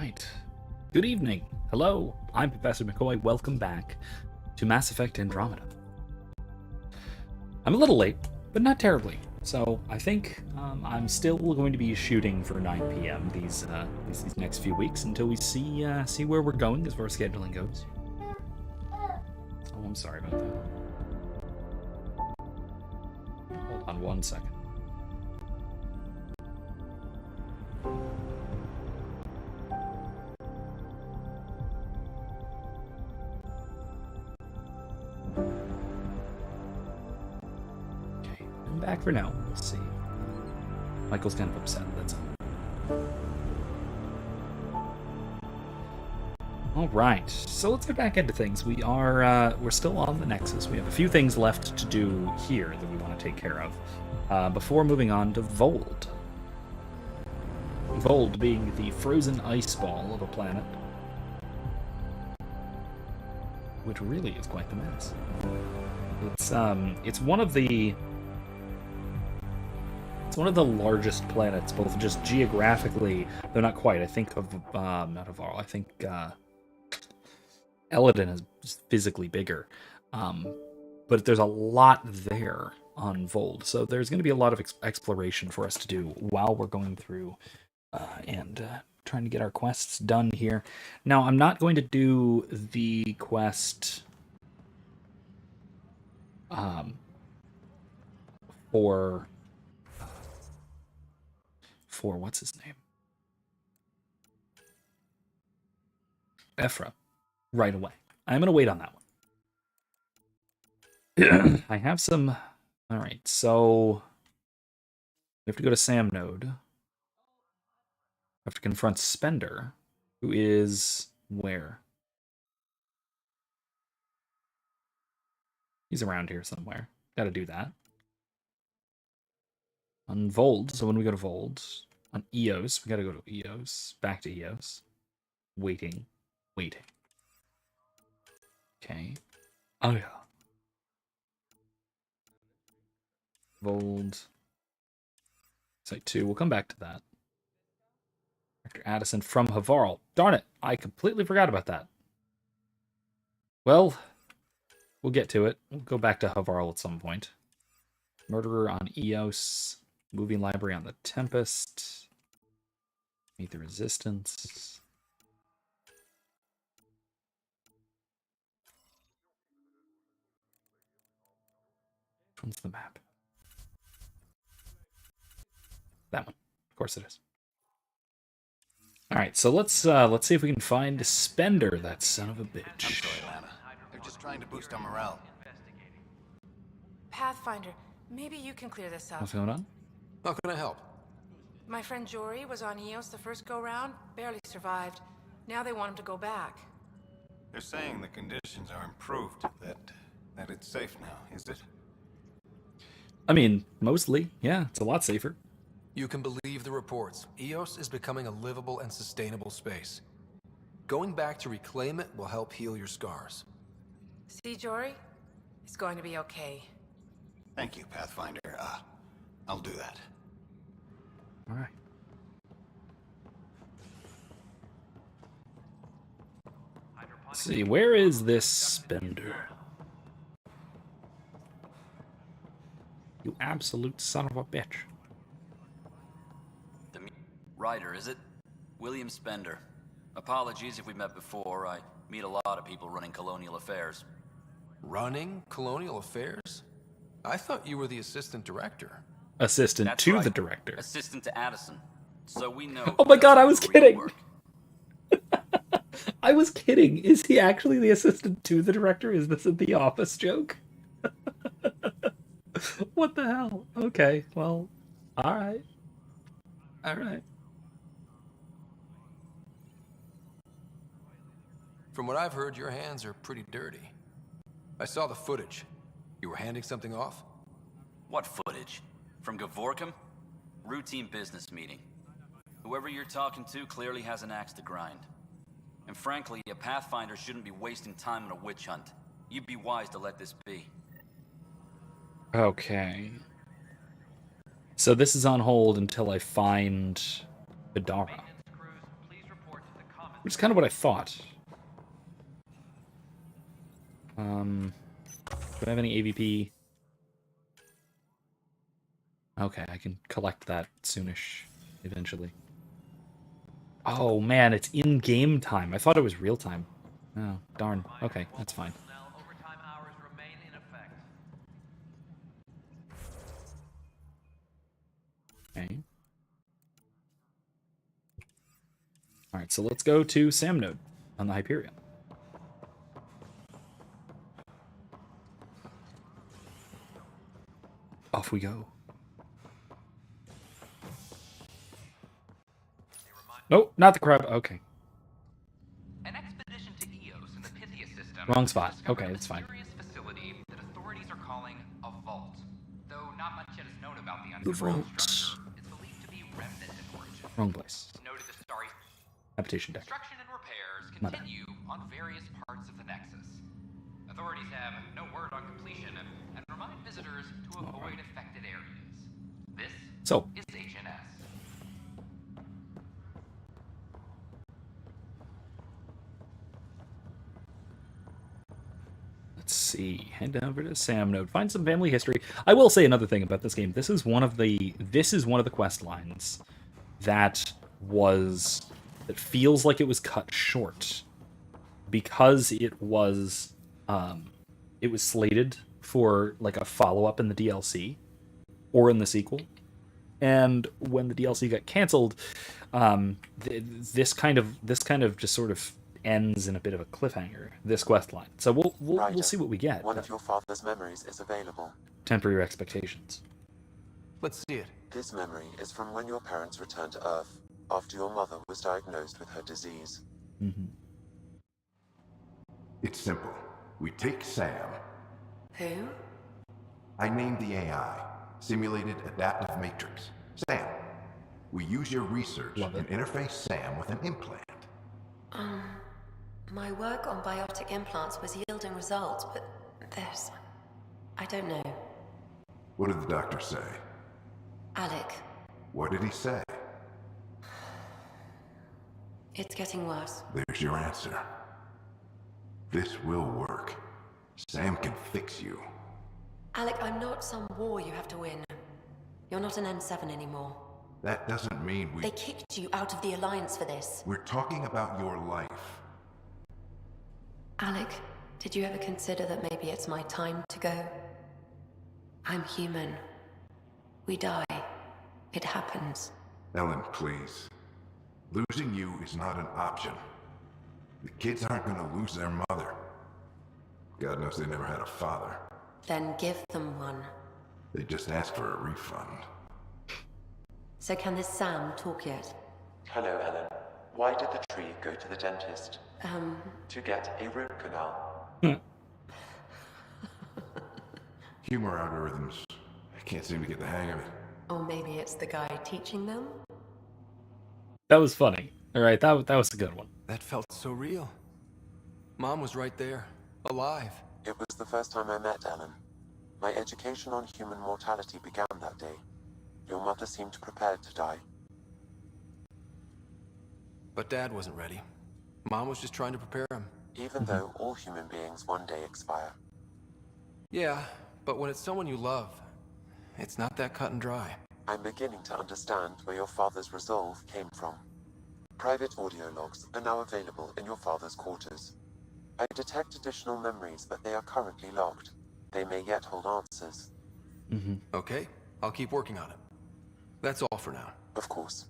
right. Good evening. Hello, I'm Professor McCoy. Welcome back to Mass Effect Andromeda. I'm a little late, but not terribly. So I think I'm still going to be shooting for 9 p.m. these next few weeks until we see where we're going as far as scheduling goes. Oh, I'm sorry about that. Hold on 1 second. Back for now. Let's see. Michael's kind of upset. That's all right. So let's get back into things. We're still on the Nexus. We have a few things left to do here that we want to take care of before moving on to Voeld. Voeld being the frozen ice ball of a planet, which really is quite the mess. It's one of the largest planets, both just geographically, though not quite. I think of not of all. I think Eladin is physically bigger, but there's a lot there on Voeld, so there's going to be a lot of exploration for us to do while we're going through and trying to get our quests done here. Now, I'm not going to do the quest for what's his name? Ephra, right away. I'm going to wait on that one. I have some... Alright, so... we have to go to Sam Node. I have to confront Spender, who is... where? He's around here somewhere. Gotta do that. On Voeld, so when we go to Voeld, on Eos, we gotta go to Eos, back to Eos. Waiting. Okay. Oh yeah. Voeld. Site 2, we'll come back to that. Dr. Addison from Havarl. Darn it, I completely forgot about that. Well, we'll get to it. We'll go back to Havarl at some point. Murderer on Eos. Moving library on the Tempest. Meet the Resistance. Which one's the map? That one. Of course it is. Alright, so let's see if we can find Spender, that son of a bitch. I'm sorry, Lana. They're just trying to boost our morale. Pathfinder, maybe you can clear this up. What's going on? How can I help? My friend Jory was on Eos the first go-round, barely survived. Now they want him to go back. They're saying the conditions are improved, that it's safe now, is it? I mean, mostly, yeah, it's a lot safer. You can believe the reports. Eos is becoming a livable and sustainable space. Going back to reclaim it will help heal your scars. See, Jory? It's going to be okay. Thank you, Pathfinder. I'll do that. All right. Let's see, where is this Spender? You absolute son of a bitch. The writer, is it? William Spender. Apologies if we met before. I meet a lot of people running colonial affairs. Running colonial affairs? I thought you were the assistant director. Assistant That's to right. the director. Assistant to Addison. So we know. Oh my god, I was real kidding! work. I was kidding. Is he actually the assistant to the director? Is this a The Office joke? What the hell? Okay, well, alright. Alright. From what I've heard, your hands are pretty dirty. I saw the footage. You were handing something off? What footage? From Gavorkum? Routine business meeting. Whoever you're talking to clearly has an axe to grind. And frankly, a Pathfinder shouldn't be wasting time on a witch hunt. You'd be wise to let this be. Okay. So this is on hold until I find Vidara. which is kind of what I thought. Do I have any AVP? Okay, I can collect that soonish, eventually. Oh man, it's in game time. I thought it was real time. Oh, darn. Okay, that's fine. Okay. Alright, so let's go to Sam node on the Hyperion. Off we go. Oh, not the crab. Okay. An expedition to Eos in the Pythia system. Wrong spot. Okay, that's fine. Facility that authorities are calling a vault. Though not much yet is known about the The underground vault. structure, it's believed to be remnant in origin. Wrong place. Noted the starry Habitation deck. construction and repairs My bad. continue on various parts of the Nexus. Authorities have no word on completion and remind visitors to avoid affected areas. This is HNS. Let's see. Head over to Sam node. Find some family history. I will say another thing about this game. This is one of the quest lines that feels like it was cut short because it was slated for like a follow-up in the DLC or in the sequel. And when the DLC got canceled, this kind of just sort of ends in a bit of a cliffhanger, this quest line. So we'll see what we get. One of your father's memories is available. Temper your expectations. Let's see it. This memory is from when your parents returned to Earth after your mother was diagnosed with her disease. Mm-hmm. It's simple. We take Sam. Who? I named the AI, Simulated Adaptive Matrix. Sam. We use your research and interface Sam with an implant. My work on biotic implants was yielding results, but there's... I don't know. What did the doctor say? Alec, What did he say? it's getting worse. There's your answer. This will work. Sam can fix you. Alec, I'm not some war you have to win. You're not an N7 anymore. That doesn't mean we... They kicked you out of the Alliance for this. We're talking about your life. Alec, did you ever consider that maybe it's my time to go? I'm human. We die. It happens. Ellen, please. Losing you is not an option. The kids aren't gonna lose their mother. God knows they never had a father. Then give them one. They just asked for a refund. So can this Sam talk yet? Hello, Ellen. Why did the tree go to the dentist? To get a root canal. Humor algorithms. I can't seem to get the hang of it. Or maybe it's the guy teaching them? That was funny. All right, that was a good one. That felt so real. Mom was right there, alive. It was the first time I met Ellen. My education on human mortality began that day. Your mother seemed prepared to die. But Dad wasn't ready. Mom was just trying to prepare him. Even though all human beings one day expire. Yeah, but when it's someone you love, it's not that cut and dry. I'm beginning to understand where your father's resolve came from. Private audio logs are now available in your father's quarters. I detect additional memories, but they are currently logged. They may yet hold answers. Okay, I'll keep working on it. That's all for now. Of course.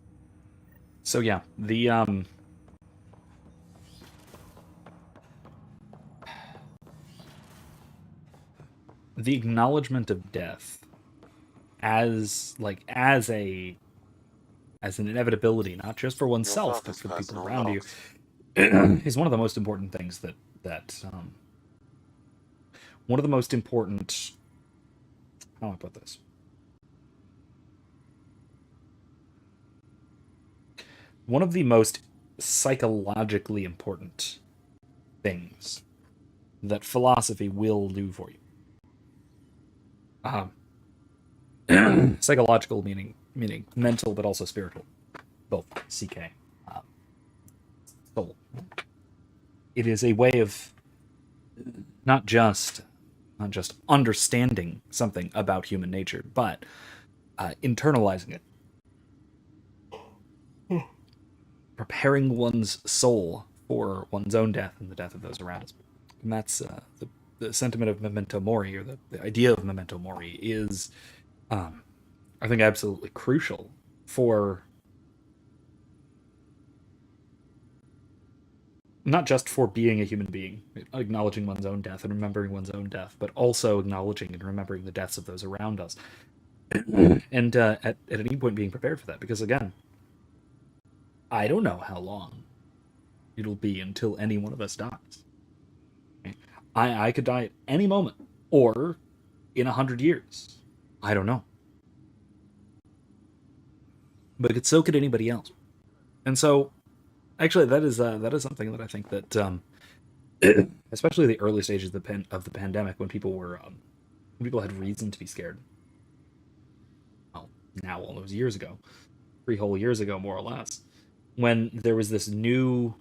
So yeah, the acknowledgement of death as an inevitability, not just for oneself but for the people around you, is one of the most important things one of the most important, how do I put this? One of the most psychologically important things that philosophy will do for you. Psychological meaning mental, but also spiritual. Both. CK. Soul. it is a way of not just understanding something about human nature, but internalizing it, preparing one's soul for one's own death and the death of those around us. And that's the sentiment of memento mori, or the idea of memento mori, is, I think, absolutely crucial for not just for being a human being, acknowledging one's own death and remembering one's own death, but also acknowledging and remembering the deaths of those around us. And at any point being prepared for that, because again, I don't know how long it'll be until any one of us dies. I could die at any moment, or in 100 years. I don't know. But so could anybody else. And so, actually, that is something that I think that, especially the early stages of the pandemic, when people had reason to be scared. Well, now all those years ago, 3 whole years ago, more or less, when there was this new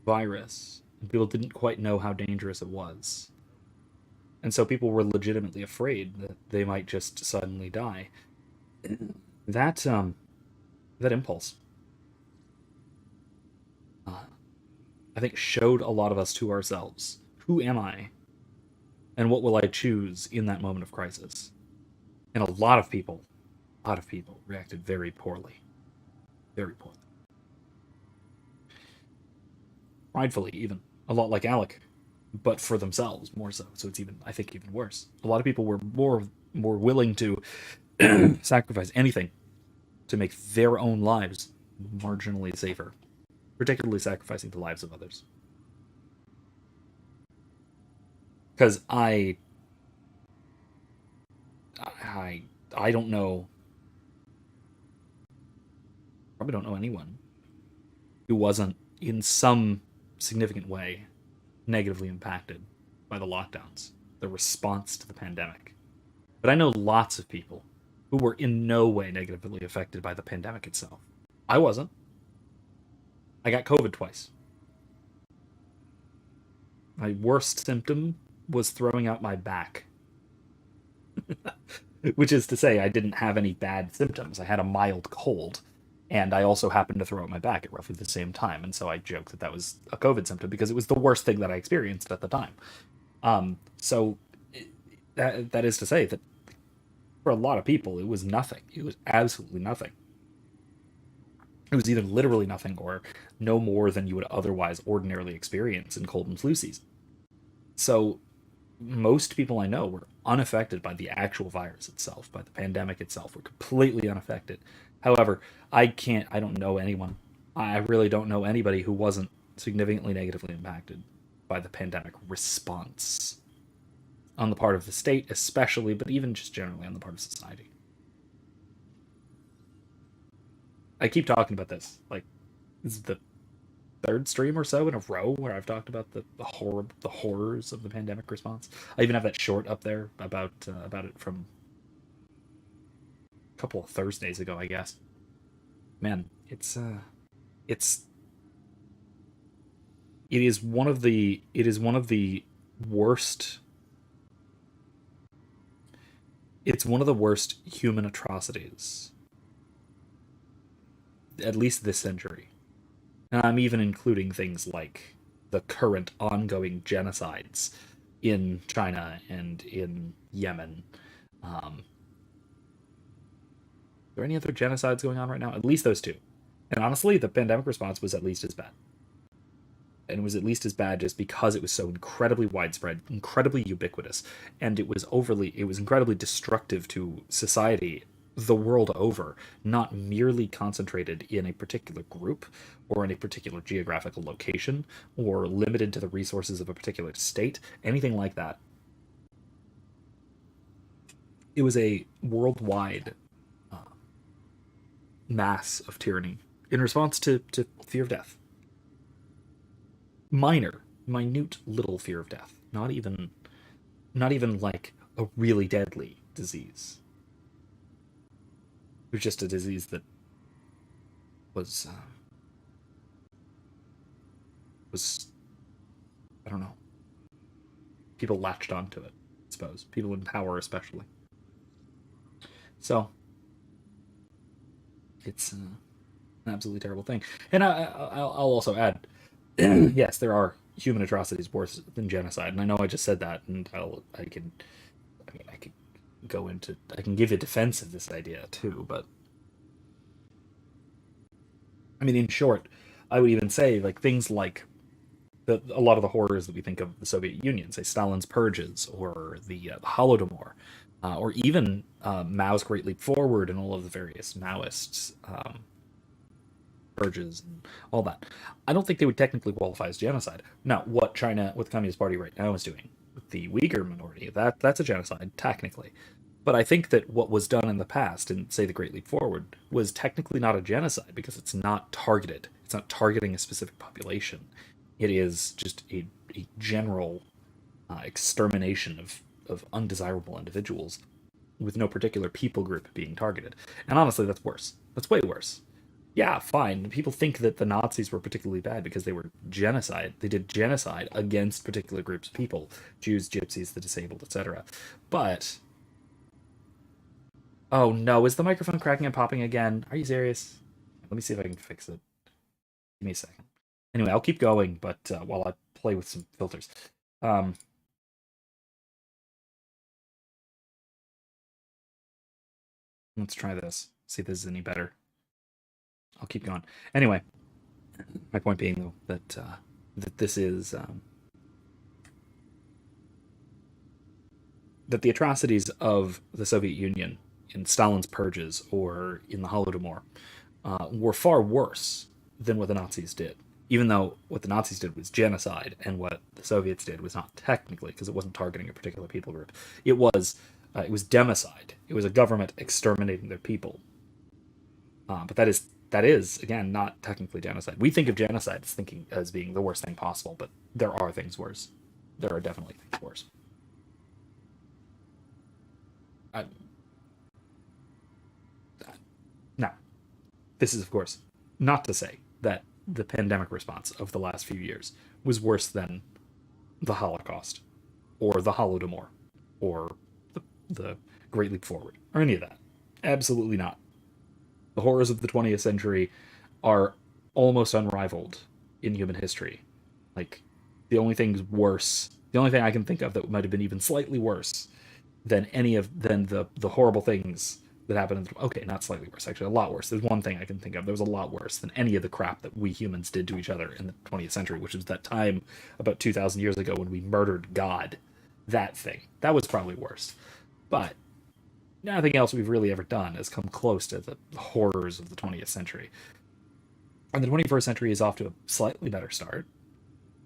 virus, and people didn't quite know how dangerous it was, and so people were legitimately afraid that they might just suddenly die. That impulse, I think, showed a lot of us to ourselves. Who am I? And what will I choose in that moment of crisis? And a lot of people reacted very poorly. Very poorly. Pridefully, even. A lot like Alec, but for themselves, more so. So it's even, I think, even worse. A lot of people were more willing to sacrifice anything to make their own lives marginally safer, particularly sacrificing the lives of others. Because I don't know, probably don't know anyone who wasn't in some significant way negatively impacted by the lockdowns, the response to the pandemic. But I know lots of people who were in no way negatively affected by the pandemic itself. I wasn't. I got COVID twice. My worst symptom was throwing out my back. Which is to say, I didn't have any bad symptoms. I had a mild cold, and I also happened to throw out my back at roughly the same time. And so I joked that that was a COVID symptom because it was the worst thing that I experienced at the time. So that is to say that for a lot of people, it was nothing. It was absolutely nothing. It was either literally nothing or no more than you would otherwise ordinarily experience in cold and flu season. So most people I know were unaffected by the actual virus itself, by the pandemic itself, were completely unaffected. However, I don't know anyone. I really don't know anybody who wasn't significantly negatively impacted by the pandemic response on the part of the state, especially, but even just generally on the part of society. I keep talking about this. Like, this is the third stream or so in a row where I've talked about the horrors of the pandemic response. I even have that short up there about it from a couple of Thursdays ago, I guess. Man, it is one of the worst. It's one of the worst human atrocities, at least this century. And I'm even including things like the current ongoing genocides in China and in Yemen. Are there any other genocides going on right now? At least those two. And honestly, the pandemic response was at least as bad. And it was at least as bad just because it was so incredibly widespread, incredibly ubiquitous, and it was incredibly destructive to society the world over, not merely concentrated in a particular group or in a particular geographical location or limited to the resources of a particular state, anything like that. It was a worldwide mass of tyranny in response to fear of death. Minute little fear of death. Not even like a really deadly disease. It was just a disease that was I don't know. People latched onto it, I suppose. People in power, especially. So, it's an absolutely terrible thing. And I'll also add, yes, there are human atrocities worse than genocide, and I know I just said that, and I can give a defense of this idea too, but I mean, in short, I would even say like things like a lot of the horrors that we think of the Soviet Union, say Stalin's purges or the Holodomor, or even Mao's Great Leap Forward and all of the various Maoists purges and all that. I don't think they would technically qualify as genocide. Now, what the Communist Party right now is doing with the Uyghur minority, that's a genocide technically. But I think that what was done in the past, in say the Great Leap Forward, was technically not a genocide because it's not targeted. It's not targeting a specific population. It is just a general extermination of undesirable individuals with no particular people group being targeted. And honestly, that's worse. That's way worse. Yeah, fine. People think that the Nazis were particularly bad because they were genocide. They did genocide against particular groups of people, Jews, gypsies, the disabled, etc. But oh no, is the microphone cracking and popping again? Are you serious? Let me see if I can fix it. Give me a second. Anyway, I'll keep going, but while I play with some filters. Let's try this. See if this is any better. I'll keep going. Anyway, my point being though that this is that the atrocities of the Soviet Union in Stalin's purges or in the Holodomor were far worse than what the Nazis did. Even though what the Nazis did was genocide, and what the Soviets did was not technically, because it wasn't targeting a particular people group. It was democide. It was a government exterminating their people. But that is again not technically genocide. We think of genocide as being the worst thing possible, but there are things worse. There are definitely things worse. Now, this is of course not to say that the pandemic response of the last few years was worse than the Holocaust or the Holodomor or the Great Leap Forward or any of that. Absolutely not. The horrors of the 20th century are almost unrivaled in human history. Like, the only thing I can think of that might have been even slightly worse than the horrible things that happened. Okay, not slightly worse, actually, a lot worse. There's one thing I can think of that was a lot worse than any of the crap that we humans did to each other in the 20th century, which was that time about 2,000 years ago when we murdered God. That thing. That was probably worse. But nothing else we've really ever done has come close to the horrors of the 20th century. And the 21st century is off to a slightly better start.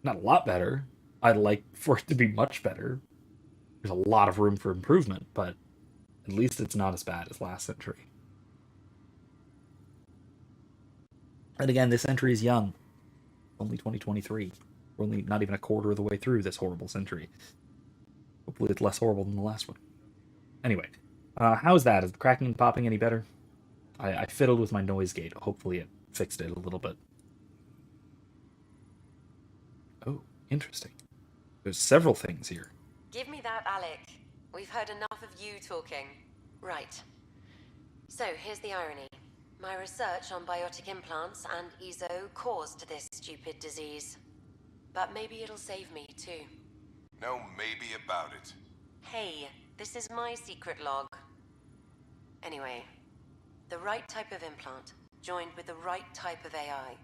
Not a lot better. I'd like for it to be much better. There's a lot of room for improvement, but at least it's not as bad as last century. And again, this century is young. Only 2023. We're only not even a quarter of the way through this horrible century. Hopefully it's less horrible than the last one. Anyway, how's that? Is the cracking and popping any better? I fiddled with my noise gate. Hopefully it fixed it a little bit. Oh, interesting. There's several things here. Give me that, Alec. We've heard enough of you talking. Right. So, here's the irony. My research on biotic implants and EZO caused this stupid disease. But maybe it'll save me, too. No maybe about it. Hey, this is my secret log. Anyway, the right type of implant, joined with the right type of AI,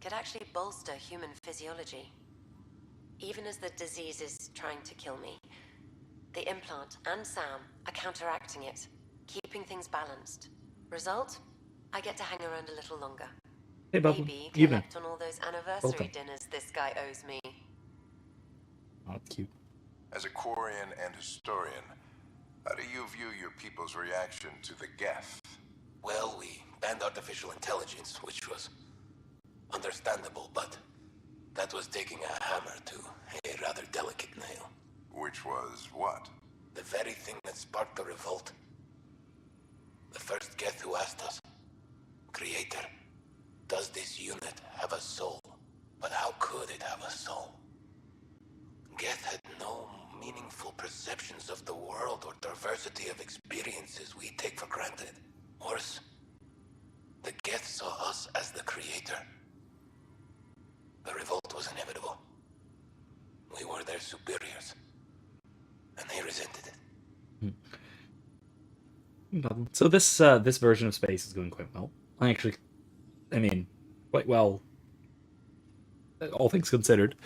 could actually bolster human physiology. Even as the disease is trying to kill me, the implant and Sam are counteracting it, keeping things balanced. Result? I get to hang around a little longer. Hey, Bubba. Maybe collect on all those anniversary dinners this guy owes me. Oh, that's cute. As a Quarian and historian, how do you view your people's reaction to the Geth? Well, we banned artificial intelligence, which was understandable, but that was taking a hammer to a rather delicate nail. Which was what? The very thing that sparked the revolt. The first Geth who asked us, Creator, does this unit have a soul? But how could it have a soul? Geth had no meaningful perceptions of the world or diversity of experiences we take for granted. Worse, the Geth saw us as the creator. The revolt was inevitable. We were their superiors, and they resented it. So this this version of space is going quite well. I mean, quite well, all things considered.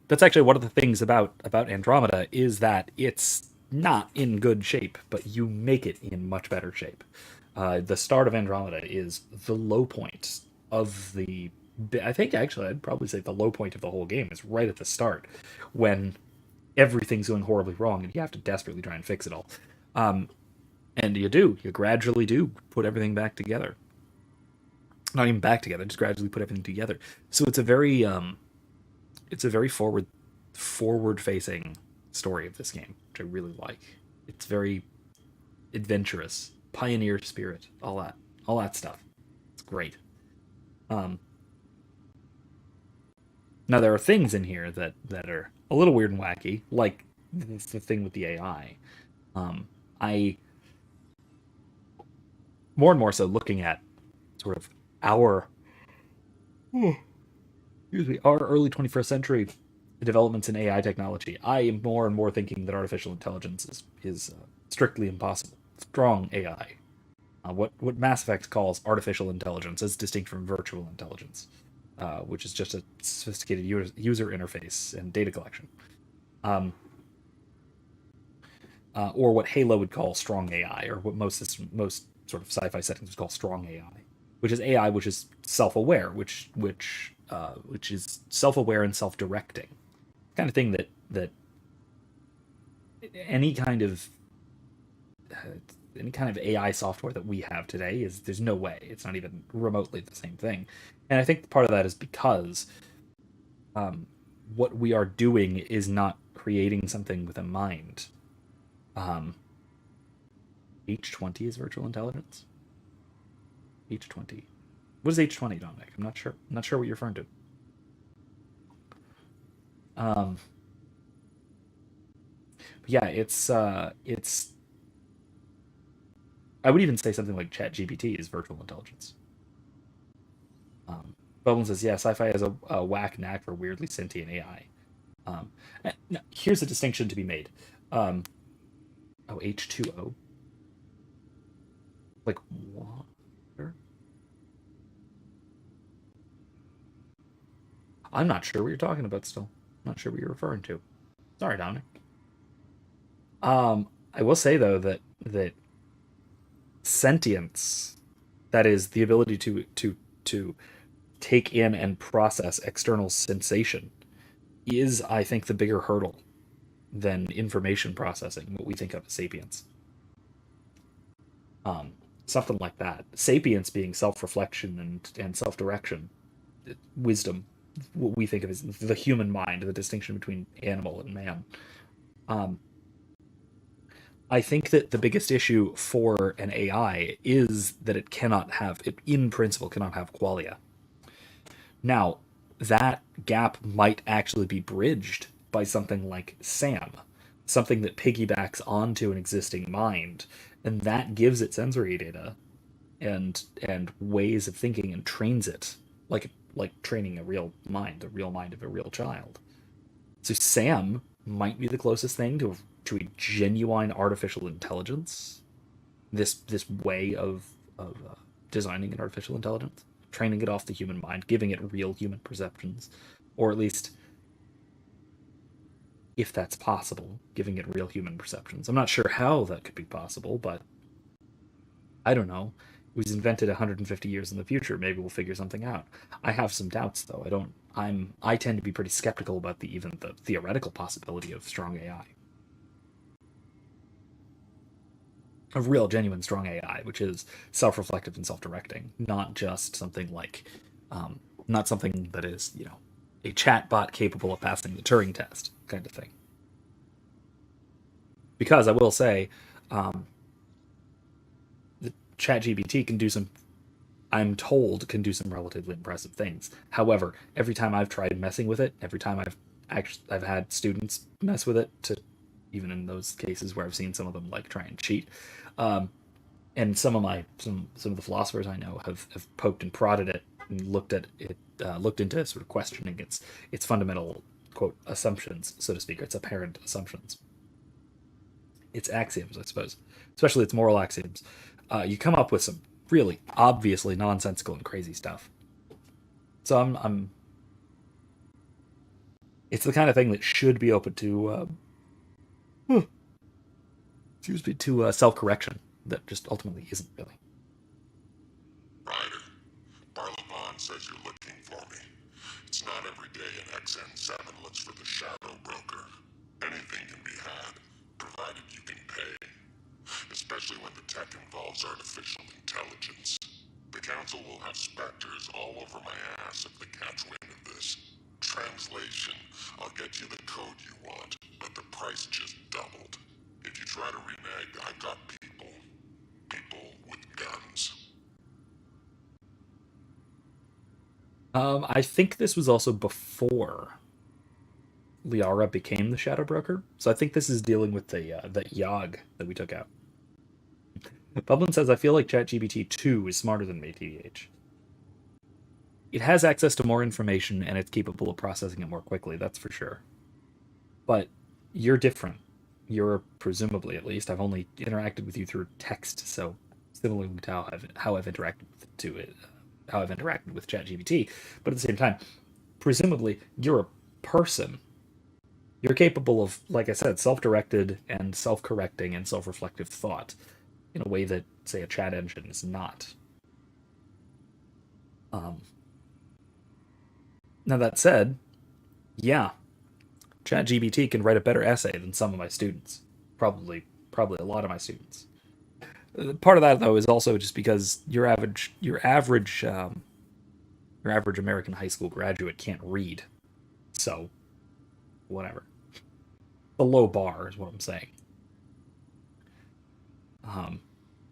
That's actually one of the things about Andromeda is that it's not in good shape, but you make it in much better shape. The start of Andromeda is the low point of the. I think actually I'd probably say the low point of the whole game is right at the start, when everything's going horribly wrong and you have to desperately try and fix it all. And you gradually do put everything back together. Not even back together, just gradually put everything together. So it's a very forward facing story of this game, which I really like. It's very adventurous, pioneer spirit, all that stuff. It's great. Now there are things in here that are a little weird and wacky, like the thing with the AI. I more and more so looking at sort of our early 21st century developments in AI technology. I am more and more thinking that artificial intelligence is strictly impossible. Strong AI. What Mass Effect calls artificial intelligence is distinct from virtual intelligence, which is just a sophisticated user interface and data collection. Or what Halo would call strong AI, or what most sort of sci-fi settings would call strong AI, which is AI which is self-aware, which is self-aware and self-directing, kind of thing that any kind of AI software that we have today there's no way. It's not even remotely the same thing. And I think part of that is because what we are doing is not creating something with a mind. H20 is virtual intelligence? H20. What is H20, Dominic? I'm not sure. I'm not sure what you're referring to. But yeah, it's I would even say something like ChatGPT is virtual intelligence. Bubblen says, yeah, sci-fi has a whack knack for weirdly sentient AI. Now, here's a distinction to be made. H2O? Like water? I'm not sure what you're talking about still. I'm not sure what you're referring to. Sorry, Dominic. I will say, though, that sentience, that is the ability to take in and process external sensation, is, I think, the bigger hurdle than information processing, what we think of as sapience. Something like that. Sapience being self-reflection and self-direction, wisdom, what we think of as the human mind, the distinction between animal and man. I think that the biggest issue for an AI is that it in principle, cannot have qualia. Now, that gap might actually be bridged by something like SAM, something that piggybacks onto an existing mind, and that gives it sensory data and ways of thinking and trains it like training a real mind of a real child. So SAM might be the closest thing to a genuine artificial intelligence. This way of designing an artificial intelligence, training it off the human mind, giving it real human perceptions, or at least, if that's possible, giving it real human perceptions. I'm not sure how that could be possible, but I don't know. It was invented 150 years in the future. Maybe we'll figure something out. I have some doubts, though. I tend to be pretty skeptical about even the theoretical possibility of strong AI. A real, genuine, strong AI, which is self-reflective and self-directing, not just something like, not something that is, a chatbot capable of passing the Turing test kind of thing. Because I will say, the ChatGPT I'm told can do some relatively impressive things. However, every time I've tried messing with it, every time I've actually I've had students mess with it, to even in those cases where I've seen some of them like try and cheat. And some of the philosophers I know have poked and prodded it and looked at it, looked into sort of questioning its fundamental quote assumptions, so to speak, or its apparent assumptions, its axioms, I suppose, especially its moral axioms. You come up with some really obviously nonsensical and crazy stuff. So I'm it's the kind of thing that should be open to excuse me, to self-correction that just ultimately isn't really. Ryder, Barlavon says you're looking for me. It's not every day an XN7 looks for the Shadow Broker. Anything can be had, provided you can pay. Especially when the tech involves artificial intelligence. The Council will have specters all over my ass if they catch wind of this. Translation, I'll get you the code you want, but the price just doubled. If you try to renege, I've got people with guns. I think this was also before Liara became the Shadow Broker, so I think this is dealing with the Yogg that we took out. Bublin says, I feel like ChatGPT 2 is smarter than me, TBH. It has access to more information, and it's capable of processing it more quickly, that's for sure. But you're different. You're, presumably at least, I've only interacted with you through text, so similarly to how I've interacted to it, how I've interacted with ChatGPT. But at the same time, presumably, you're a person. You're capable of, like I said, self-directed and self-correcting and self-reflective thought in a way that, say, a chat engine is not. Now that said, yeah, ChatGPT can write a better essay than some of my students. Probably a lot of my students. Part of that, though, is also just because your average American high school graduate can't read. So, whatever. The low bar is what I'm saying.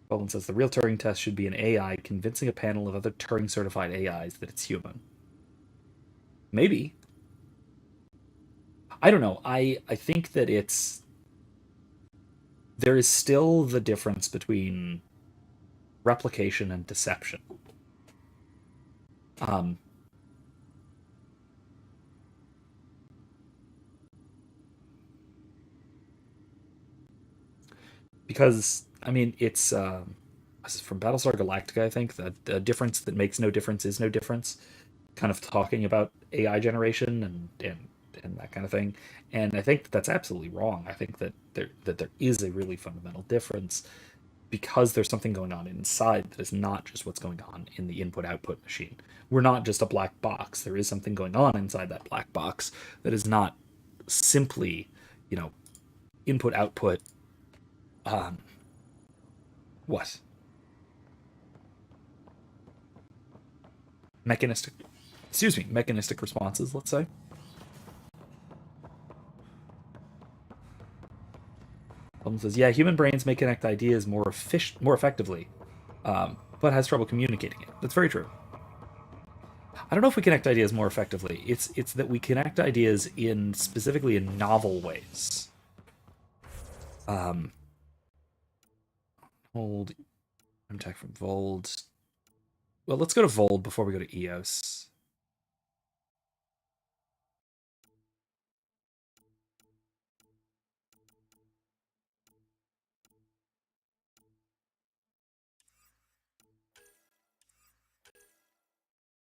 Bowen says the real Turing test should be an AI convincing a panel of other Turing-certified AIs that it's human. Maybe. I don't know. I think that there is still the difference between replication and deception. Because I mean, it's from Battlestar Galactica. I think that the difference that makes no difference is no difference. Kind of talking about AI generation and that kind of thing. And I think that's absolutely wrong. I think that there is a really fundamental difference because there's something going on inside that is not just what's going on in the input-output machine. We're not just a black box. There is something going on inside that black box that is not simply, input-output. What? Mechanistic responses, let's say. Someone says, yeah, human brains may connect ideas more effectively, but has trouble communicating it. That's very true. I don't know if we connect ideas more effectively. It's that we connect ideas specifically in novel ways. Hold tech from Voeld. Well, let's go to Voeld before we go to EOS.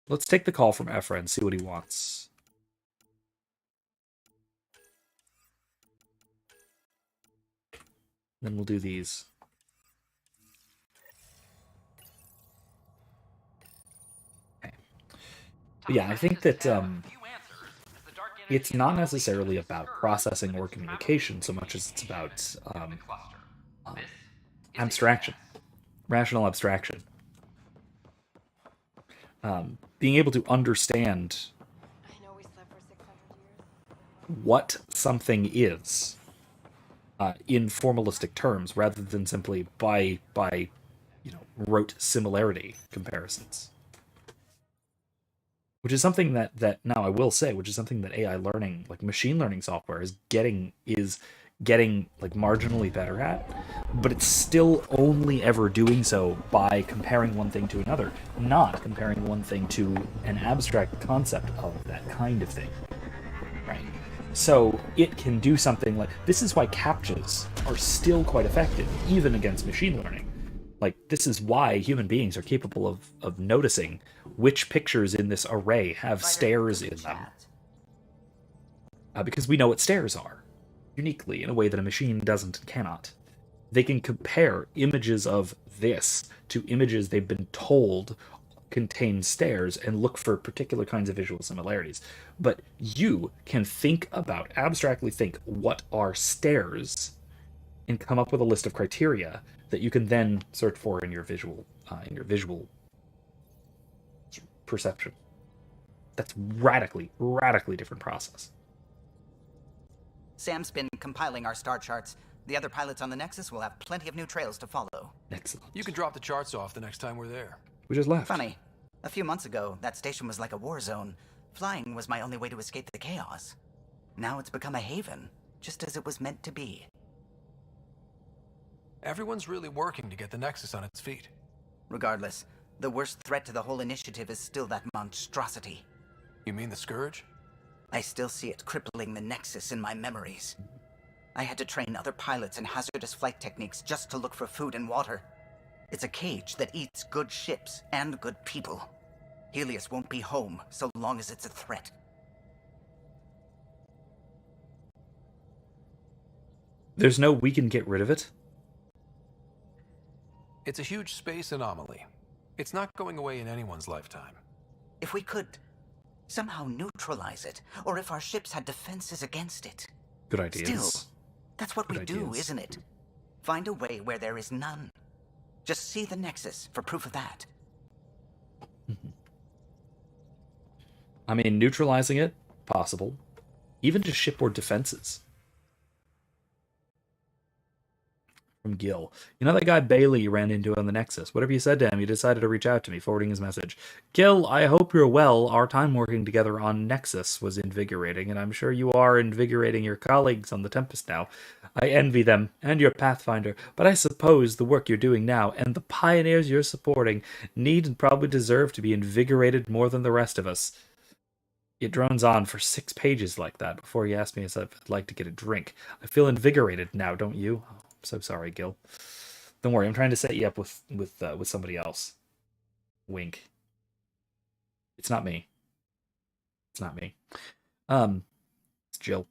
Let's take the call from Ephra and see what he wants. Then we'll do these. Okay. But yeah, I think that it's not necessarily about processing or communication so much as it's about abstraction, rational abstraction. Being able to understand what something is in formalistic terms, rather than simply by rote similarity comparisons. which is something that now I will say, which is something that AI learning, like machine learning software, is getting like marginally better at, but it's still only ever doing so by comparing one thing to another, not comparing one thing to an abstract concept of that kind of thing, right? So it can do something like this. Is why CAPTCHAs are still quite effective even against machine learning. Like, this is why human beings are capable of noticing which pictures in this array have stairs in them, because we know what stairs are uniquely in a way that a machine doesn't and cannot. They can compare images of this to images they've been told contain stairs and look for particular kinds of visual similarities. But you can abstractly think what are stairs and come up with a list of criteria that you can then search for in your visual perception. That's radically different process. Sam's been compiling our star charts. The other pilots on the Nexus will have plenty of new trails to follow. Excellent. You can drop the charts off the next time we're there. We just left. Funny. A few months ago, that station was like a war zone. Flying was my only way to escape the chaos. Now it's become a haven, just as it was meant to be. Everyone's really working to get the Nexus on its feet. Regardless, the worst threat to the whole initiative is still that monstrosity. You mean the Scourge? I still see it crippling the Nexus in my memories. I had to train other pilots in hazardous flight techniques just to look for food and water. It's a cage that eats good ships and good people. Helios won't be home so long as it's a threat. There's no we can get rid of it? It's a huge space anomaly. It's not going away in anyone's lifetime. If we could somehow neutralize it, or if our ships had defenses against it. Good ideas. Still, that's what we do, isn't it? Find a way where there is none. Just see the Nexus for proof of that. I mean, neutralizing it, possible. Even just shipboard defenses. From Gil. You know that guy Bailey you ran into on the Nexus? Whatever you said to him, he decided to reach out to me, forwarding his message. Gil, I hope you're well. Our time working together on Nexus was invigorating, and I'm sure you are invigorating your colleagues on the Tempest now. I envy them, and your Pathfinder, but I suppose the work you're doing now, and the pioneers you're supporting, need and probably deserve to be invigorated more than the rest of us. It drones on for 6 pages like that before he asked me if I'd like to get a drink. I feel invigorated now, don't you? Oh, I'm so sorry, Gil. Don't worry, I'm trying to set you up with somebody else. Wink. It's not me. It's not me. It's Jill.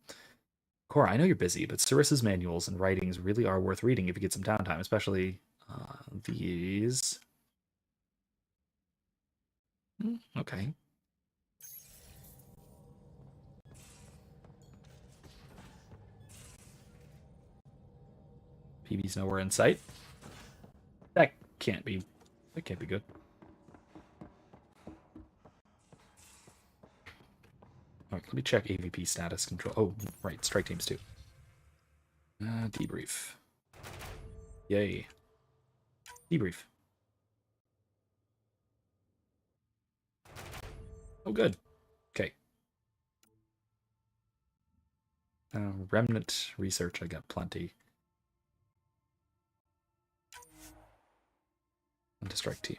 Cora, I know you're busy, but Sarissa's manuals and writings really are worth reading if you get some downtime, especially these. Okay. PB's nowhere in sight. That can't be good. All right, let me check AVP status control. Oh, right, strike teams too. Debrief. Yay. Debrief. Oh, good. Okay. Remnant research, I got plenty. And to strike team.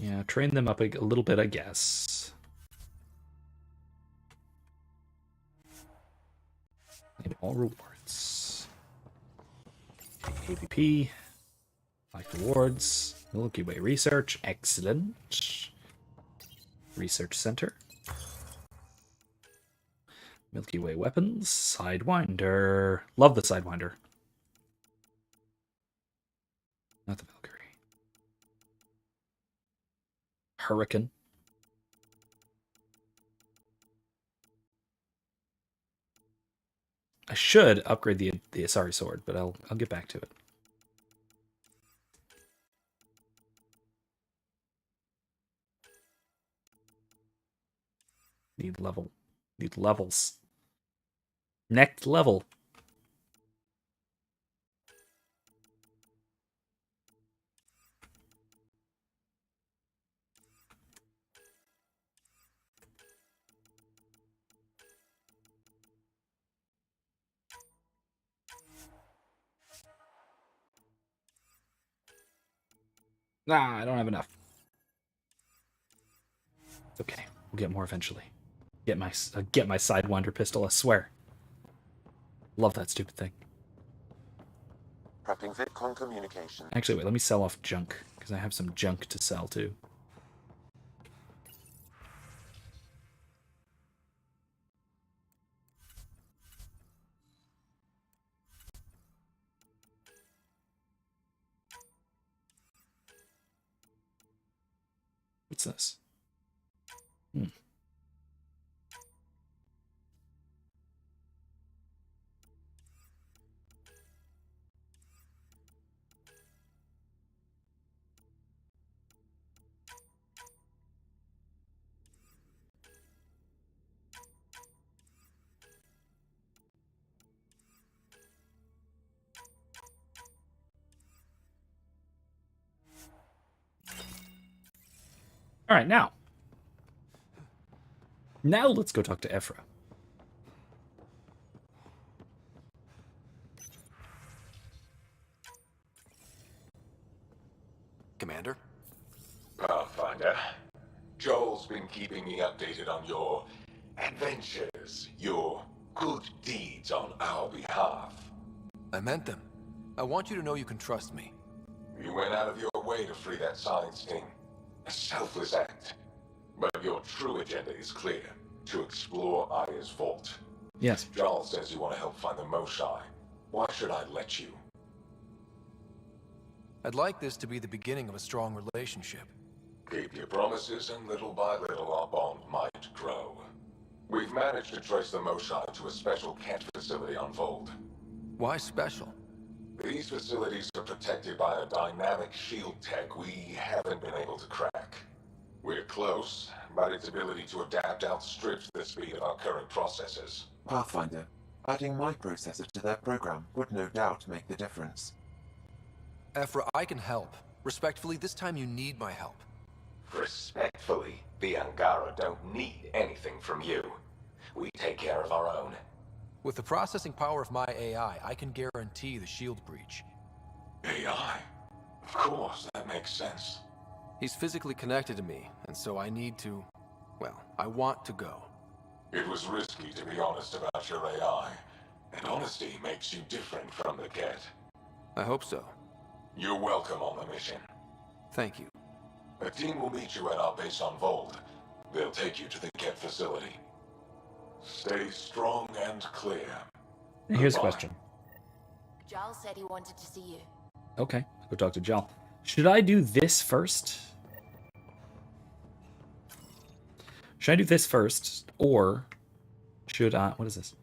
Yeah, train them up a little bit, I guess. Name all rewards. AVP. Like rewards. Milky Way research. Excellent. Research center. Milky Way weapons. Sidewinder. Love the Sidewinder. Not the Valkyrie. Hurricane. I should upgrade the Asari sword, but I'll get back to it. Need levels. Next level. Nah, I don't have enough. It's okay. We'll get more eventually. Get my Sidewinder pistol, I swear. Love that stupid thing. Prepping VidCon communication. Actually, wait, let me sell off junk, because I have some junk to sell too. What's this? All right, now let's go talk to Ephra. Commander? Pathfinder, Joel's been keeping me updated on your adventures, your good deeds on our behalf. I meant them. I want you to know you can trust me. You went out of your way to free that science team. A selfless act. But your true agenda is clear. To explore Aya's vault. Yes. Joel says you want to help find the Moshae. Why should I let you? I'd like this to be the beginning of a strong relationship. Keep your promises, and little by little our bond might grow. We've managed to trace the Moshae to a special Kent facility on Voeld. Why special? These facilities are protected by a dynamic shield tech we haven't been able to crack. We're close, but its ability to adapt outstrips the speed of our current processors. Pathfinder, adding my processor to their program would no doubt make the difference. Ephra, I can help. Respectfully, this time you need my help. Respectfully, the Angara don't need anything from you. We take care of our own. With the processing power of my AI, I can guarantee the shield breach. AI? Of course, that makes sense. He's physically connected to me, and so I need to... well, I want to go. It was risky to be honest about your AI, and honesty makes you different from the Ket. I hope so. You're welcome on the mission. Thank you. A team will meet you at our base on Voeld. They'll take you to the Ket facility. Stay strong and clear. Here's a question. Giles said he wanted to see you. Okay, I'll go talk to Jal. Should I do this first? Should I do this first, or should I... what is this?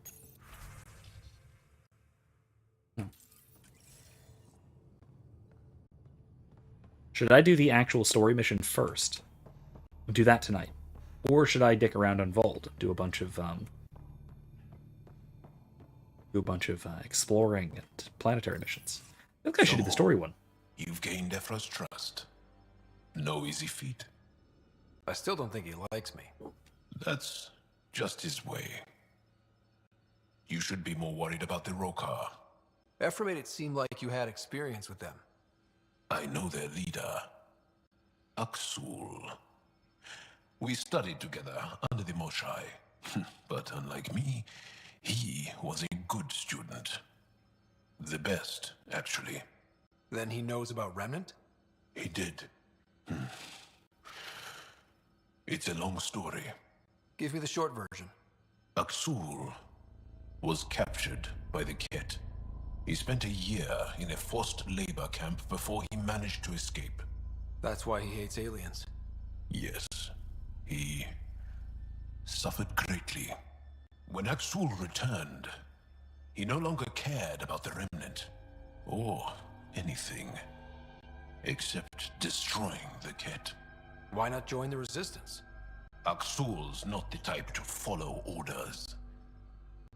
No. Should I do the actual story mission first? Do that tonight. Or should I dick around on Voeld, do a bunch of exploring and planetary missions? I think I should do the story one. You've gained Ephra's trust. No easy feat. I still don't think he likes me. That's just his way. You should be more worried about the Rokar. Ephra made it seem like you had experience with them. I know their leader, Aksul. We studied together under the Moshae. But unlike me, he was a good student. The best, actually. Then he knows about Remnant? He did. It's a long story. Give me the short version. Aksul was captured by the Ket. He spent a year in a forced labor camp before he managed to escape. That's why he hates aliens. Yes. He suffered greatly. When Aksul returned, he no longer cared about the Remnant, or anything, except destroying the Ket. Why not join the Resistance? Aksul's not the type to follow orders.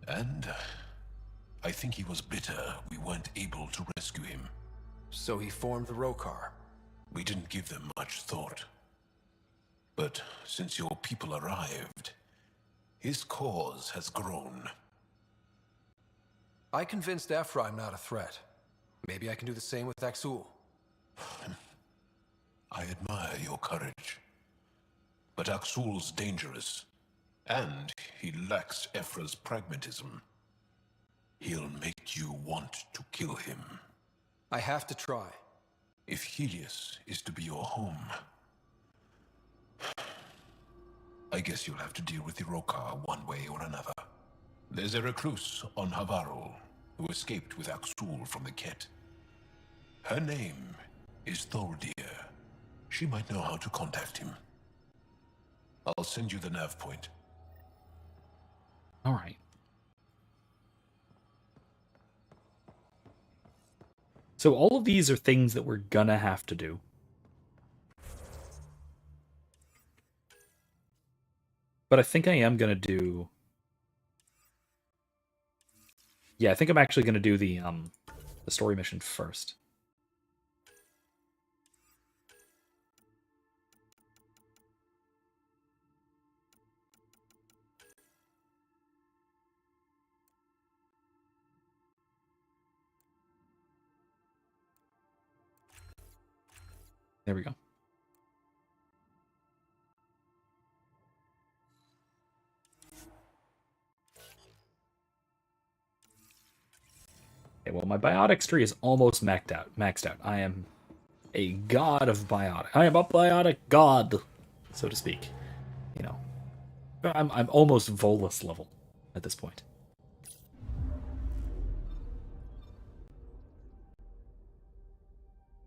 And I think he was bitter we weren't able to rescue him. So he formed the Rokar. We didn't give them much thought. But since your people arrived, his cause has grown. I convinced Ephra I'm not a threat. Maybe I can do the same with Aksul. I admire your courage. But Aksul's dangerous, and he lacks Ephra's pragmatism. He'll make you want to kill him. I have to try. If Helios is to be your home, I guess you'll have to deal with the Rokar one way or another. There's a recluse on Havarul who escaped with Aksul from the Ket. Her name is Thordir. She might know how to contact him. I'll send you the nav point. All right. So all of these are things that we're gonna have to do. But I think I am gonna do... Yeah, I think I'm actually gonna do the story mission first. There we go. Okay, well, my biotics tree is almost maxed out. I am a god of biotic. I am a biotic god, so to speak. You know, I'm almost Volus level at this point.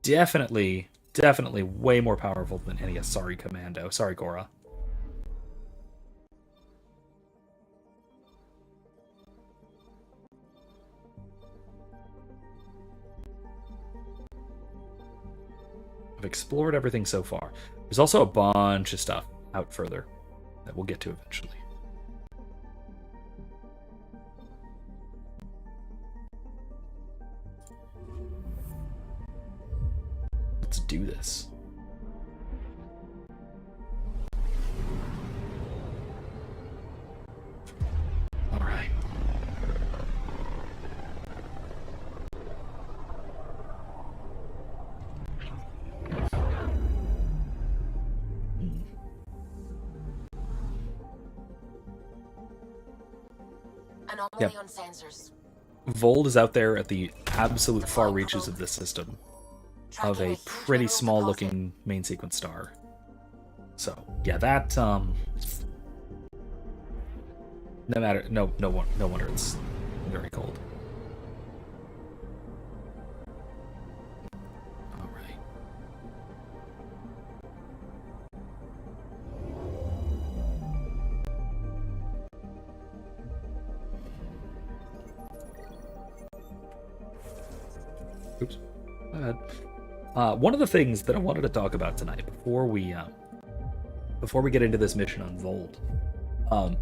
Definitely way more powerful than any Asari commando. Sorry, Gora. I've explored everything so far. There's also a bunch of stuff out further that we'll get to eventually. Let's do this. All right. Anomaly on sensors. Voeld is out there at the absolute far reaches of this system, of a pretty small looking main sequence star. So yeah, that no wonder it's very cold. All right. Oops. My bad. One of the things that I wanted to talk about tonight before we get into this mission on Voeld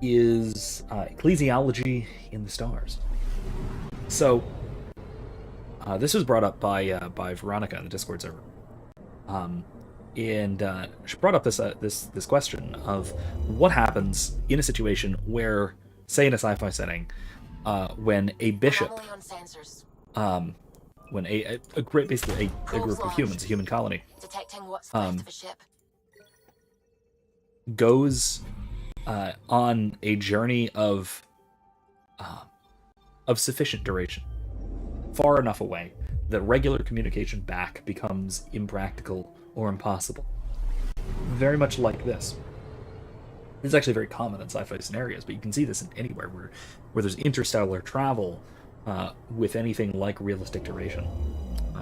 is ecclesiology in the stars. So this was brought up by Veronica in the Discord server, and she brought up this question of what happens in a situation where, say, in a sci-fi setting, when a bishop when basically a group of humans, a human colony, goes on a journey of sufficient duration, far enough away that regular communication back becomes impractical or impossible. Very much like this. This is actually very common in sci-fi scenarios, but you can see this in anywhere where there's interstellar travel with anything like realistic duration,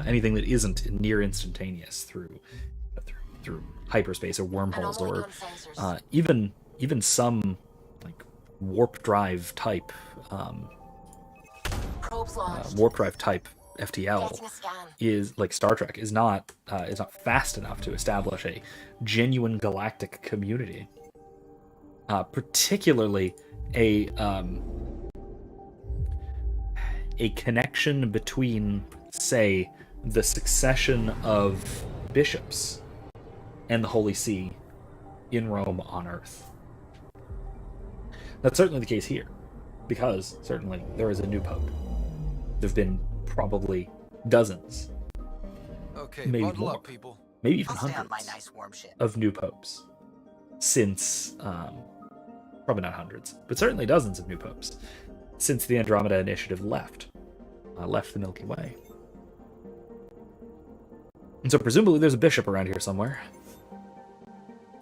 anything that isn't near instantaneous through hyperspace or wormholes, or even some like warp drive type FTL is like Star Trek is not fast enough to establish a genuine galactic community particularly a connection between, say, the succession of bishops and the Holy See in Rome on Earth. That's certainly the case here, because certainly there is a new pope. There have been probably dozens, maybe more, up, people. maybe even I'll stay on hundreds my nice warm ship. of new popes since, probably not hundreds, but certainly dozens of new popes since the Andromeda Initiative left the Milky Way. And so presumably there's a bishop around here somewhere.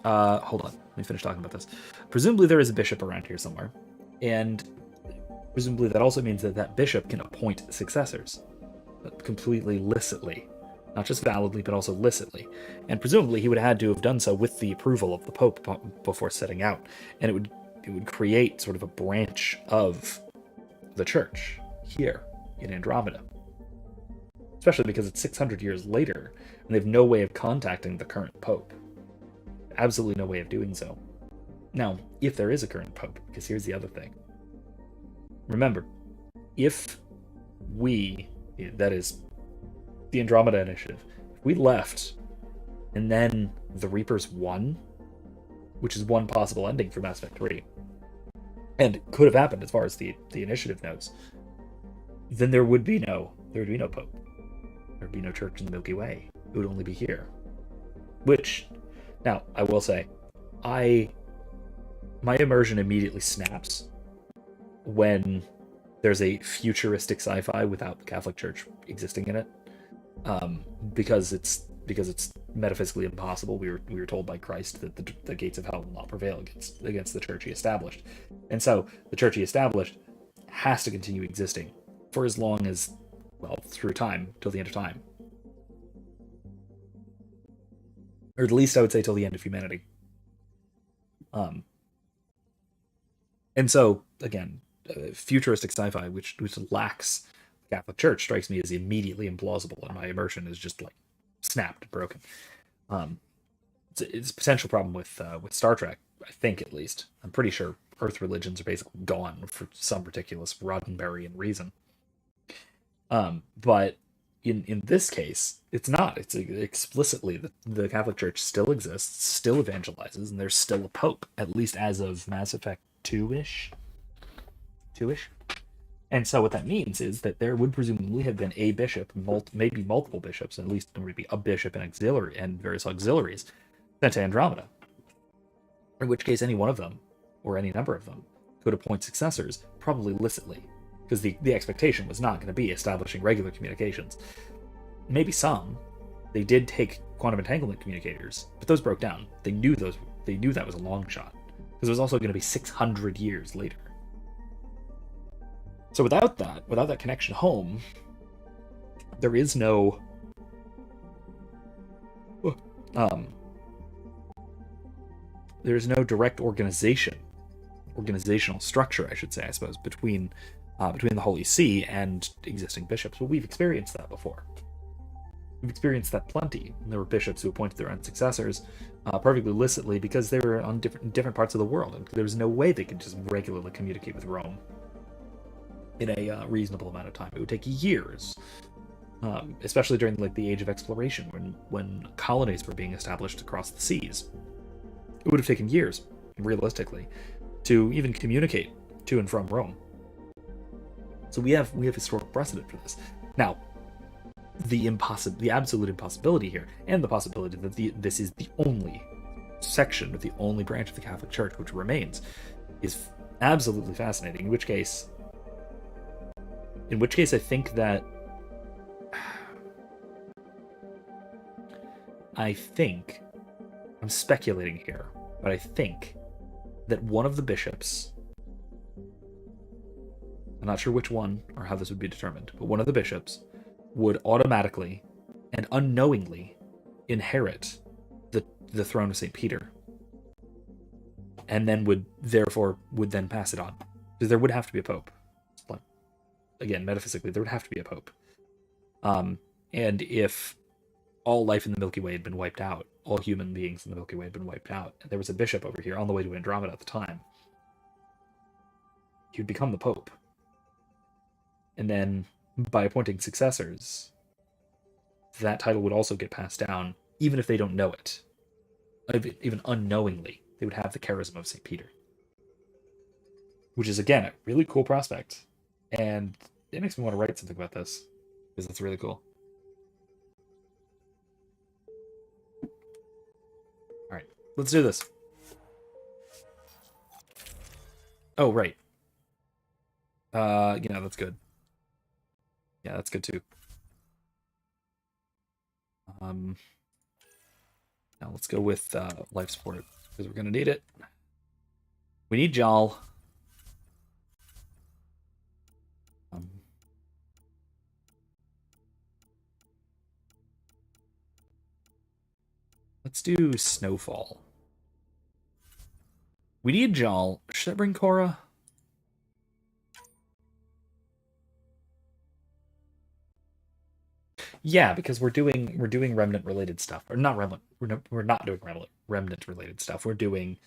Hold on, let me finish talking about this. Presumably there is a bishop around here somewhere, and presumably that also means that that bishop can appoint successors, completely licitly, not just validly, but also licitly. And presumably he would have had to have done so with the approval of the Pope before setting out, and it would create sort of a branch of the church here in Andromeda, especially because it's 600 years later, and they have no way of contacting the current Pope. Absolutely no way of doing so. Now, if there is a current Pope, because here's the other thing. Remember, if we, that is, the Andromeda Initiative, if we left, and then the Reapers won, which is one possible ending for Mass Effect 3, and could have happened as far as the initiative knows, then there would be no Pope. There would be no church in the Milky Way. It would only be here. Which, now, I will say, my immersion immediately snaps when there's a futuristic sci-fi without the Catholic Church existing in it, because it's metaphysically impossible. We were told by Christ that the gates of hell will not prevail against the church he established, and so the church he established has to continue existing for as long as, well, through time, till the end of time, or at least I would say till the end of humanity. And so again, futuristic sci-fi which lacks the Catholic Church strikes me as immediately implausible, and my immersion is just like snapped and broken. It's a potential problem with Star Trek, I think, at least. I'm pretty sure Earth religions are basically gone for some ridiculous Roddenberryan reason. But in this case, it's not. It's explicitly the Catholic Church still exists, still evangelizes, and there's still a pope, at least as of Mass Effect 2-ish. And so what that means is that there would presumably have been a bishop, maybe multiple bishops, at least there would be a bishop and auxiliary and various auxiliaries sent to Andromeda. In which case, any one of them, or any number of them, could appoint successors, probably licitly, because the expectation was not going to be establishing regular communications. Maybe some. They did take quantum entanglement communicators, but those broke down. They knew that was a long shot, because it was also going to be 600 years later. So without that connection home, there is no direct organizational structure, I should say, I suppose, between the Holy See and existing bishops. Well, we've experienced that before. We've experienced that plenty. There were bishops who appointed their own successors perfectly licitly because they were on different parts of the world, and there was no way they could just regularly communicate with Rome in a reasonable amount of time. It would take years, especially during the Age of Exploration, when colonies were being established across the seas. It would have taken years, realistically, to even communicate to and from Rome. So we have historical precedent for this. Now, the absolute impossibility here, and the possibility that this is the only section of the only branch of the Catholic Church which remains, is absolutely fascinating. In which case I think that I'm speculating here, but I think that one of the bishops, I'm not sure which one or how this would be determined, but one of the bishops would automatically and unknowingly inherit the throne of St. Peter, and then would then pass it on. Because there would have to be a pope. Again, metaphysically, there would have to be a pope. And if all life in the Milky Way had been wiped out. All human beings in the Milky Way had been wiped out. And there was a bishop over here on the way to Andromeda at the time. He would become the Pope. And then, by appointing successors, that title would also get passed down, even if they don't know it. Even unknowingly, they would have the charisma of St. Peter. Which is, again, a really cool prospect. And it makes me want to write something about this, because that's really cool. Alright, let's do this. Oh, right. Yeah, that's good. Yeah, that's good too. Now let's go with life support, because we're going to need it. We need Jal. Let's do Snowfall. We need Jal. Should I bring Cora? Yeah, because we're doing remnant related stuff, or not remnant. We're not doing remnant related stuff. We're doing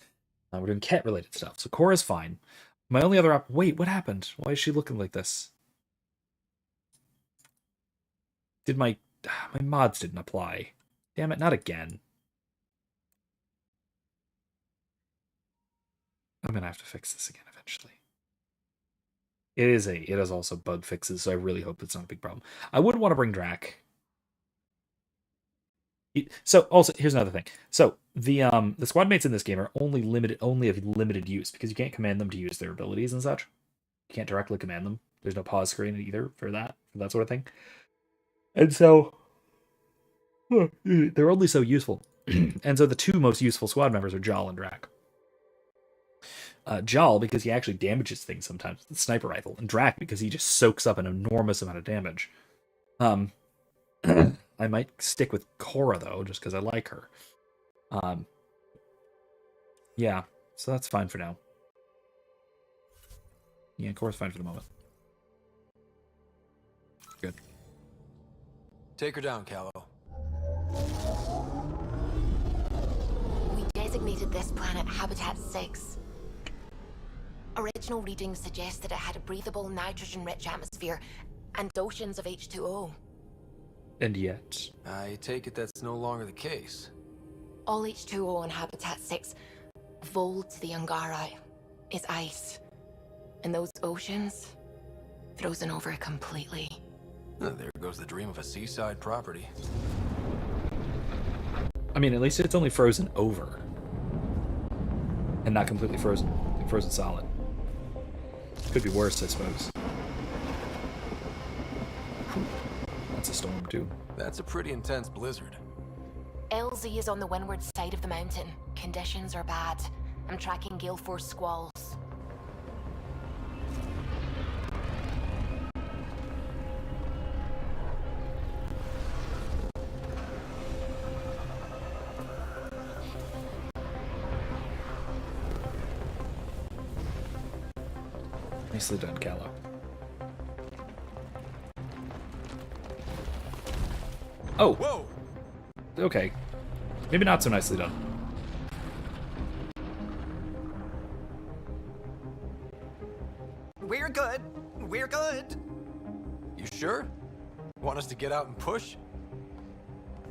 Ket related stuff. So Cora's fine. My only other wait, what happened? Why is she looking like this? Did my mods didn't apply? Damn it! Not again. I'm gonna have to fix this again eventually. It is also bug fixes, so I really hope it's not a big problem. I would want to bring Drac. So also here's another thing. So the squad mates in this game are only of limited use, because you can't command them to use their abilities and such. You can't directly command them. There's no pause screen either for that sort of thing. And so they're only so useful. And so the two most useful squad members are Jal and Drac. Jal, because he actually damages things sometimes with the sniper rifle, and Drac, because he just soaks up an enormous amount of damage. I might stick with Cora, though, just because I like her. Yeah, so that's fine for now. Yeah, Cora's fine for the moment. Good. Take her down, Callow. We designated this planet Habitat 6. Original readings suggest that it had a breathable, nitrogen-rich atmosphere and oceans of H2O. And yet... I take it that's no longer the case. All H2O on Habitat 6, Voeld to the Angara, is ice. And those oceans, frozen over completely. There goes the dream of a seaside property. I mean, at least it's only frozen over. And not completely frozen. Frozen solid. Could be worse, I suppose. That's a storm, too. That's a pretty intense blizzard. LZ is on the windward side of the mountain. Conditions are bad. I'm tracking gale force squalls. Nicely done, Callow. Oh! Whoa! Okay. Maybe not so nicely done. We're good. We're good. You sure? Want us to get out and push?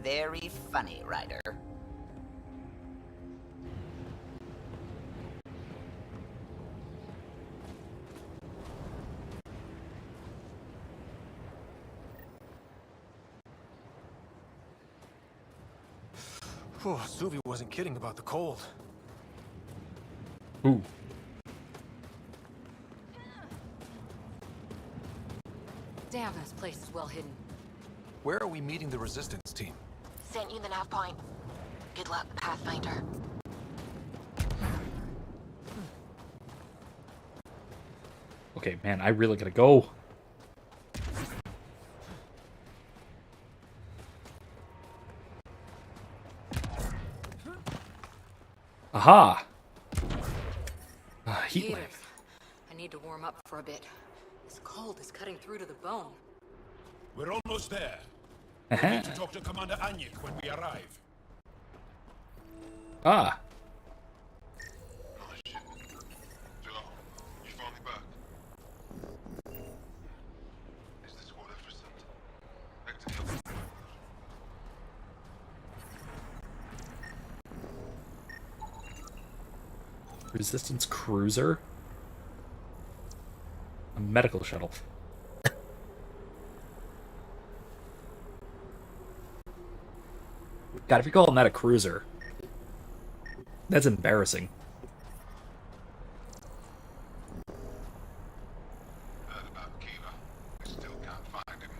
Very funny, Ryder. Oh, Suvi wasn't kidding about the cold. Ooh. Damn, this place is well hidden. Where are we meeting the resistance team? Sent you the nav point. Good luck, Pathfinder. Okay, man, I really gotta go. Aha! Heat lamp. I need to warm up for a bit. This cold is cutting through to the bone. We're almost there. We'll need to talk to Commander Anyik when we arrive. Ah. Oh shit. Joe, you finally back? Is this what Ever sent? Hector, Resistance cruiser? A medical shuttle. God, if you're calling that a cruiser, that's embarrassing. heard about Kiva. We still can't find him.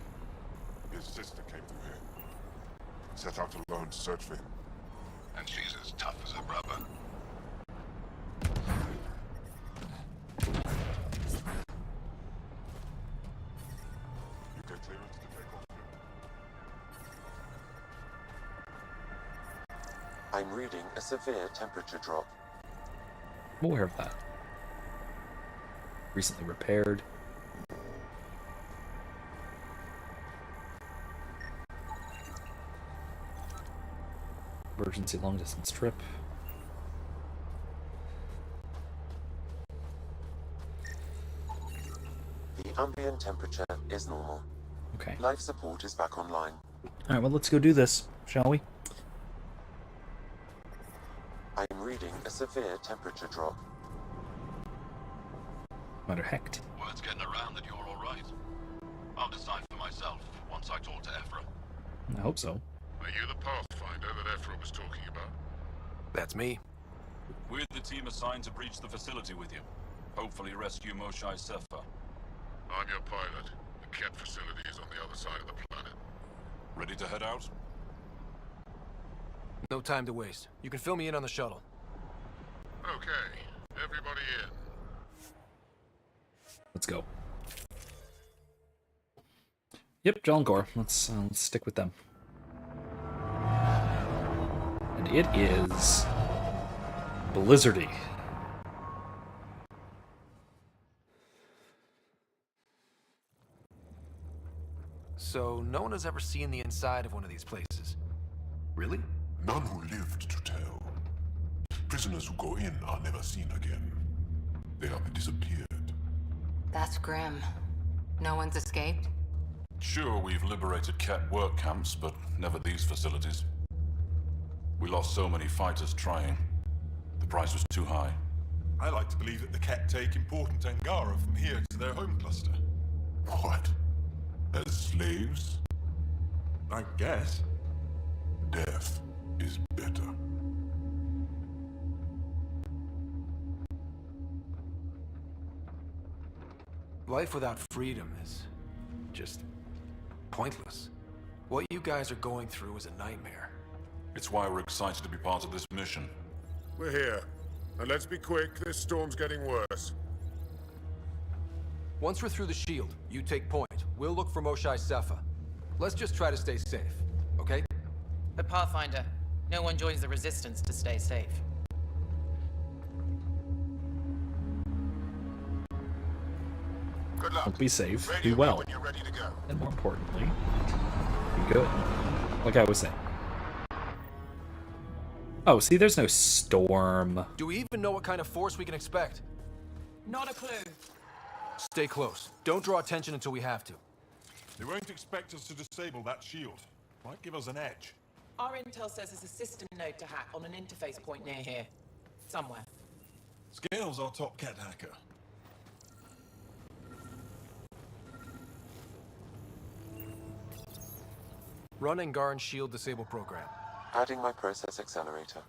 His sister came through here. Set out alone to search for him. And she's as tough as her brother. You get clearance to take off. I'm reading a severe temperature drop. I'm aware of that. Recently repaired. Emergency long distance trip. The ambient temperature is normal. Okay. Life support is back online. Alright, well, let's go do this, shall we? I'm reading a severe temperature drop. Commander Hecht. Word's getting around that you're alright. I'll decide for myself once I talk to Ephra. I hope so. Are you the Pathfinder that Ephra was talking about? That's me. We're the team assigned to breach the facility with you. Hopefully rescue Moshae Sefa. I'm your pilot. The Ket facility is on the other side of the planet. Ready to head out? No time to waste. You can fill me in on the shuttle. Okay, everybody in. Let's go. Yep, Jolangor. Let's stick with them. And it is blizzardy. So, no one has ever seen the inside of one of these places. Really? None who lived to tell. Prisoners who go in are never seen again. They have disappeared. That's grim. No one's escaped? Sure, we've liberated Ket work camps, but never these facilities. We lost so many fighters trying. The price was too high. I like to believe that the Ket take important Angara from here to their home cluster. What? As slaves? I guess. Death is better. Life without freedom is just pointless. What you guys are going through is a nightmare. It's why we're excited to be part of this mission. We're here. And let's be quick, this storm's getting worse. Once we're through the shield, you take point. We'll look for Moshae Sefa. Let's just try to stay safe, okay? But Pathfinder, no one joins the Resistance to stay safe. Good luck. Don't be safe. Radio Be well. when you're ready to go. And more importantly, be good. Like I was saying. Oh, see, there's no storm. Do we even know what kind of force we can expect? Not a clue. Stay close. Don't draw attention until we have to. They won't expect us to disable that shield. Might give us an edge. Our intel says there's a system node to hack on an interface point near here. Somewhere. Scales our top Ket hacker. Run Angaran shield disable program. Adding my process accelerator.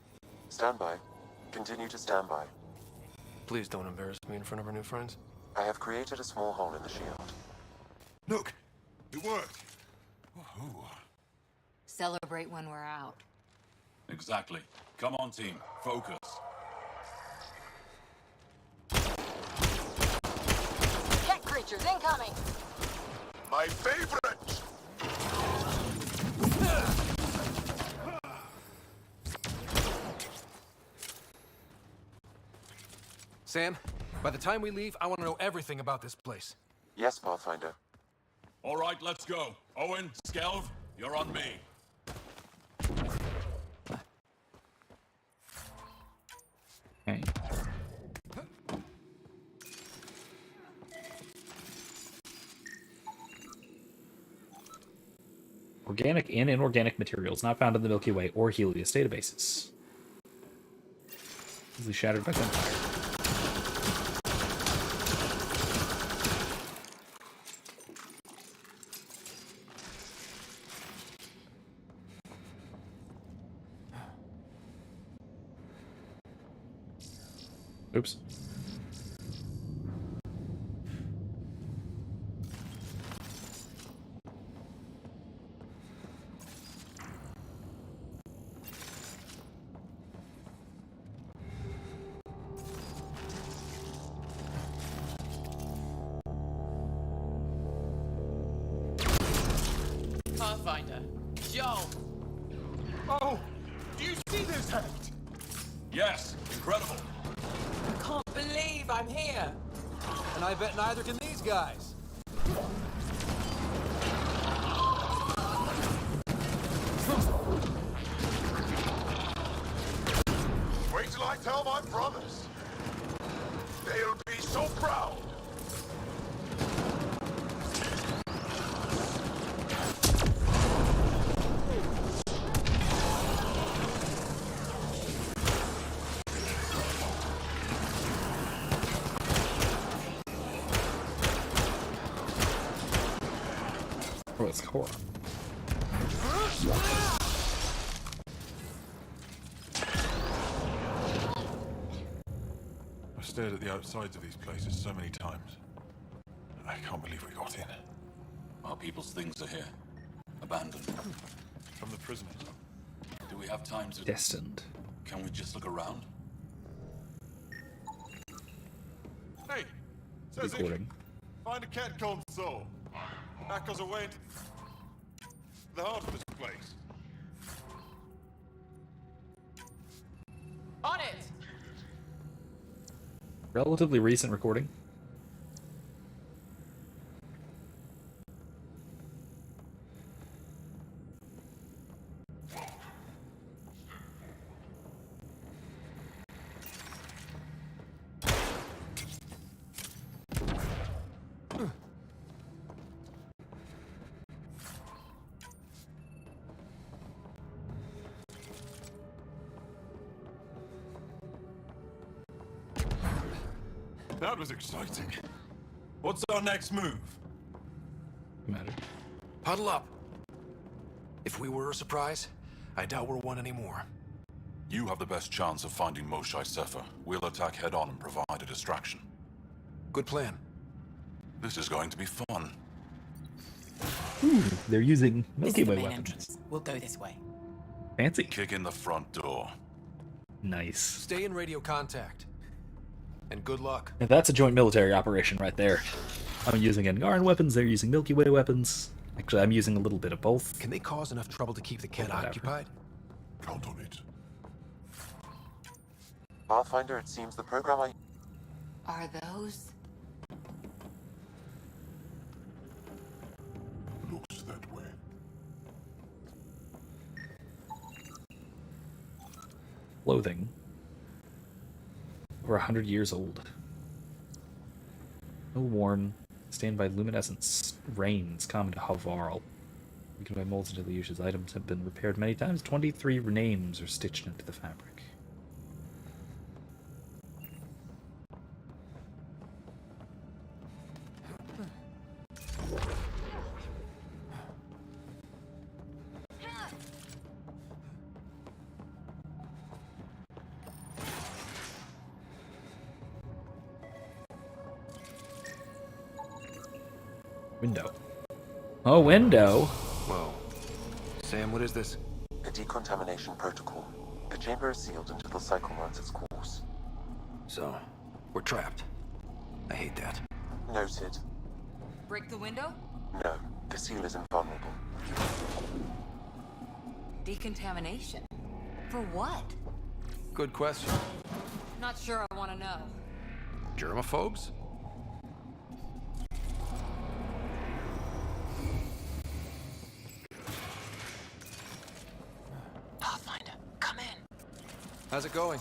Stand by. Continue to stand by. Please don't embarrass me in front of our new friends. I have created a small hole in the shield. Look! It worked! Woohoo! Celebrate when we're out. Exactly. Come on, team. Focus. Ket creatures incoming! My favorite! Sam, by the time we leave, I want to know everything about this place. Yes, Pathfinder. All right, let's go. Owen, Skelv, You're on me. Okay. Organic and inorganic materials not found in the Milky Way or Helios databases. Easily shattered by gunfire. Oops. Pathfinder, Joel. Oh, do you see this head? Yes, incredible. I can't believe I'm here. And I bet neither can these guys. Wait till I tell my brothers. They'll be so proud. Oh, it's core. I've stared at the outsides of these places so many times. I can't believe we got in. Our people's things are here. Abandoned. From the prisoners. Do we have time to... Destined. Can we just look around? Hey, says Recording. find a cat console. Hackers away into the heart of this place. On it! Relatively recent recording. That was exciting. What's our next move? Matter. Huddle up. If we were a surprise, I doubt we're one anymore. You have the best chance of finding Moshae Sefer. We'll attack head-on and provide a distraction. Good plan. This is going to be fun. Ooh, they're using This is Milky the Way main weapons. entrance. We'll go this way. Fancy. Kick in the front door. Nice. Stay in radio contact. And good luck. Now that's a joint military operation right there. I'm using Angaran weapons, they're using Milky Way weapons. Actually, I'm using a little bit of both. Can they cause enough trouble to keep the kid occupied? Count on it. Pathfinder, it seems the program I... Are those? Looks that way. Clothing. Over 100 years old. No worn. Stand by luminescence. Reigns common to Havarl. Weakened by molds and delusions. Items have been repaired many times. 23 names are stitched into the fabric. Window. Oh, window. Whoa. Sam, what is this? A decontamination protocol. The chamber is sealed until the cycle runs its course. So, we're trapped. I hate that. Noted. Break the window? No, the seal is invulnerable. Decontamination? For what? Good question. Not sure I want to know. Germaphobes? How's it going?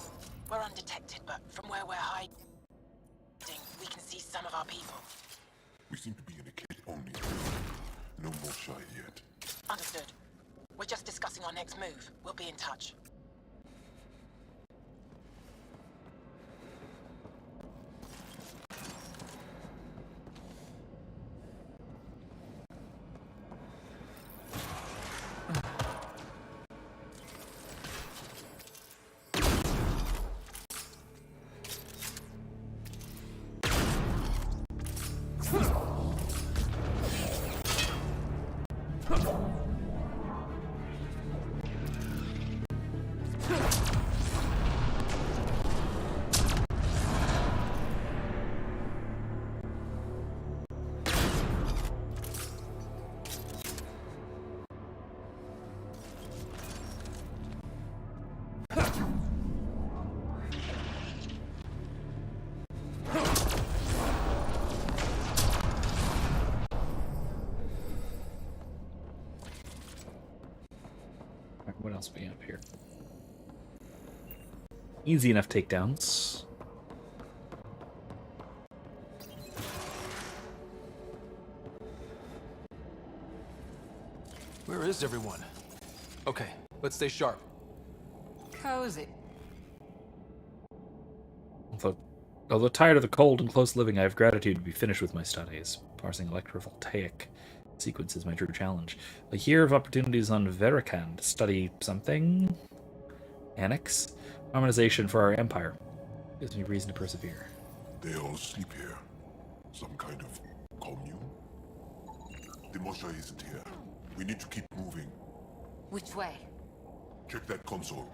We're undetected, but from where we're hiding, we can see some of our people. We seem to be in a kit-only. No more shy yet. Understood. We're just discussing our next move. We'll be in touch. What else we have here? Easy enough takedowns. Where is everyone? Okay, let's stay sharp. Cozy. Although tired of the cold and close living, I have gratitude to be finished with my studies. Parsing electrovoltaic sequence is my true challenge. A year of opportunities on Verican to study something? Annex? Harmonization for our empire. Gives me reason to persevere. They all sleep here. Some kind of commune? The Mosha isn't here. We need to keep moving. Which way? Check that console.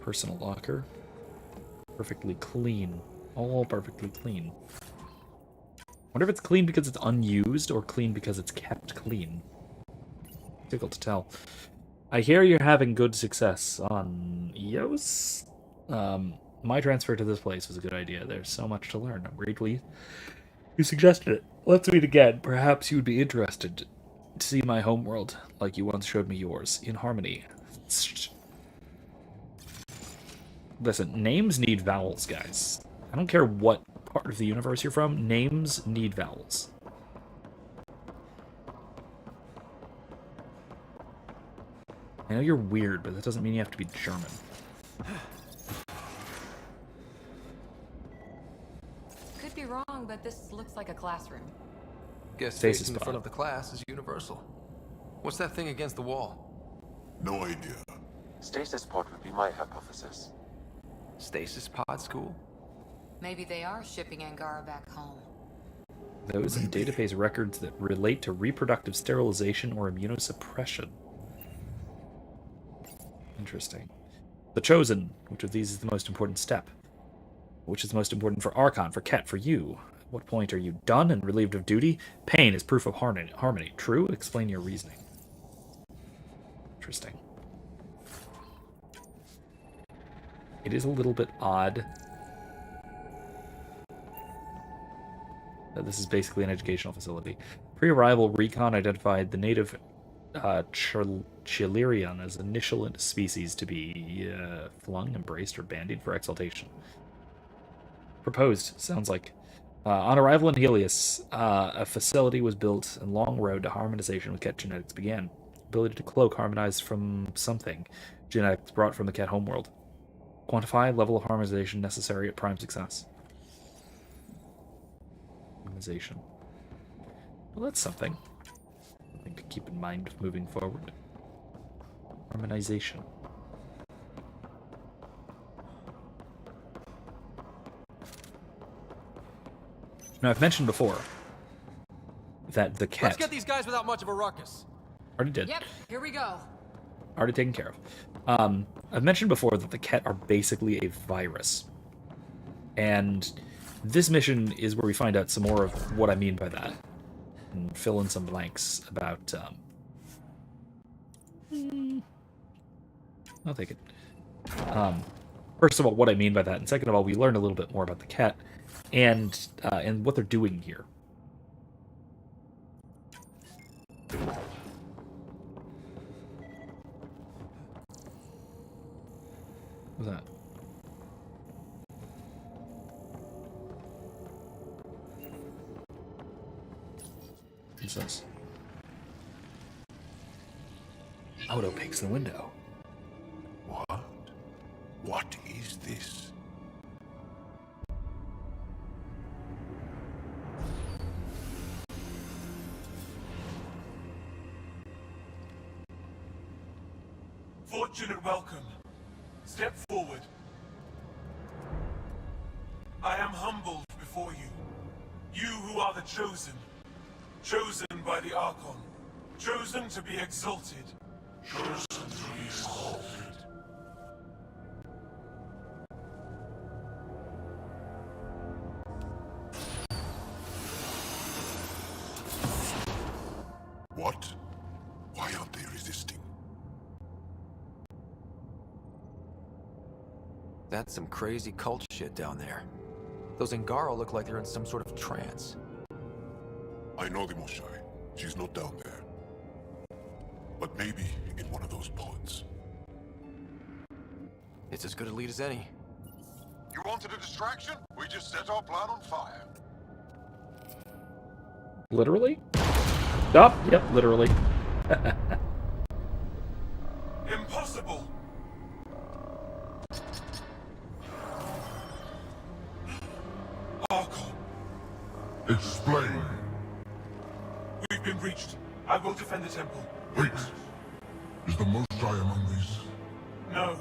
Personal locker. Perfectly clean. All perfectly clean. Wonder if it's clean because it's unused or clean because it's kept clean. Difficult to tell. I hear you're having good success on EOS. My transfer to this place was a good idea. There's so much to learn. I'm grateful you suggested it. Let's meet again. Perhaps you would be interested to see my homeworld, like you once showed me yours, in harmony. Listen, names need vowels, guys. I don't care what part of the universe you're from, names need vowels. I know you're weird, but that doesn't mean you have to be German. Could be wrong, but this looks like a classroom. Guess Stasis facing in pod. front of the class is universal. What's that thing against the wall? No idea. Stasis pod would be my hypothesis. Stasis pod school? Maybe they are shipping Angara back home. Those in database records that relate to reproductive sterilization or immunosuppression. Interesting. The Chosen. Which of these is the most important step? Which is most important for Archon, for Ket, for you? At what point are you done and relieved of duty? Pain is proof of harmony. True? Explain your reasoning. Interesting. It is a little bit odd that this is basically an educational facility. Pre-arrival recon identified the native Chilerion as initial species to be flung, embraced, or bandied for exaltation. Proposed, sounds like. On arrival in Helios, a facility was built and long road to harmonization with Ket genetics began. Ability to cloak harmonized from something. Genetics brought from the Ket homeworld. Quantify level of harmonization necessary at prime success. Harmonization. Well, that's something. Something to keep in mind moving forward. Harmonization. Now, I've mentioned before that the Ket... Let's get these guys without much of a ruckus. Already did. Yep, here we go. Already taken care of. I've mentioned before that the Ket are basically a virus. And this mission is where we find out some more of what I mean by that. And fill in some blanks about... I'll take it. First of all, what I mean by that, and second of all, we learn a little bit more about the Ket and what they're doing here. What's that? What's this? Oh, it opaques the window. What? What is this? Fortunate welcome. Step forward. I am humbled before you. You who are the chosen. Chosen by the Archon. Chosen to be exalted. Chosen to be exalted. What? Why aren't they resisting? That's some crazy cult shit down there. Those Angara look like they're in some sort of trance. I know the Moshai. She's not down there. But maybe in one of those pods. It's as good a lead as any. You wanted a distraction? We just set our plan on fire. Literally? Oh, yep, literally. Impossible! Archon. Explain. We've been breached. I will defend the temple. Wait. Is the Moshai among these? No.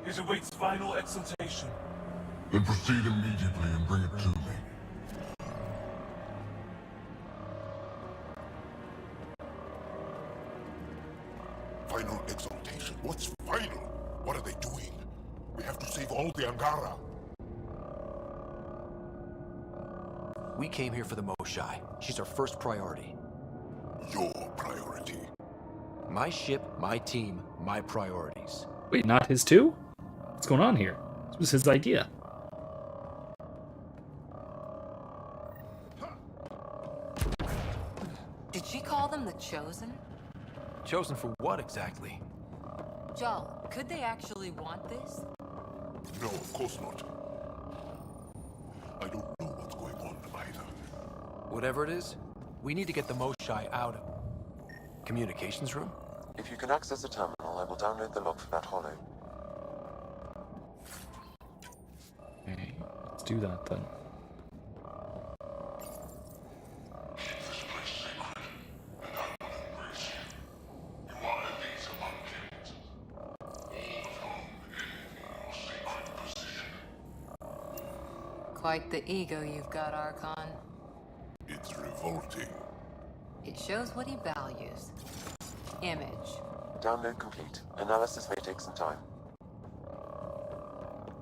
It awaits final exaltation. Then proceed immediately and bring it to me. Final exaltation? What's final? What are they doing? We have to save all the Angara. We came here for the Moshai. She's our first priority. Your priority? My ship, my team, my priorities. Wait, not his too? What's going on here? This was his idea. Did she call them the Chosen? Chosen for what exactly? Jal, could they actually want this? No, of course not. I don't know what's going on either. Whatever it is, we need to get the Moshai out of... Communications room? If you can access the terminal, I will download the log for that hollow. Okay, let's do that then. Quite the ego you've got, Archon. It's revolting. It shows what he values. Image. Download complete. Analysis may take some time.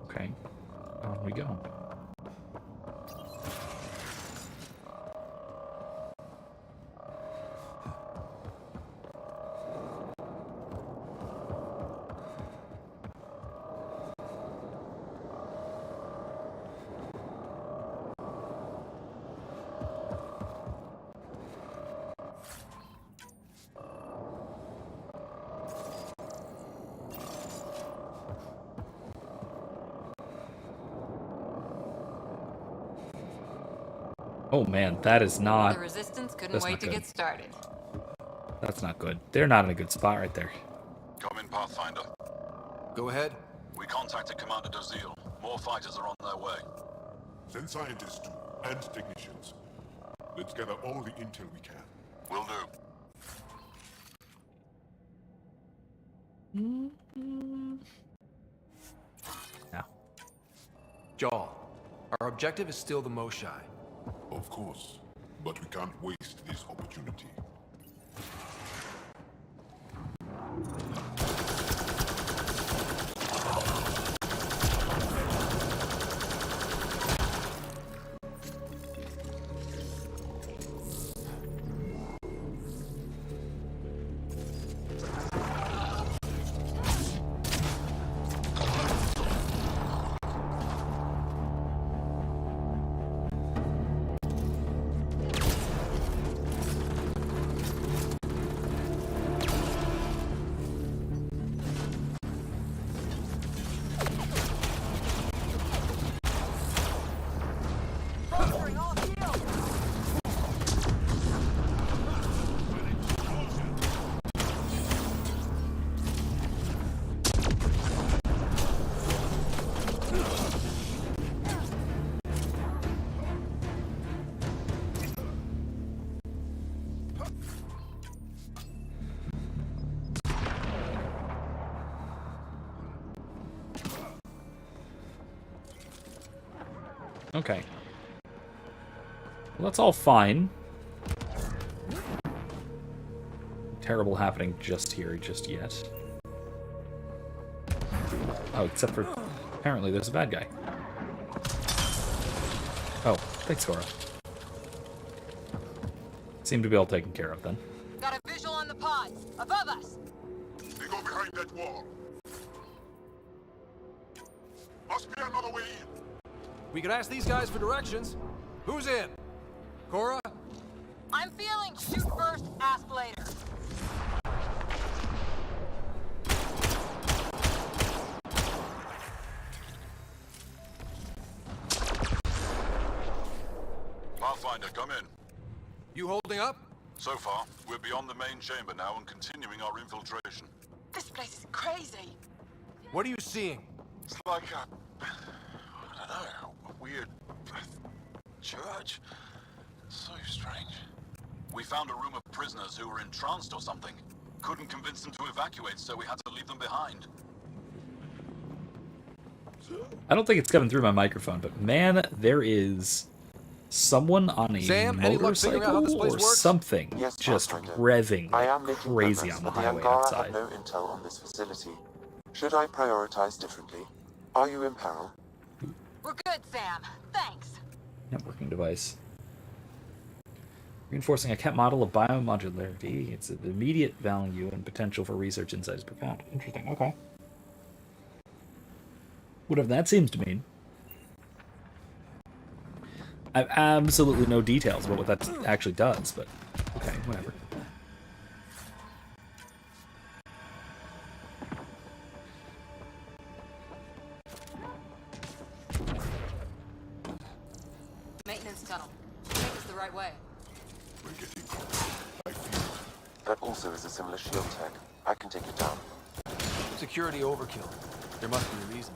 Okay, on we go. Oh man, that is not... The Resistance couldn't wait to get started. That's not good. They're not in a good spot right there. Come in, Pathfinder. Go ahead. We contacted Commander Dozil. More fighters are on their way. Send scientists too, and technicians. Let's gather all the intel we can. Will do. Now. Jal, our objective is still the Moshai. Of course, but we can't waste this opportunity. Okay. Well, that's all fine. Terrible happening just here, just yet. Oh, except for... Apparently there's a bad guy. Oh, thanks, Cora. Seem to be all taken care of, then. Got a visual on the pods. Above us. They go behind that wall. Must be another way in. We could ask these guys for directions. Who's in? Cora? I'm feeling shoot first, ask later. Pathfinder, come in. You holding up? So far, we're beyond the main chamber now and continuing our infiltration. This place is crazy. What are you seeing? It's like I don't know, a weird church. So strange. We found a room of prisoners who were entranced or something. Couldn't convince them to evacuate, so we had to leave them behind. I don't think it's coming through my microphone, but man, there is someone on a Sam, any luck figuring out how this motorcycle place or works? something Yes, just Pathfinder. revving I am like making crazy progress, on the but highway Angara outside. have no intel on this facility. Should I prioritize differently? Are you in peril? We're good, Sam. Thanks. Networking device. Reinforcing a cat model of biomodularity. Its immediate value and potential for research insight is profound. Interesting. Okay. Whatever that seems to mean. I have absolutely no details about what that actually does, but okay, whatever. Maintenance tunnel. Take us the right way. We're getting close. I feel it. That also is a similar shield tech. I can take it down. Security overkill. There must be a reason.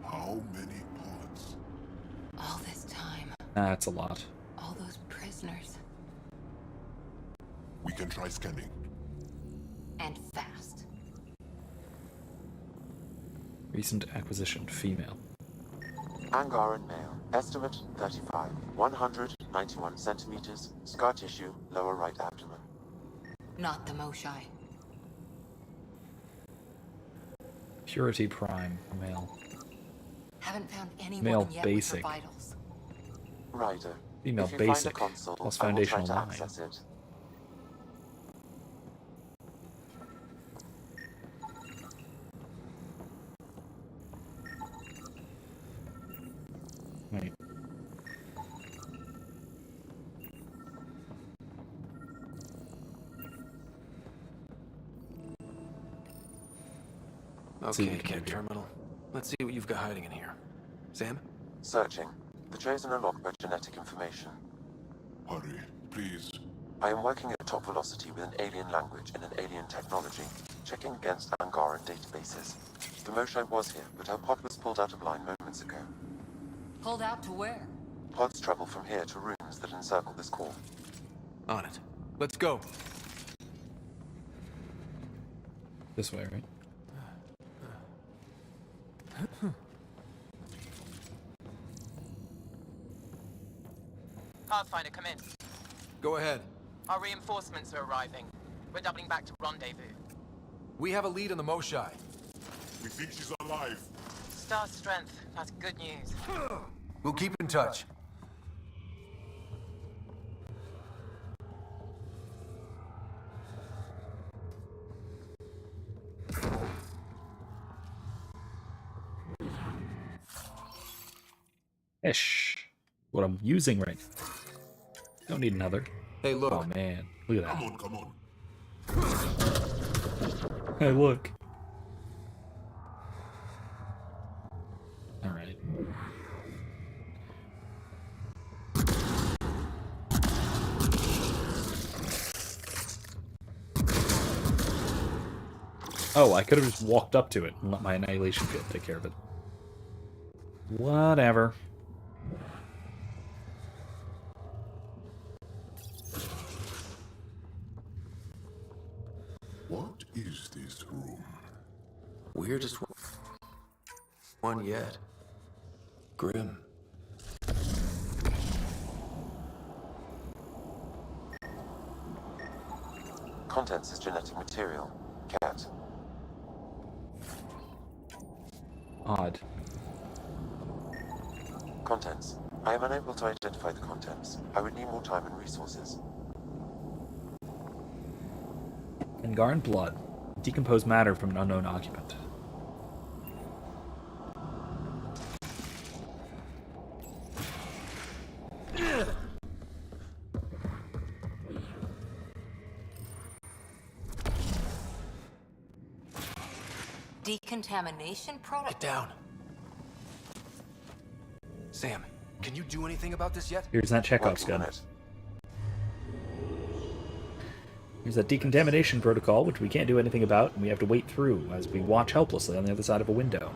How many pods? All this time. That's a lot. All those prisoners. We can try scanning. And fast. Recent acquisition, female. Angaran male. Estimate 35. 191 centimeters. Scar tissue, lower right abdomen. Not the Moshai. Purity Prime, male. Haven't found anyone Male yet basic. with her vitals. Ryder. Female If you find basic a console, plus I will try foundational to 9. access it. Wait. Okay, Cat Terminal. Let's see what you've got hiding in here. Sam? Searching. The Chosen are locked by genetic information. Hurry, please. I am working at top velocity with an alien language and an alien technology, checking against Angaran databases. The Moshai was here, but her pod was pulled out of line moments ago. Pulled out to where? Pods travel from here to rooms that encircle this core. On it. Let's go. This way, right? Pathfinder, come in. Go ahead. Our reinforcements are arriving. We're doubling back to rendezvous. We have a lead on the Moshai. We think she's alive. Star strength. That's good news. We'll keep in touch. Ish. What I'm using right now. Don't need another. Hey, look. Oh man, look at that. Come on. Hey, look. All right. Oh, I could have just walked up to it and let my annihilation field take care of it. Whatever. What is this room? Weirdest one yet. Grim. Contents is genetic material. Cat. Odd. Contents. I am unable to identify the contents. I would need more time and resources. Angaran blood. Decomposed matter from an unknown occupant. Decontamination product. Get down. Sam, can you do anything about this yet? Here's that Chekhov's gun. Here's that decontamination protocol, which we can't do anything about, and we have to wait through as we watch helplessly on the other side of a window.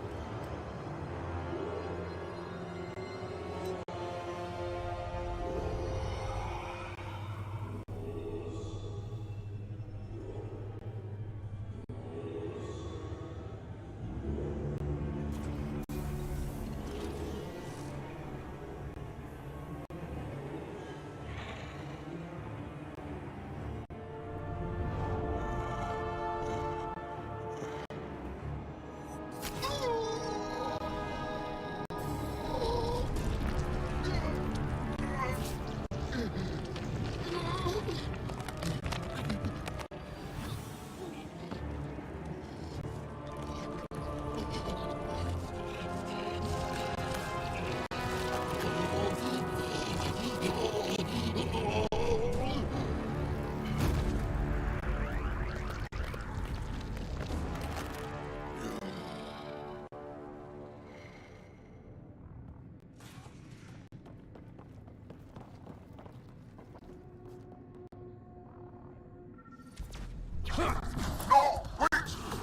No, wait!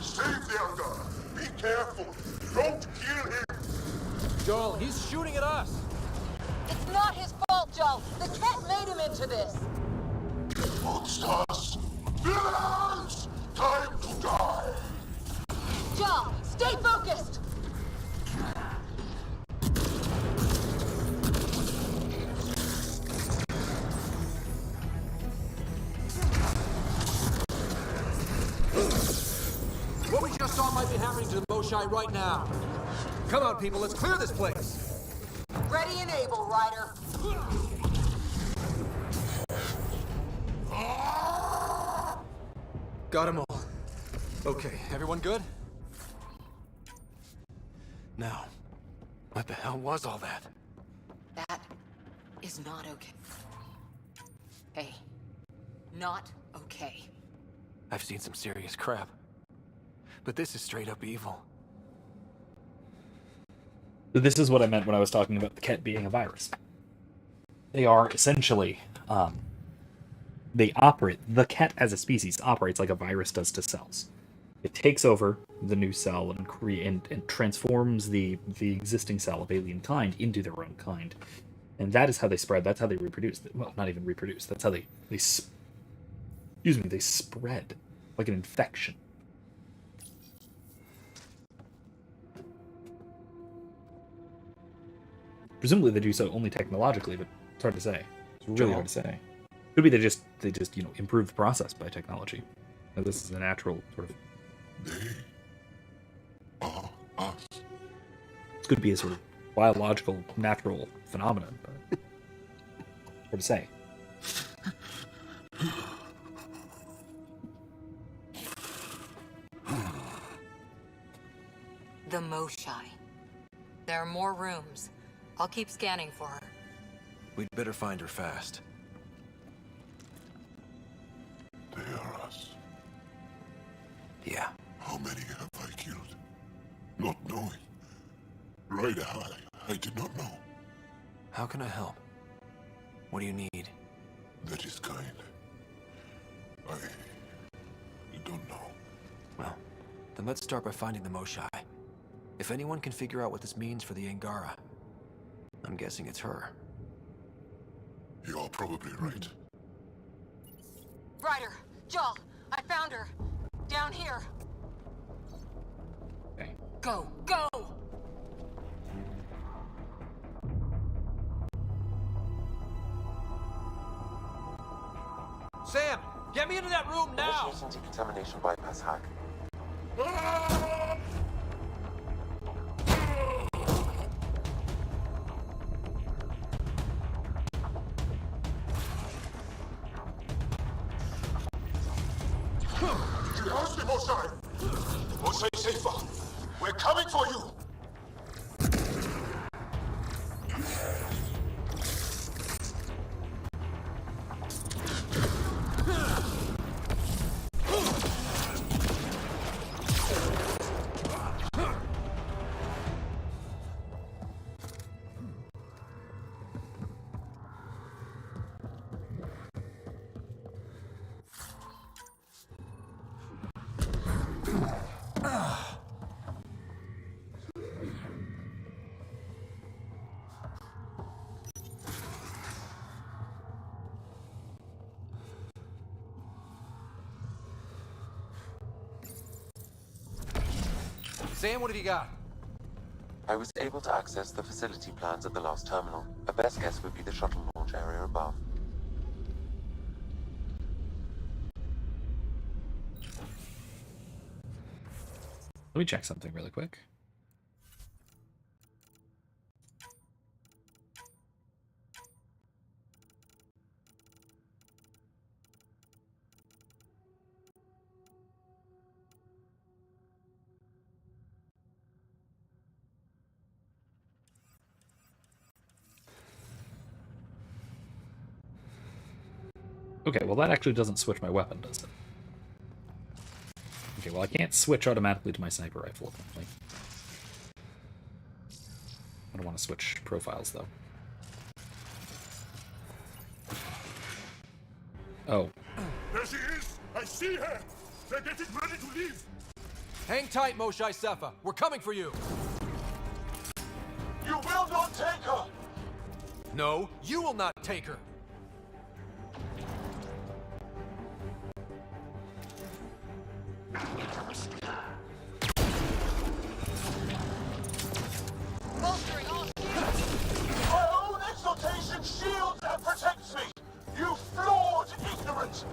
Save the other! Be careful! Don't kill him! Joel, he's shooting at us! It's not his fault, Joel. The cat made him into this. Monsters! Villains! Time to die! Joel, stay focused! What we just saw might be happening to the Moshai right now. Come on, people, let's clear this place. Ready and able, Ryder. Got them all. Okay, everyone good? Now, what the hell was all that? That is not okay. Hey, not okay. I've seen some serious crap. But this is straight up evil. This is what I meant when I was talking about the Ket being a virus. They are essentially, they operate, the Ket as a species operates like a virus does to cells. It takes over the new cell and transforms the existing cell of alien kind into their own kind. And that is how they spread, that's how they reproduce. Well, not even reproduce, that's how they spread like an infection. Presumably they do so only technologically, but it's hard to say. It's really hard to say. Could be they just improve the process by technology. Now, this is a natural sort of. They are us. This could be a sort of biological, natural phenomenon, but hard to say. The Moshai. There are more rooms. I'll keep scanning for her. We'd better find her fast. They are us. Yeah. How many have I killed? Not knowing. Right, I did not know. How can I help? What do you need? That is kind. I don't know. Well, then let's start by finding the Moshai. If anyone can figure out what this means for the Angara, I'm guessing it's her. You're probably right. Ryder, Joel, I found her. Down here. Okay. Go, go! Sam, get me into that room now! Initiating decontamination bypass hack. You lost me, Mosai! Mosai safer! We're coming for you! Sam, what have you got? I was able to access the facility plans at the last terminal. A best guess would be the shuttle launch area above. Let me check something really quick. Okay, well that actually doesn't switch my weapon, does it? Okay, well I can't switch automatically to my sniper rifle, apparently. I don't want to switch profiles, though. Oh. There she is! I see her! They're getting ready to leave! Hang tight, Mosai Sefa. We're coming for you! You will not take her! No, you will not take her! Bolstering all My own exaltation shields and protects me! You flawed ignorant!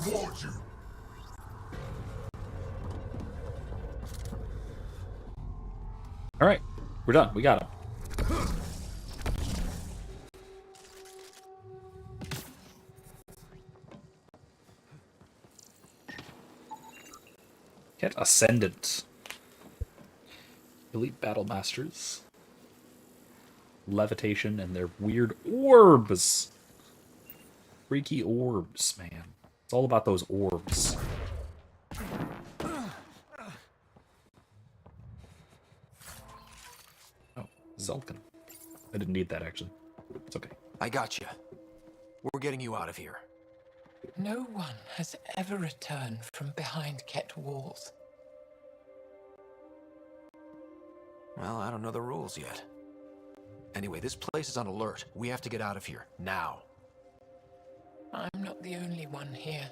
reward you. All right, we're done. We got him. Get Ascendant. Elite Battle Masters. Levitation and their weird orbs. Freaky orbs, man. It's all about those orbs. Oh, Zulkin. I didn't need that, actually. It's okay. I got you. We're getting you out of here. No one has ever returned from behind Ket walls. Well, I don't know the rules yet. Anyway, this place is on alert. We have to get out of here, now. I'm not the only one here.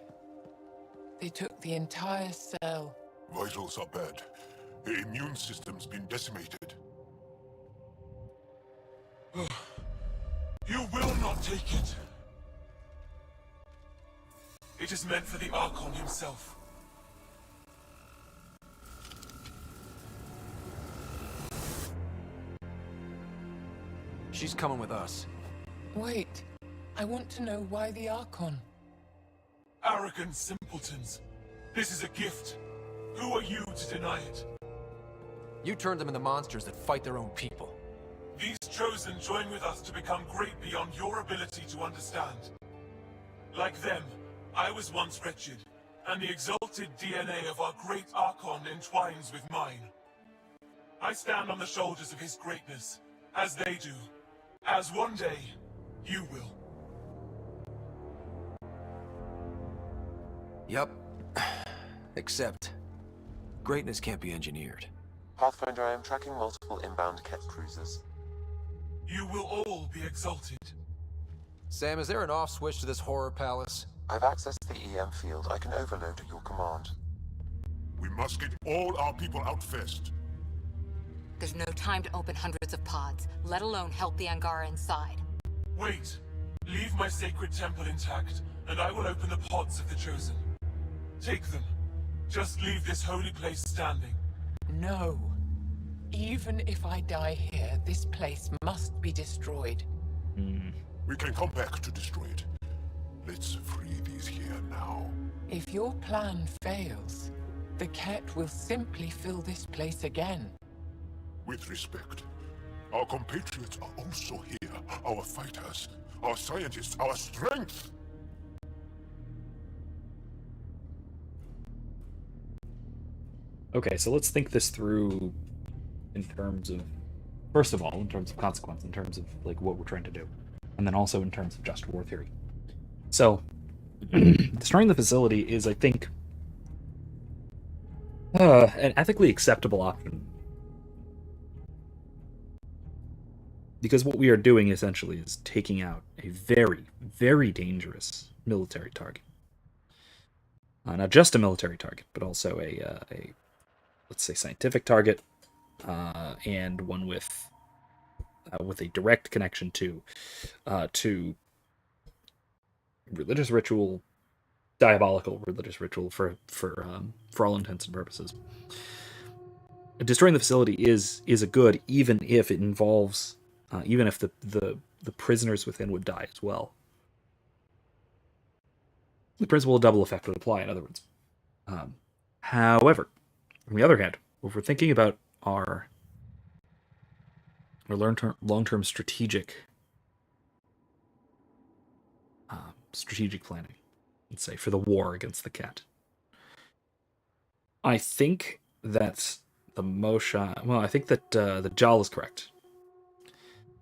They took the entire cell. Vitals are bad. The immune system's been decimated. You will not take it. It is meant for the Archon himself. She's coming with us. Wait, I want to know why the Archon. Arrogant simpletons. This is a gift. Who are you to deny it? You turned them into monsters that fight their own people. These Chosen join with us to become great beyond your ability to understand. Like them, I was once wretched, and the exalted DNA of our great Archon entwines with mine. I stand on the shoulders of his greatness, as they do, as one day, you will. Yup. Except, greatness can't be engineered. Pathfinder, I am tracking multiple inbound Ket cruisers. You will all be exalted. Sam, is there an off switch to this horror palace? I've accessed the EM field. I can overload at your command. We must get all our people out first. There's no time to open hundreds of pods, let alone help the Angara inside. Wait. Leave my sacred temple intact, and I will open the pods of the Chosen. Take them. Just leave this holy place standing. No. Even if I die here, this place must be destroyed. We can come back to destroy it. Let's free these here now. If your plan fails, the Ket will simply fill this place again. With respect, our compatriots are also here. Our fighters, our scientists, our strength. Okay, so let's think this through in terms of, first of all, in terms of consequence, in terms of like what we're trying to do, and then also in terms of just war theory. So, destroying the facility is, I think, an ethically acceptable option. Because what we are doing essentially is taking out a very, very dangerous military target. Not just a military target, but also a let's say, scientific target, and one with a direct connection to religious ritual, diabolical religious ritual for all intents and purposes. Destroying the facility is a good, even if it involves, even if the prisoners within would die as well. The principle of double effect would apply, in other words. However, on the other hand, if we're thinking about our long-term strategic planning, let's say, for the war against the Ket, I think that I think that the Jal is correct.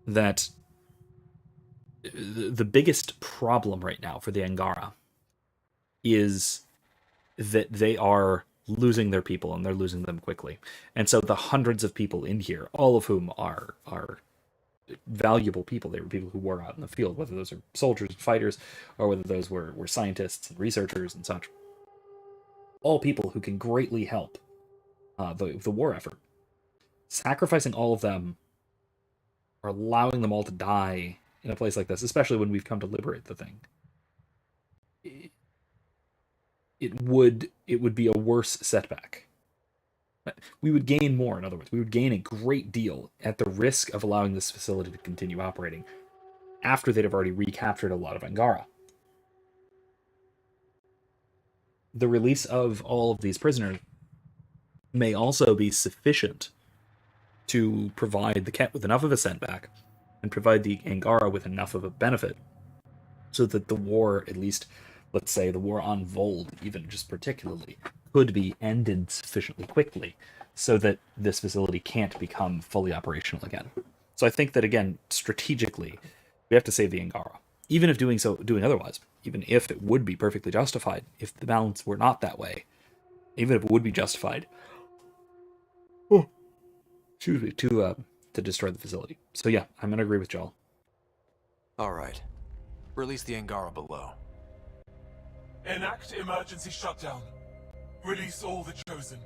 That the biggest problem right now for the Angara is that they are losing their people, and they're losing them quickly. And so the hundreds of people in here, all of whom are valuable people, they were people who were out in the field, whether those are soldiers and fighters, or whether those were scientists and researchers and such. All people who can greatly help the war effort. Sacrificing all of them, or allowing them all to die in a place like this, especially when we've come to liberate the thing, it would be a worse setback. We would gain more, in other words. We would gain a great deal at the risk of allowing this facility to continue operating after they'd have already recaptured a lot of Angara. The release of all of these prisoners may also be sufficient to provide the Ket with enough of a setback and provide the Angara with enough of a benefit so that the war, at least, let's say, the war on Voeld, even just particularly, could be ended sufficiently quickly so that this facility can't become fully operational again. So I think that, again, strategically, we have to save the Angara. Even if doing otherwise, even if it would be perfectly justified, if the balance were not that way, even if it would be justified, to destroy the facility. So yeah, I'm going to agree with Joel. All right. Release the Angara below. Enact emergency shutdown. Release all the Chosen.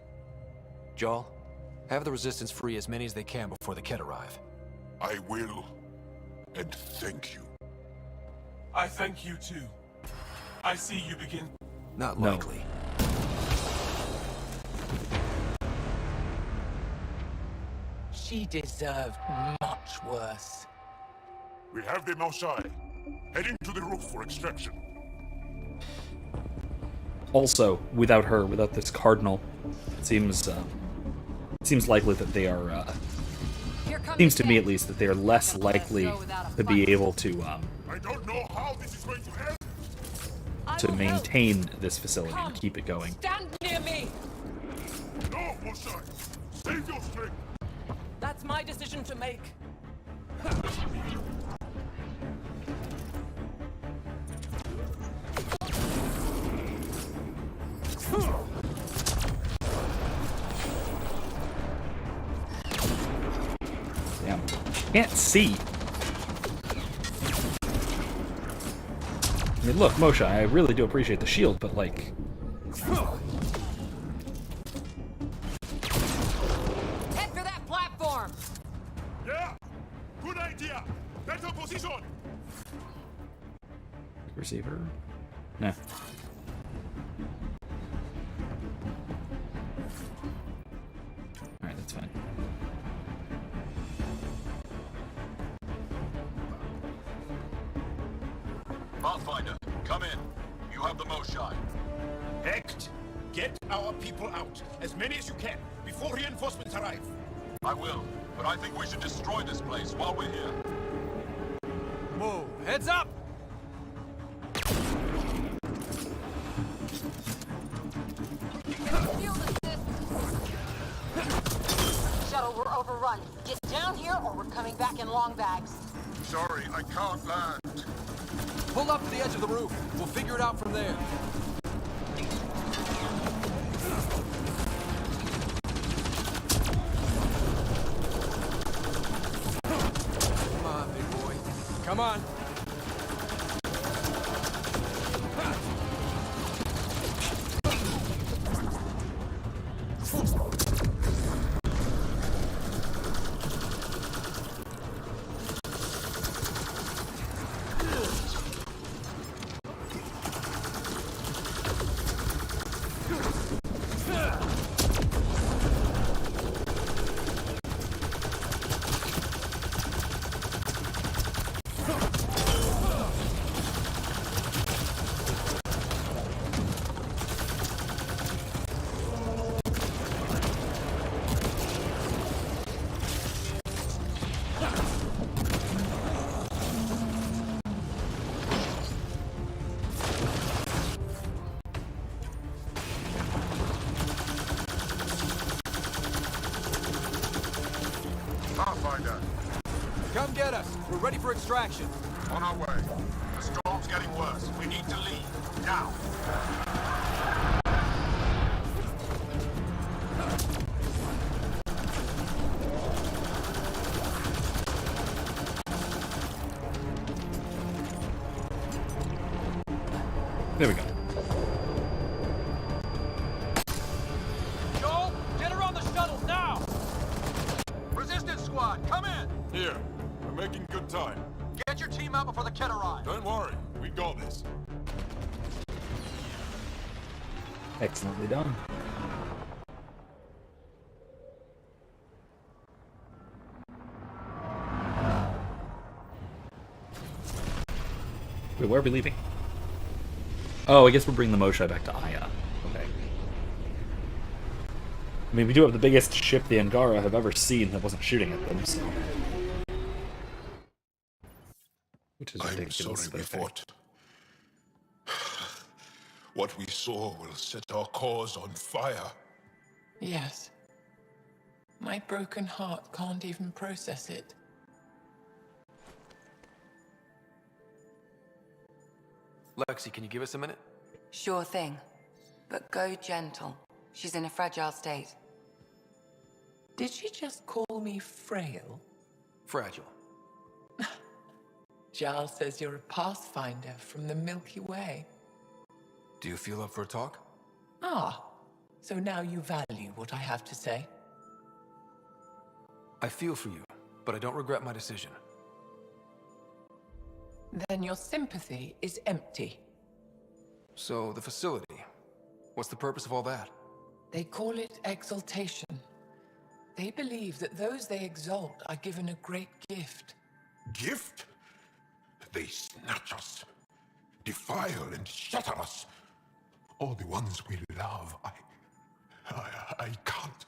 Joel, have the Resistance free as many as they can before the Ket arrive. I will. And thank you. I thank you too. I see you begin. Not likely. She deserved much worse. We have the Mosai. Heading to the roof for extraction. Also, without this Cardinal, it seems likely that they are. Seems to me, at least, that they are less likely to be able to. I don't know how this is going to end. To maintain this facility and keep it going. Stand near me! No, Mosai! Save your strength! That's my decision to make. Damn. Can't see. I mean, look, Moshe, I really do appreciate the shield, but like... Head for that platform! Yeah! Good idea! Better position! Receiver? Nah. Alright, that's fine. Pathfinder, come in. You have the Mosai. Hecht, get our people out. As many as you can, before reinforcements arrive. I will, but I think we should destroy this place while we're here. Whoa, heads up! Shuttle, we're overrun. Get down here or we're coming back in long bags. Sorry, I can't land. Pull up to the edge of the roof. We'll figure it out from there. Come on, big boy. Come on. Pathfinder. Come get us. We're ready for extraction. On our way. The storm's getting worse. We need to leave. Now. There we go. Joel, get her on the shuttle now! Resistance squad, come in! Here. We're making good time. Get your team out before the Ket arrive. Don't worry. We got this. Excellently done. Wait, where are we leaving? Oh, I guess we're bringing the Moshae back to Aya. Okay. I mean, we do have the biggest ship the Angara have ever seen that wasn't shooting at them, so... Which is ridiculous. I'm sorry we fought. What we saw will set our cause on fire. Yes. My broken heart can't even process it. Lexi, can you give us a minute? Sure thing. But go gentle. She's in a fragile state. Did she just call me frail? Fragile. Giles says you're a pathfinder from the Milky Way. Do you feel up for a talk? Ah, so now you value what I have to say? I feel for you, but I don't regret my decision. Then your sympathy is empty. So, the facility. What's the purpose of all that? They call it exaltation. They believe that those they exalt are given a great gift. Gift? They snatch us, defile and shatter us. All the ones we love. I can't.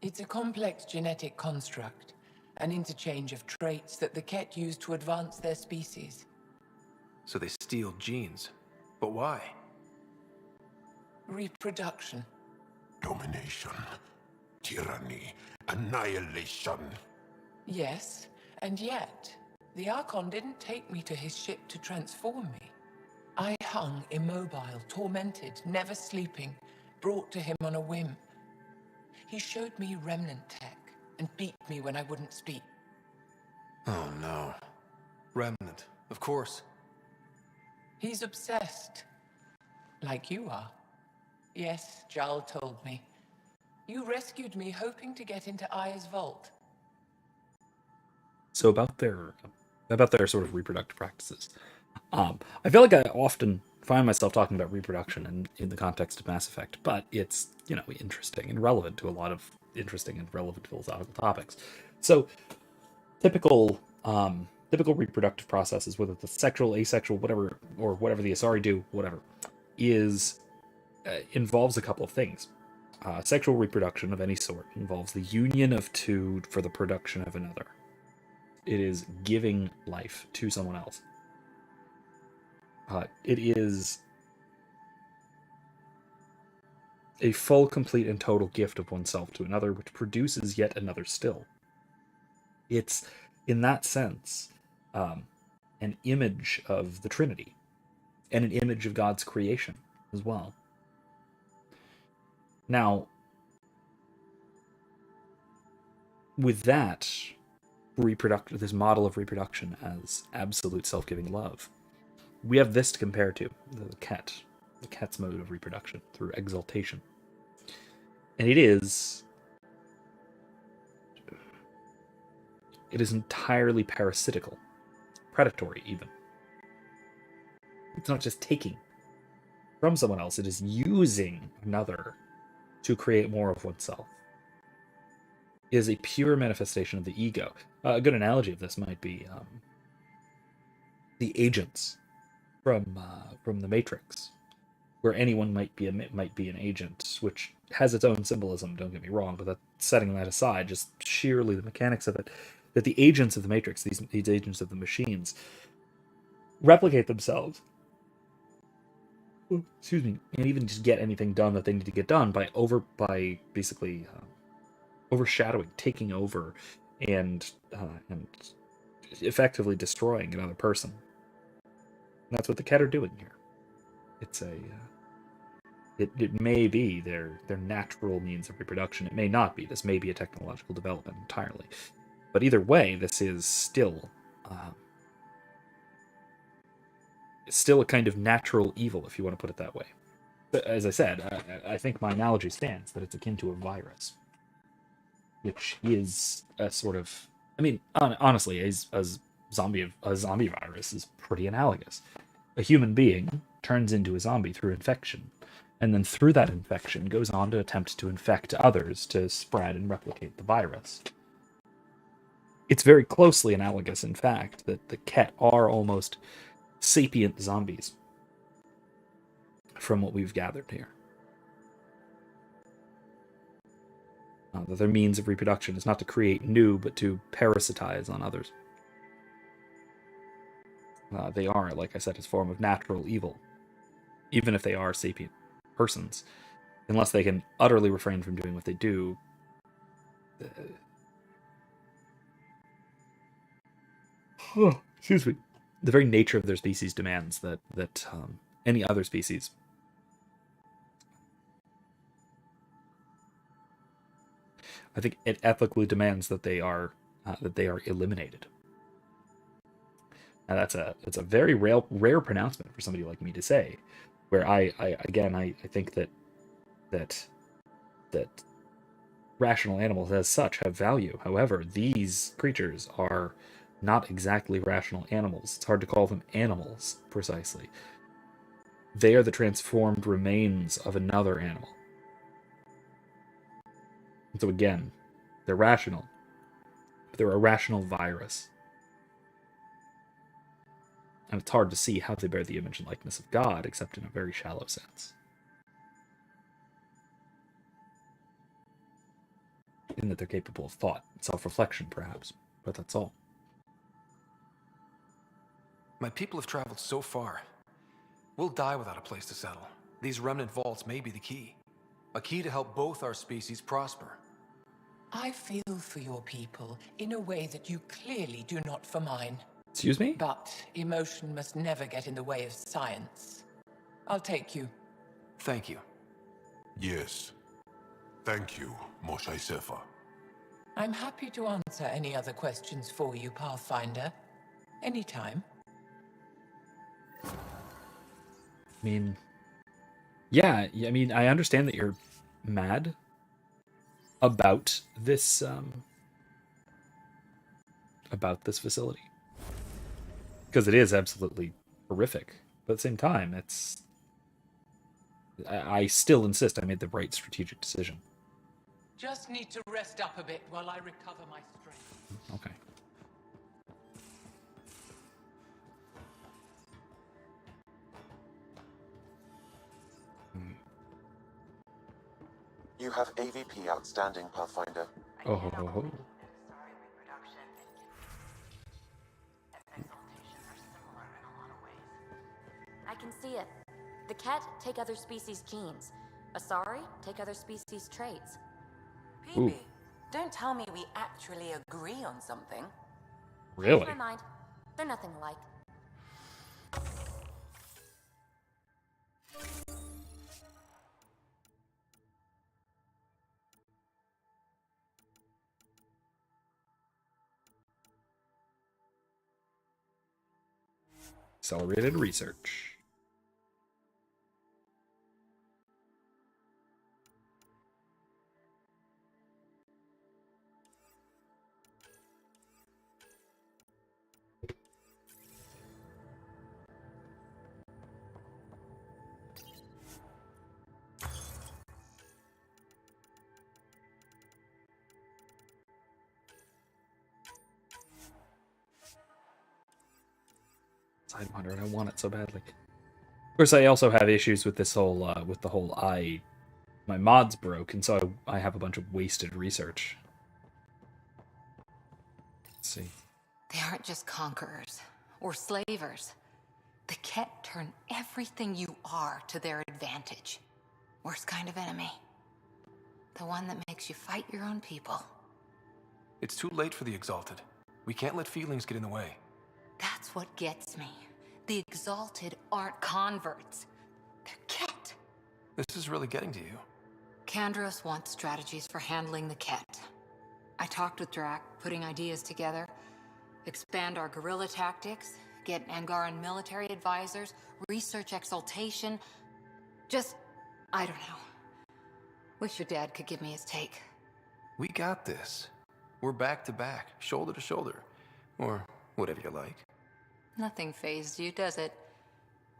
It's a complex genetic construct, an interchange of traits that the Ket use to advance their species. So they steal genes. But why? Reproduction. Domination, tyranny, annihilation. Yes, and yet, the Archon didn't take me to his ship to transform me. I hung immobile, tormented, never sleeping, brought to him on a whim. He showed me remnant tech and beat me when I wouldn't speak. Oh no. Remnant, of course. He's obsessed. Like you are. Yes, Jal told me. You rescued me hoping to get into Aya's vault. So about their sort of reproductive practices. I feel like I often find myself talking about reproduction in the context of Mass Effect, but it's, interesting and relevant to a lot of interesting and relevant philosophical topics. So typical reproductive processes, whether it's sexual, asexual, whatever, or whatever the Asari do, whatever, involves a couple of things. Sexual reproduction of any sort involves the union of two for the production of another. It is giving life to someone else. It is a full, complete, and total gift of oneself to another, which produces yet another still. It's, in that sense, an image of the Trinity, and an image of God's creation as well. Now, with that, this model of reproduction as absolute self-giving love, we have this to compare to, the Ket's mode of reproduction through exaltation. And it is entirely parasitical, predatory even. It's not just taking from someone else, it is using another to create more of oneself. It is a pure manifestation of the ego. A good analogy of this might be the agents from the Matrix, where anyone might be an agent, which has its own symbolism, don't get me wrong, but setting that aside, just sheerly the mechanics of it, that the agents of the Matrix, these agents of the machines, replicate themselves, and even just get anything done that they need to get done by basically overshadowing, taking over, and effectively destroying another person. And that's what the Ket are doing here. It's it may be their natural means of reproduction. It may not be. This may be a technological development entirely. But either way, this is still a kind of natural evil, if you want to put it that way. But as I said, I think my analogy stands that it's akin to a virus, which is a sort of, honestly, a zombie virus is pretty analogous. A human being turns into a zombie through infection, and then through that infection goes on to attempt to infect others to spread and replicate the virus. It's very closely analogous, in fact, that the Ket are almost sapient zombies, from what we've gathered here. That their means of reproduction is not to create new, but to parasitize on others. They are, like I said, a form of natural evil, even if they are sapient persons. Unless they can utterly refrain from doing what they do, excuse me, the very nature of their species demands that any other species I think it ethically demands that they are eliminated. And that's a very rare pronouncement for somebody like me to say, where I think that rational animals as such have value. However, these creatures are not exactly rational animals. It's hard to call them animals precisely. They are the transformed remains of another animal. And so again, they're rational, but they're a rational virus. And it's hard to see how they bear the image and likeness of God, except in a very shallow sense. In that they're capable of thought, self-reflection perhaps, but that's all. My people have traveled so far. We'll die without a place to settle. These remnant vaults may be the key. A key to help both our species prosper. I feel for your people in a way that you clearly do not for mine. Excuse me? But emotion must never get in the way of science. I'll take you. Thank you. Yes. Thank you, Moshe Sefer. I'm happy to answer any other questions for you, Pathfinder. Anytime. I mean, yeah, I mean, I understand that you're mad about this facility, because it is absolutely horrific. But at the same time, I still insist I made the right strategic decision. Just need to rest up a bit while I recover my strength. Okay. You have AVP outstanding, Pathfinder. Oh. I can see it. The Ket take other species' genes. Asari take other species' traits. Peepee, don't tell me we actually agree on something. Really? Never mind. They're nothing alike. Accelerated research. Side 100, I want it so badly. Of course, I also have issues with this whole, my mods broke, and so I have a bunch of wasted research. Let's see. They aren't just conquerors or slavers. The Ket turn everything you are to their advantage. Worst kind of enemy. The one that makes you fight your own people. It's too late for the Exalted. We can't let feelings get in the way. That's what gets me. The Exalted aren't converts. They're Ket. This is really getting to you. Kandros wants strategies for handling the Ket. I talked with Drac, putting ideas together. Expand our guerrilla tactics, get Angaran military advisors, research exaltation. Just, I don't know. Wish your dad could give me his take. We got this. We're back to back, shoulder to shoulder. Or whatever you like. Nothing fazed you, does it?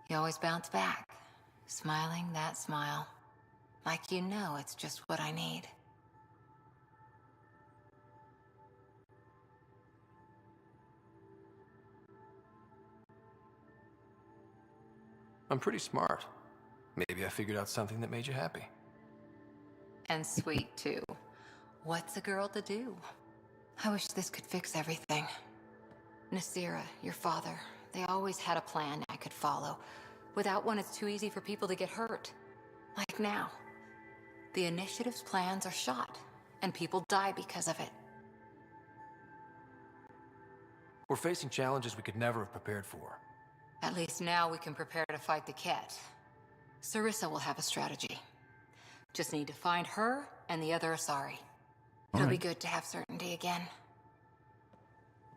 You always bounce back. Smiling that smile. Like you know it's just what I need. I'm pretty smart. Maybe I figured out something that made you happy. And sweet, too. What's a girl to do? I wish this could fix everything. Nasira, your father, they always had a plan I could follow. Without one, it's too easy for people to get hurt. Like now. The Initiative's plans are shot, and people die because of it. We're facing challenges we could never have prepared for. At least now we can prepare to fight the Ket. Sarissa will have a strategy. Just need to find her and the other Asari. It'll be good to have certainty again.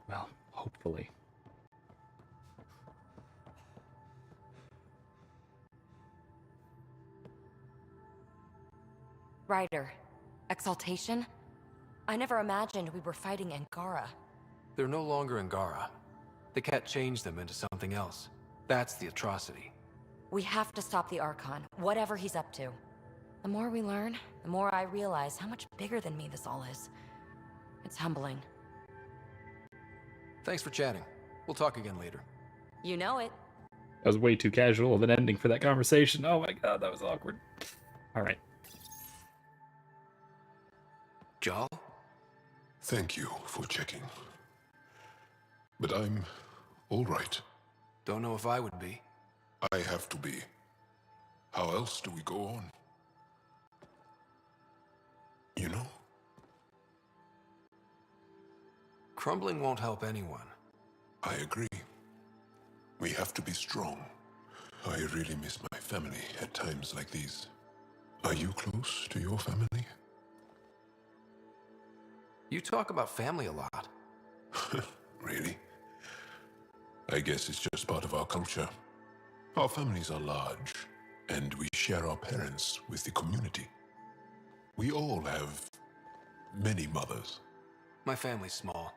Well, hopefully. Ryder, Exaltation? I never imagined we were fighting Angara. They're no longer Angara. The Ket changed them into something else. That's the atrocity. We have to stop the Archon, whatever he's up to. The more we learn, the more I realize how much bigger than me this all is. It's humbling. Thanks for chatting. We'll talk again later. You know it. That was way too casual of an ending for that conversation. Oh my god, that was awkward. Alright. Jal? Thank you for checking. But I'm all right. Don't know if I would be. I have to be. How else do we go on? You know? Crumbling won't help anyone. I agree. We have to be strong. I really miss my family at times like these. Are you close to your family? You talk about family a lot. Really? I guess it's just part of our culture. Our families are large, and we share our parents with the community. We all have many mothers. My family's small.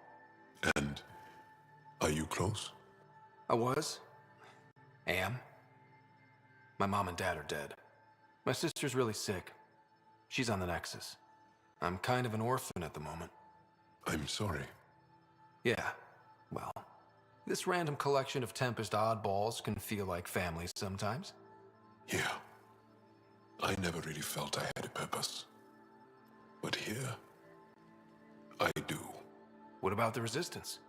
And are you close? I was. Am. My mom and dad are dead. My sister's really sick. She's on the Nexus. I'm kind of an orphan at the moment. I'm sorry. Yeah, well, this random collection of Tempest oddballs can feel like family sometimes. Yeah. I never really felt I had a purpose. But here, I do. What about the Resistance?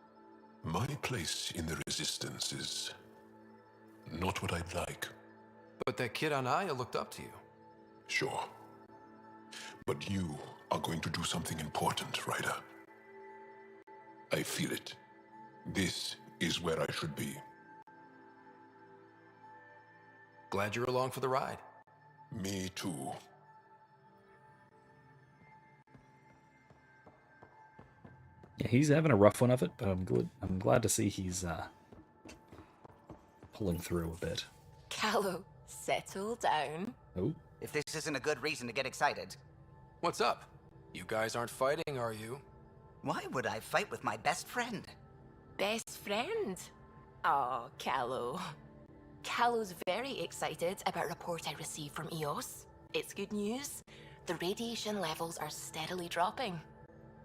My place in the Resistance is not what I'd like. But that kid on Aya looked up to you. Sure. But you are going to do something important, Ryder. I feel it. This is where I should be. Glad you're along for the ride. Me too. Yeah, he's having a rough one of it, but I'm glad to see he's pulling through a bit. Callow, settle down. Oh. If this isn't a good reason to get excited. What's up? You guys aren't fighting, are you? Why would I fight with my best friend? Best friend? Oh, Callow. Callow's very excited about a report I received from EOS. It's good news. The radiation levels are steadily dropping.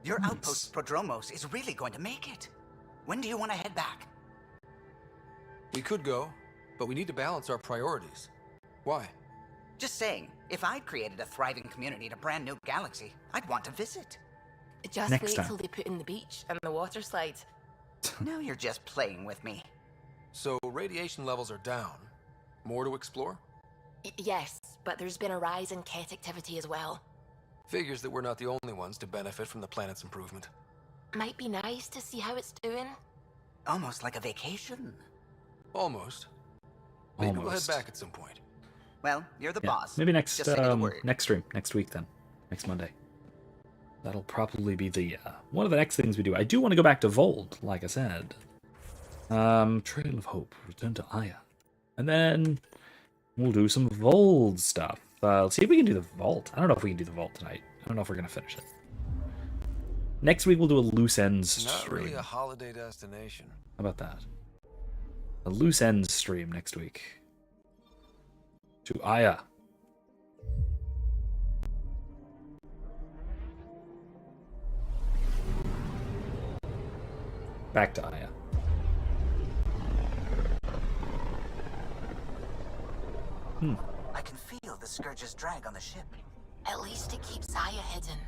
Your outpost Prodromos is really going to make it. When do you want to head back? We could go, but we need to balance our priorities. Why? Just saying, if I'd created a thriving community in a brand new galaxy, I'd want to visit. Just Next wait time. till they put in the beach and the water slide. Now you're just playing with me. So radiation levels are down. More to explore? Yes, but there's been a rise in Ket activity as well. Figures that we're not the only ones to benefit from the planet's improvement. Might be nice to see how it's doing. Almost like a vacation. Almost. Maybe we'll head back at some point. Well, you're the boss. Maybe next Just say the word. next stream, next week then, next Monday. That'll probably be the one of the next things we do. I do want to go back to Voeld, like I said. Trail of Hope, return to Aya, and then we'll do some Voeld stuff. Let's see if we can do the vault. I don't know if we can do the vault tonight. I don't know if we're gonna finish it. Next week we'll do a loose ends stream. Not really a holiday destination. How about that? A loose ends stream next week. To Aya. Back to Aya. I can feel the Scourge's drag on the ship. At least it keeps Aya hidden.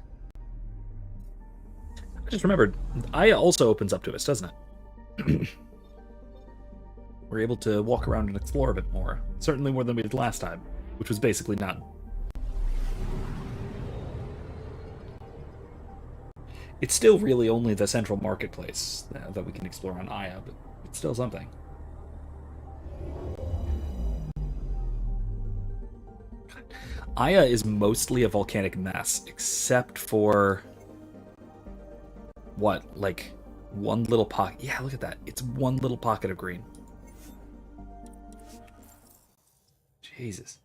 I just remembered, Aya also opens up to us, doesn't it? We're able to walk around and explore a bit more. Certainly more than we did last time, which was basically none. It's still really only the central marketplace that we can explore on Aya, but it's still something. Aya is mostly a volcanic mess, except for... what? Like, one little pocket? Yeah, look at that. It's one little pocket of green. Jesus.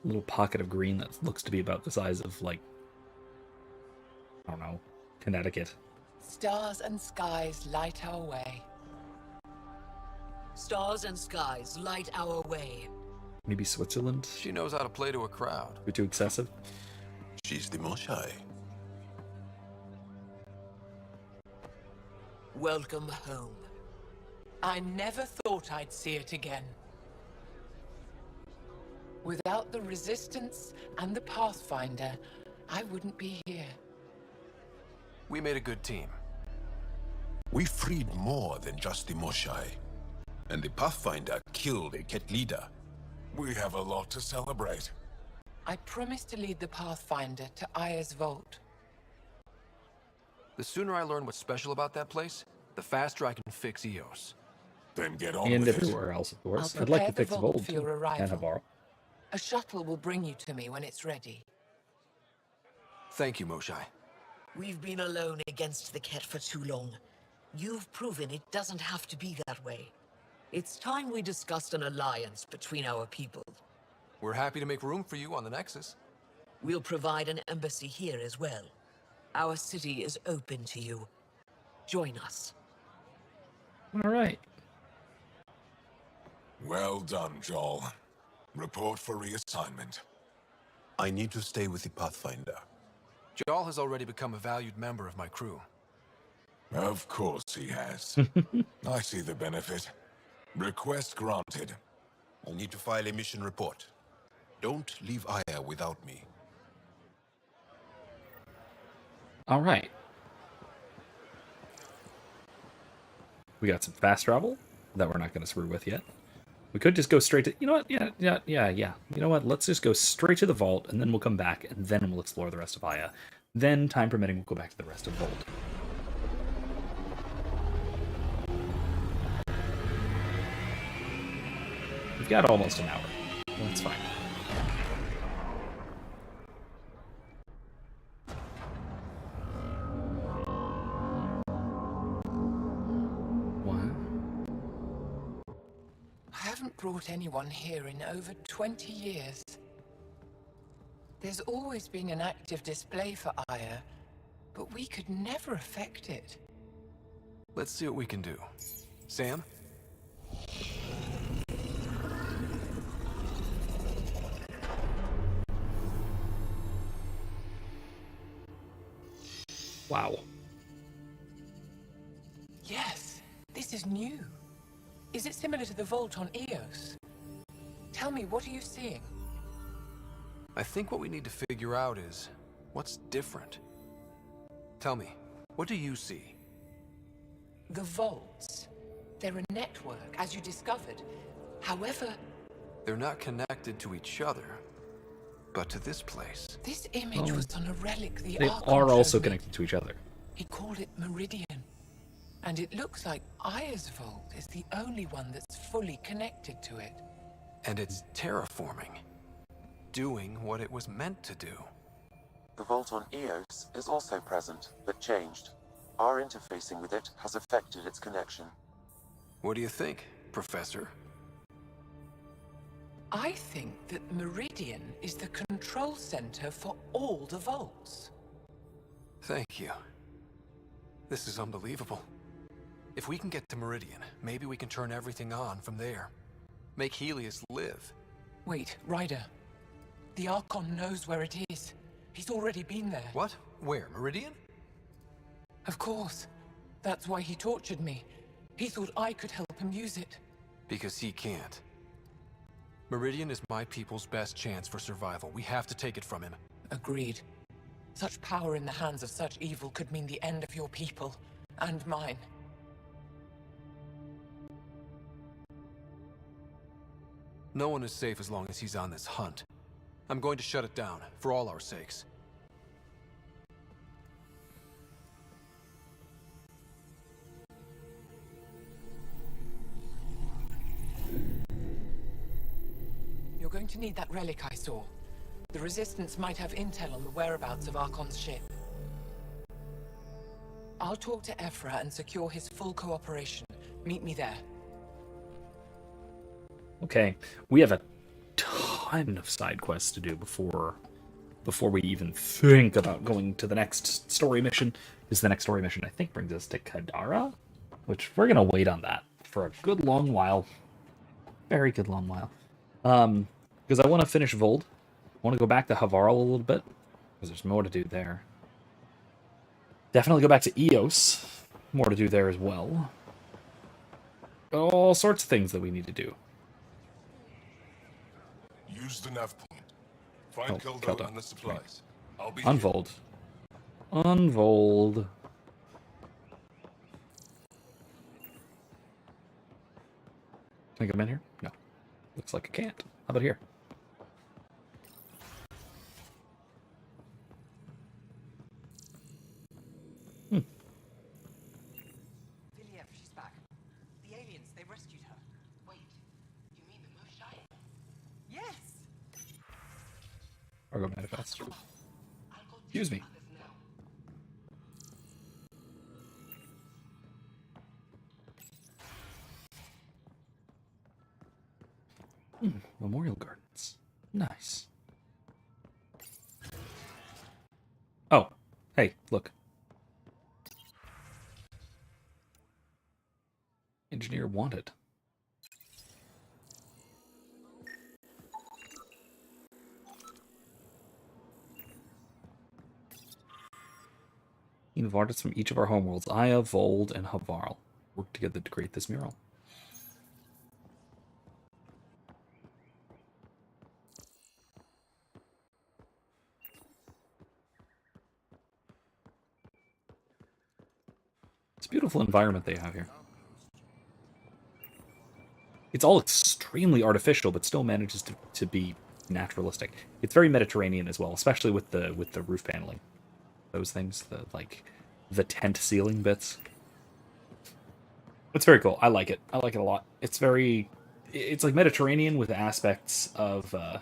Little pocket of green that looks to be about the size of, like, I don't know, Connecticut. Stars and skies light our way. Stars and skies light our way. Maybe Switzerland? She knows how to play to a crowd. We're too excessive? She's the Moshai. Welcome home. I never thought I'd see it again. Without the Resistance and the Pathfinder, I wouldn't be here. We made a good team. We freed more than just the Moshai. And the Pathfinder killed a Ket leader. We have a lot to celebrate. I promised to lead the Pathfinder to Aya's vault. The sooner I learn what's special about that place, the faster I can fix EOS. Then get on And with everywhere else, of course. I'll I'd like to prepare fix the vault Voeld for your too, and arrival. Havaro. A shuttle will bring you to me when it's ready. Thank you, Moshai. We've been alone against the Ket for too long. You've proven it doesn't have to be that way. It's time we discussed an alliance between our people. We're happy to make room for you on the Nexus. We'll provide an embassy here as well. Our city is open to you. Join us. All right. Well done, Joel. Report for reassignment. I need to stay with the Pathfinder. Joel has already become a valued member of my crew. Of course he has. I see the benefit. Request granted. I need to file a mission report. Don't leave Aya without me. All right. We got some fast travel that we're not going to screw with yet. We could just go straight to... You know what? Yeah. You know what? Let's just go straight to the vault, and then we'll come back, and then we'll explore the rest of Aya. Then, time permitting, we'll go back to the rest of Voeld. We've got almost an hour. That's fine. I haven't brought anyone here in over 20 years. There's always been an active display for Aya, but we could never affect it. Let's see what we can do. Sam? Wow. Yes, this is new. Is it similar to the vault on Eos? Tell me, what are you seeing? I think what we need to figure out is what's different. Tell me, what do you see? The vaults. They're a network, as you discovered. However... They're not connected to each other, but to this place. This image was on a relic the They Archon are also showed me. connected to each other. He called it Meridian. And it looks like Aya's vault is the only one that's fully connected to it. And it's terraforming. Doing what it was meant to do. The vault on Eos is also present, but changed. Our interfacing with it has affected its connection. What do you think, Professor? I think that Meridian is the control center for all the vaults. Thank you. This is unbelievable. If we can get to Meridian, maybe we can turn everything on from there. Make Helios live. Wait, Ryder. The Archon knows where it is. He's already been there. What? Where? Meridian? Of course. That's why he tortured me. He thought I could help him use it. Because he can't. Meridian is my people's best chance for survival. We have to take it from him. Agreed. Such power in the hands of such evil could mean the end of your people. And mine. No one is safe as long as he's on this hunt. I'm going to shut it down, for all our sakes. You're going to need that relic I saw. The Resistance might have intel on the whereabouts of Archon's ship. I'll talk to Ephra and secure his full cooperation. Meet me there. Okay, we have a ton of side quests to do before we even think about going to the next story mission. Because the next story mission, I think, brings us to Kadara, which we're gonna wait on that for a good long while. Very good long while. Because I want to finish Voeld. I want to go back to Havarl a little bit, because there's more to do there. Definitely go back to Eos. More to do there as well. All sorts of things that we need to do. Use the nav point. Find Keldo and the supplies. I'll be Unvold. Unvold. Can I come in here? No. Looks like I can't. How about here? Viliev, she's back. The aliens, they rescued her. Wait, you mean the Moshai? Yes! Argo manifest. Excuse me. Memorial Gardens. Nice. Oh, hey, look. Engineer wanted. Of artists from each of our homeworlds, Aya, Voeld, and Havarl, work together to create this mural. It's a beautiful environment they have here. It's all extremely artificial, but still manages to be naturalistic. It's very Mediterranean as well, especially with the roof paneling. Those things, the tent ceiling bits. It's very cool. I like it. I like it a lot. It's like Mediterranean with aspects of the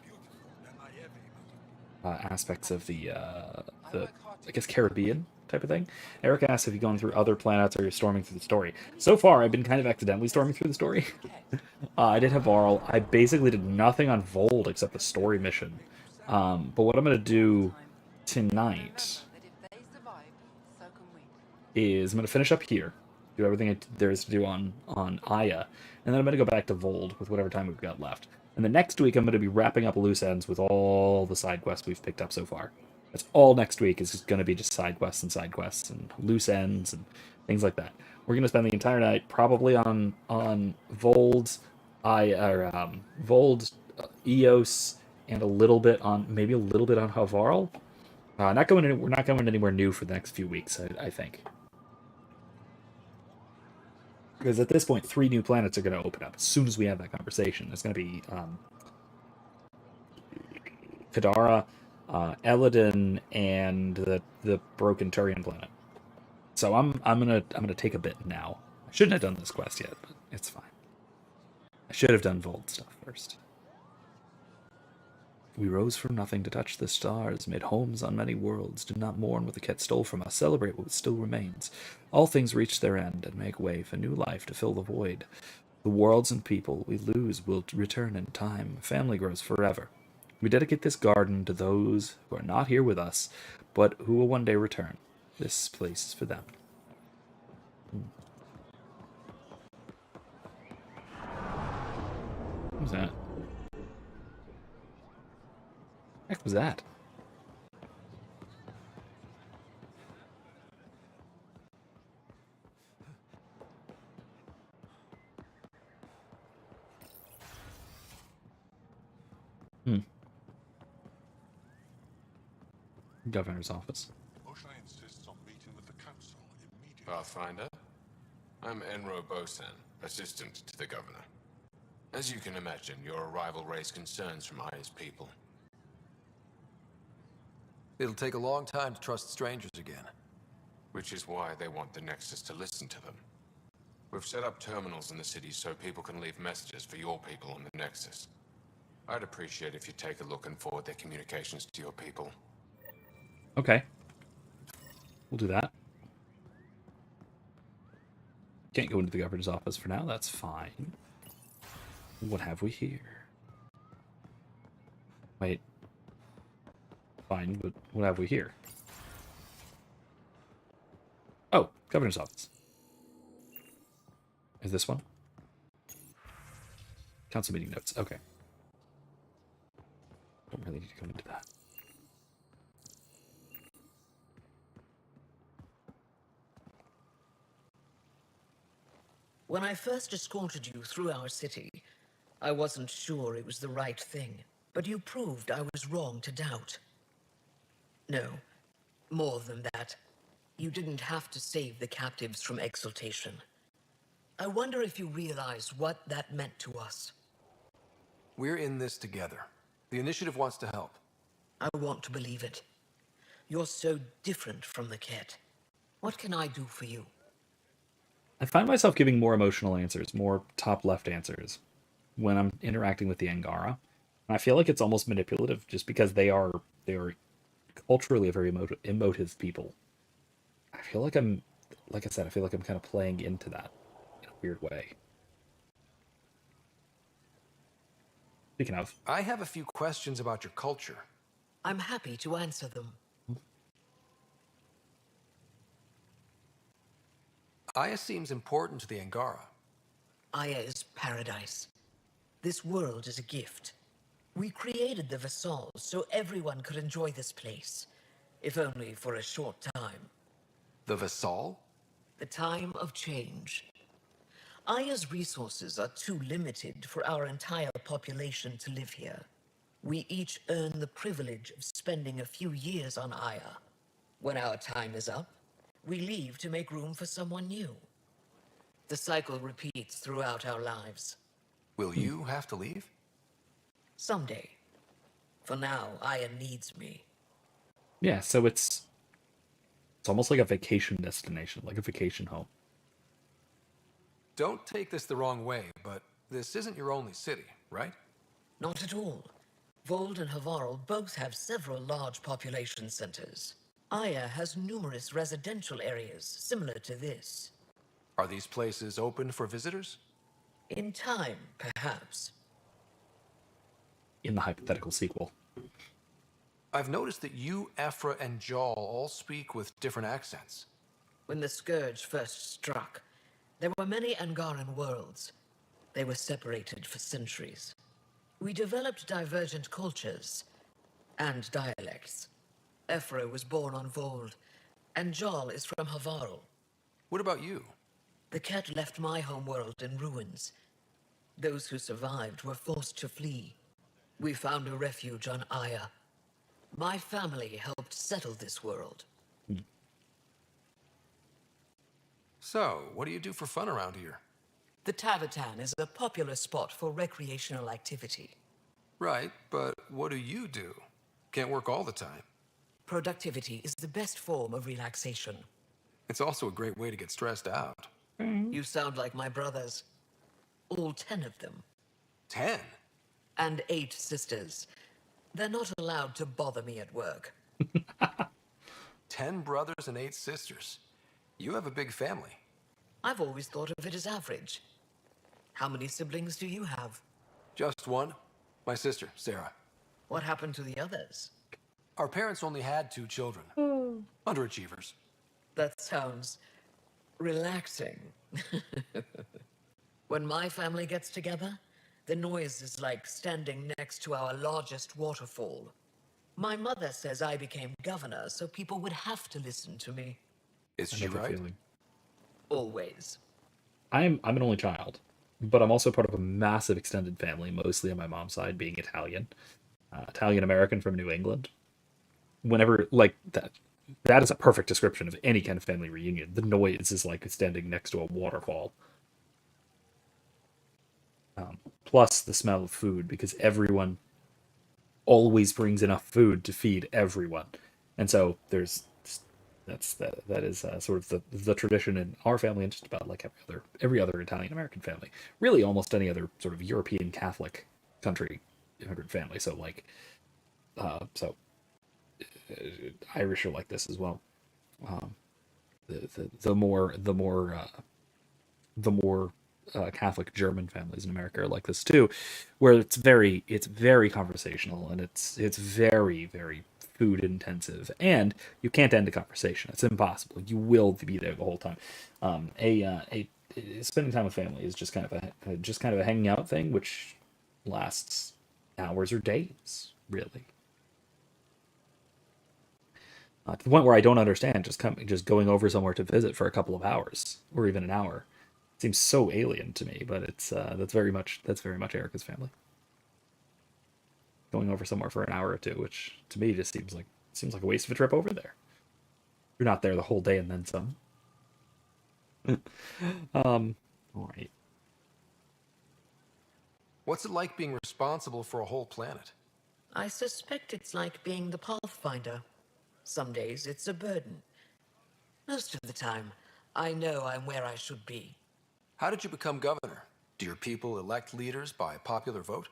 I guess Caribbean type of thing. Eric asks if you've gone through other planets or you're storming through the story. So far, I've been kind of accidentally storming through the story. I did have Varl. I basically did nothing on Voeld except the story mission. But what I'm going to do tonight is I'm going to finish up here, do everything there is to do on Aya, and then I'm going to go back to Voeld with whatever time we've got left. And the next week, I'm going to be wrapping up loose ends with all the side quests we've picked up so far. That's all next week is just going to be just side quests and loose ends and things like that. We're going to spend the entire night probably on Voeld, Voeld, Eos, and a little bit on Havarl. We're not going anywhere new for the next few weeks, I think. Because at this point, 3 new planets are going to open up as soon as we have that conversation. There's going to be Kadara, Eladin, and the broken Turian planet. So I'm gonna take a bit now. I shouldn't have done this quest yet, but it's fine. I should have done Voeld stuff first. We rose from nothing to touch the stars, made homes on many worlds, did not mourn what the Ket stole from us, celebrate what still remains. All things reach their end and make way for new life to fill the void. The worlds and people we lose will return in time. Family grows forever. We dedicate this garden to those who are not here with us, but who will one day return. This place is for them. What was that? What the heck was that? Governor's office. Moshae insists on meeting with the council immediately. Pathfinder, I'm Enro Bosan, assistant to the governor. As you can imagine, your arrival raised concerns from Aya's people. It'll take a long time to trust strangers again. Which is why they want the Nexus to listen to them. We've set up terminals in the city so people can leave messages for your people on the Nexus. I'd appreciate if you take a look and forward their communications to your people. Okay. We'll do that. Can't go into the governor's office for now, that's fine. What have we here? Wait. Fine, but what have we here? Oh, governor's office. Is this one? Council meeting notes, okay. Don't really need to go into that. When I first escorted you through our city, I wasn't sure it was the right thing, but you proved I was wrong to doubt. No, more than that. You didn't have to save the captives from exaltation. I wonder if you realize what that meant to us. We're in this together. The Initiative wants to help. I want to believe it. You're so different from the Ket. What can I do for you? I find myself giving more emotional answers, more top left answers when I'm interacting with the Angara. And I feel like it's almost manipulative just because they are culturally a very emotive people. I feel like like I said, I feel like I'm kind of playing into that in a weird way. Speaking of, I have a few questions about your culture. I'm happy to answer them. Aya seems important to the Angara. Aya is paradise. This world is a gift. We created the Vassals so everyone could enjoy this place, if only for a short time. The Vassal? The time of change. Aya's resources are too limited for our entire population to live here. We each earn the privilege of spending a few years on Aya. When our time is up, we leave to make room for someone new. The cycle repeats throughout our lives. Will you have to leave? Someday. For now, Aya needs me. Yeah, so it's almost like a vacation destination, like a vacation home. Don't take this the wrong way, but this isn't your only city, right? Not at all. Voeld and Havarl both have several large population centers. Aya has numerous residential areas similar to this. Are these places open for visitors? In time, perhaps. In the hypothetical sequel. I've noticed that you, Aphra, and Jal all speak with different accents. When the Scourge first struck, there were many Angaran worlds. They were separated for centuries. We developed divergent cultures and dialects. Aphra was born on Voeld, and Jal is from Havarl. What about you? The Ket left my homeworld in ruins. Those who survived were forced to flee. We found a refuge on Aya. My family helped settle this world. So, what do you do for fun around here? The Tavatan is a popular spot for recreational activity. Right, but what do you do? Can't work all the time. Productivity is the best form of relaxation. It's also a great way to get stressed out. You sound like my brothers. All 10 of them. 10? And 8 sisters. They're not allowed to bother me at work. 10 brothers and 8 sisters. You have a big family. I've always thought of it as average. How many siblings do you have? Just one. My sister, Sarah. What happened to the others? Our parents only had 2 children. Underachievers. That sounds relaxing. When my family gets together, the noise is like standing next to our largest waterfall. My mother says I became governor, so people would have to listen to me. Is she right? Always. I'm an only child, but I'm also part of a massive extended family, mostly on my mom's side, being Italian. Italian American from New England. Whenever, like, that is a perfect description of any kind of family reunion. The noise is like standing next to a waterfall. Plus the smell of food, because everyone always brings enough food to feed everyone. And so that is sort of the tradition in our family, and just about like every other Italian American family. Really almost any other sort of European Catholic country immigrant family. So like Irish are like this as well. The more Catholic German families in America are like this too, where it's very conversational, and it's very, very food intensive, and you can't end a conversation. It's impossible. You will be there the whole time. Spending time with family is just kind of a hanging out thing, which lasts hours or days, really. To the point where I don't understand just going over somewhere to visit for a couple of hours or even an hour. It seems so alien to me, but it's that's very much Erica's family. Going over somewhere for an hour or two, which to me just seems like a waste of a trip over there. You're not there the whole day and then some. All right. What's it like being responsible for a whole planet? I suspect it's like being the Pathfinder. Some days it's a burden. Most of the time, I know I'm where I should be. How did you become governor? Do your people elect leaders by popular vote?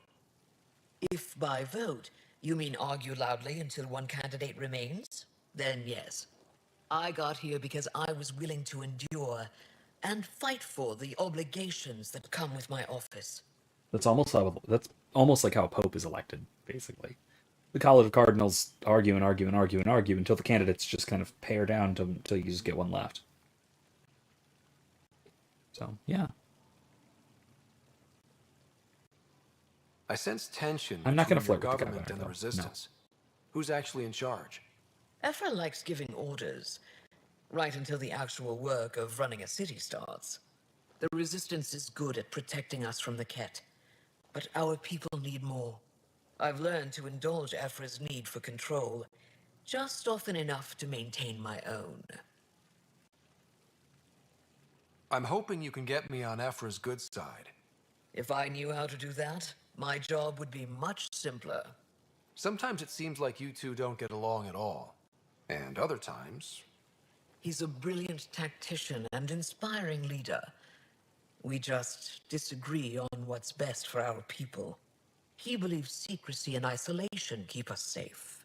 If by vote you mean argue loudly until one candidate remains, then yes. I got here because I was willing to endure and fight for the obligations that come with my office. That's almost like how a pope is elected, basically. The College of Cardinals argue and argue and argue and argue until the candidates just kind of pare down until you just get one left. So, yeah. I sense tension I'm not going to between flirt your with the government governor, and the though. resistance. Who's actually in charge? Ephra likes giving orders, right until the actual work of running a city starts. The Resistance is good at protecting us from the Ket, but our people need more. I've learned to indulge Ephra's need for control, just often enough to maintain my own. I'm hoping you can get me on Ephra's good side. If I knew how to do that, my job would be much simpler. Sometimes it seems like you two don't get along at all. And other times... He's a brilliant tactician and inspiring leader. We just disagree on what's best for our people. He believes secrecy and isolation keep us safe.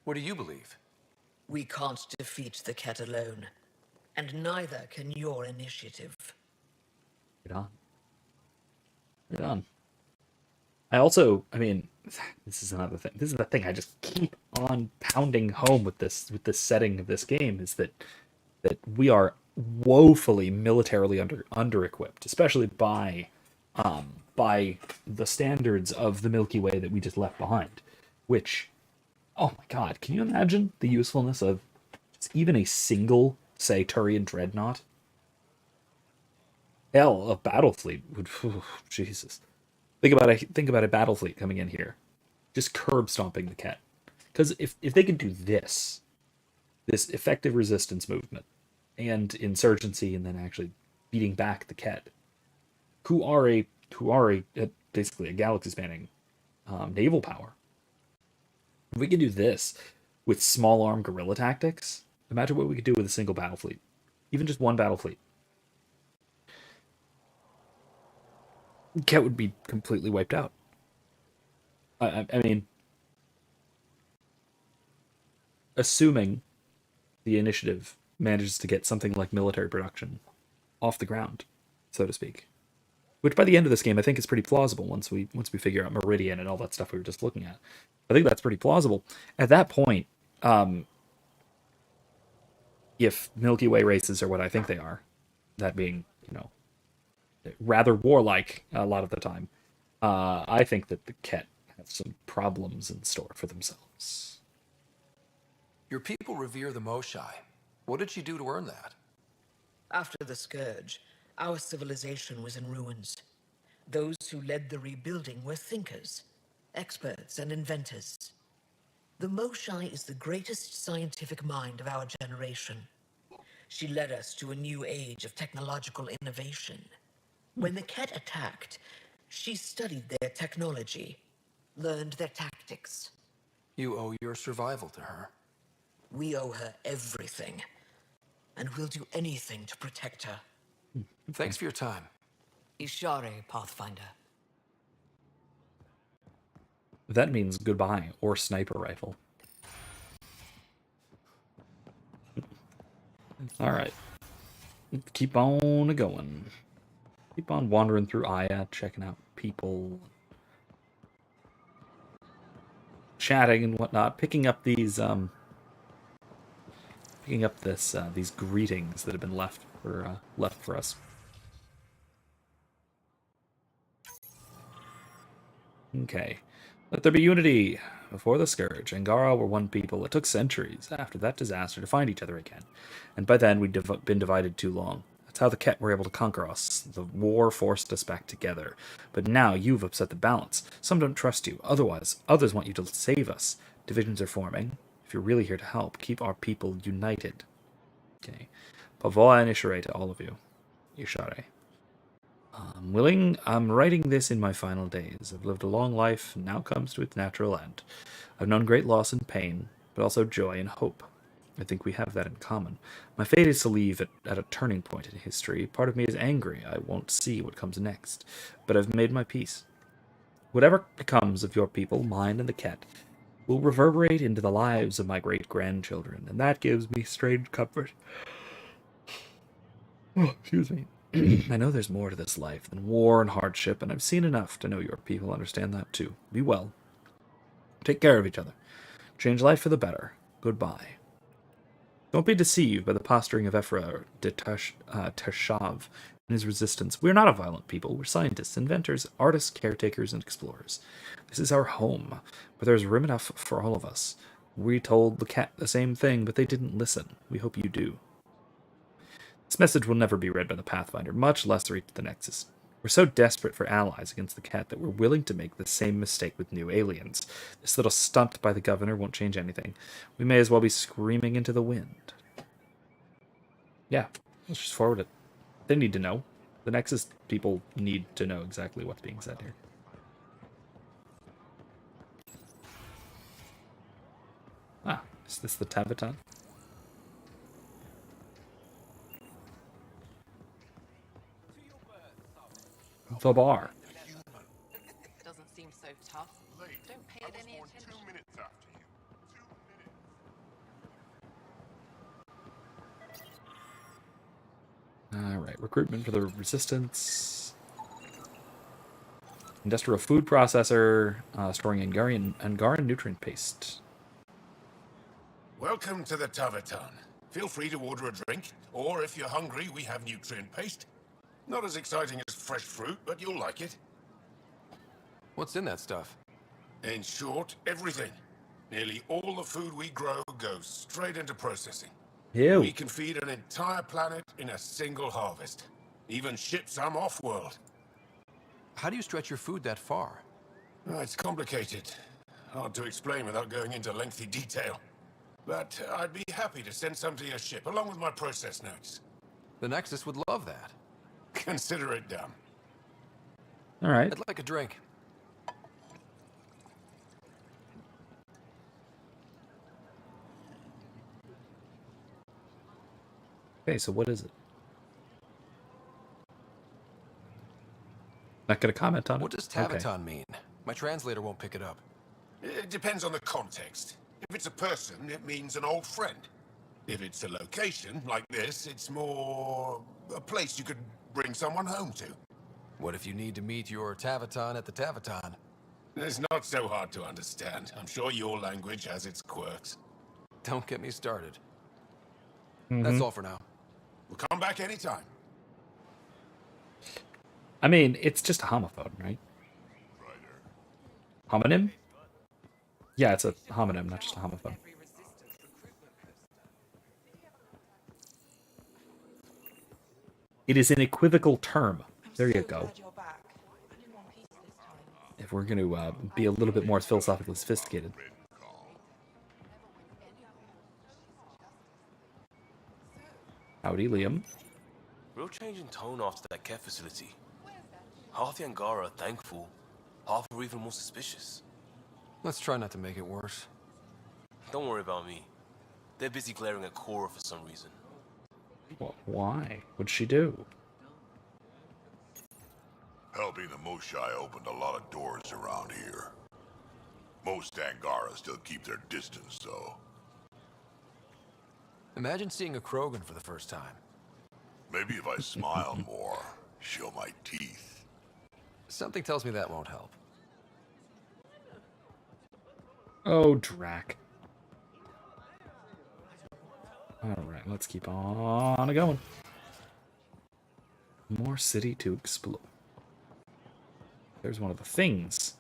What do you believe? We can't defeat the Ket alone. And neither can your initiative. Right on. Right on. I mean, this is another thing. This is the thing I just keep on pounding home with this setting of this game, is that we are woefully militarily under-equipped, especially by the standards of the Milky Way that we just left behind. Which, oh my god, can you imagine the usefulness of just even a single, say, Turian dreadnought? Hell, a battle fleet would, Jesus. Think about a battle fleet coming in here, just curb stomping the Ket. Because if they could do this effective resistance movement and insurgency, and then actually beating back the Ket, who are basically a galaxy-spanning naval power. If we could do this with small arm guerrilla tactics, imagine what we could do with a single battle fleet. even just one battle fleet, Ket would be completely wiped out. I mean, assuming the initiative manages to get something like military production off the ground, so to speak. Which by the end of this game, I think is pretty plausible once we figure out Meridian and all that stuff we were just looking at. I think that's pretty plausible. At that point, if Milky Way races are what I think they are, that being, rather warlike a lot of the time, I think that the Ket have some problems in store for themselves. Your people revere the Moshai. What did she do to earn that? After the Scourge, our civilization was in ruins. Those who led the rebuilding were thinkers, experts, and inventors. The Moshai is the greatest scientific mind of our generation. She led us to a new age of technological innovation. When the Ket attacked, she studied their technology, learned their tactics. You owe your survival to her. We owe her everything, and we'll do anything to protect her. Thanks for your time. Ishare, Pathfinder. That means goodbye, or sniper rifle. Alright. Keep on going. Keep on wandering through Aya, checking out people, chatting and whatnot, picking up these these greetings that have been left for us. Okay. Let there be unity. Before the Scourge, Angara were one people. It took centuries after that disaster to find each other again. And by then, we'd been divided too long. That's how the Ket were able to conquer us. The war forced us back together. But now you've upset the balance. Some don't trust you. Others want you to save us. Divisions are forming. If you're really here to help, keep our people united. Okay. Pavoa and Ishare to all of you. Ishare. I'm writing this in my final days. I've lived a long life, and now comes to its natural end. I've known great loss and pain, but also joy and hope. I think we have that in common. My fate is to leave at a turning point in history. Part of me is angry. I won't see what comes next, but I've made my peace. Whatever becomes of your people, mine and the Ket, will reverberate into the lives of my great-grandchildren, and that gives me strange comfort. Oh, excuse me. I know there's more to this life than war and hardship, and I've seen enough to know your people understand that too. Be well. Take care of each other. Change life for the better. Goodbye. Don't be deceived by the posturing of Ephra de Tershav and his resistance. We're not a violent people. We're scientists, inventors, artists, caretakers, and explorers. This is our home, but there's room enough for all of us. We told the Ket the same thing, but they didn't listen. We hope you do. This message will never be read by the Pathfinder, much less reach the Nexus. We're so desperate for allies against the Ket that we're willing to make the same mistake with new aliens. This little stunt by the governor won't change anything. We may as well be screaming into the wind. Yeah, let's just forward it. They need to know. The Nexus people need to know exactly what's being said here. Ah, is this the Tavitan? The bar. Doesn't seem so tough. Don't pay it any attention. 2 minutes after you. 2 minutes. Alright, recruitment for the Resistance. Industrial food processor, storing Angaran nutrient paste. Welcome to the Tavitan. Feel free to order a drink, or if you're hungry, we have nutrient paste. Not as exciting as fresh fruit, but you'll like it. What's in that stuff? In short, everything. Nearly all the food we grow goes straight into processing. Ew. We can feed an entire planet in a single harvest. Even ship some off-world. How do you stretch your food that far? It's complicated. Hard to explain without going into lengthy detail. But I'd be happy to send some to your ship, along with my process notes. The Nexus would love that. Consider it done. All right. I'd like a drink. Okay, so what is it? Not gonna comment on it? What does Taviton mean? My translator won't pick it up. It depends on the context. If it's a person, it means an old friend. If it's a location, like this, it's more a place you could bring someone home to. What if you need to meet your Taviton at the Taviton? It's not so hard to understand. I'm sure your language has its quirks. Don't get me started. Mm-hmm. That's all for now. We'll come back anytime. I mean, it's just a homophone, right? Homonym? Yeah, it's a homonym, not just a homophone. It is an equivocal term. There you go. If we're going to be a little bit more philosophically sophisticated. Howdy, Liam. Real change in tone after that care facility. Half the Angara are thankful, half are even more suspicious. Let's try not to make it worse. Don't worry about me. They're busy glaring at Cora for some reason. Why? What'd she do? Helping the Moshai opened a lot of doors around here. Most Angara still keep their distance, though. Imagine seeing a Krogan for the first time. Maybe if I smile more, show my teeth. Something tells me that won't help. Oh, Drac. Alright, let's keep on going. More city to explore. There's one of the things.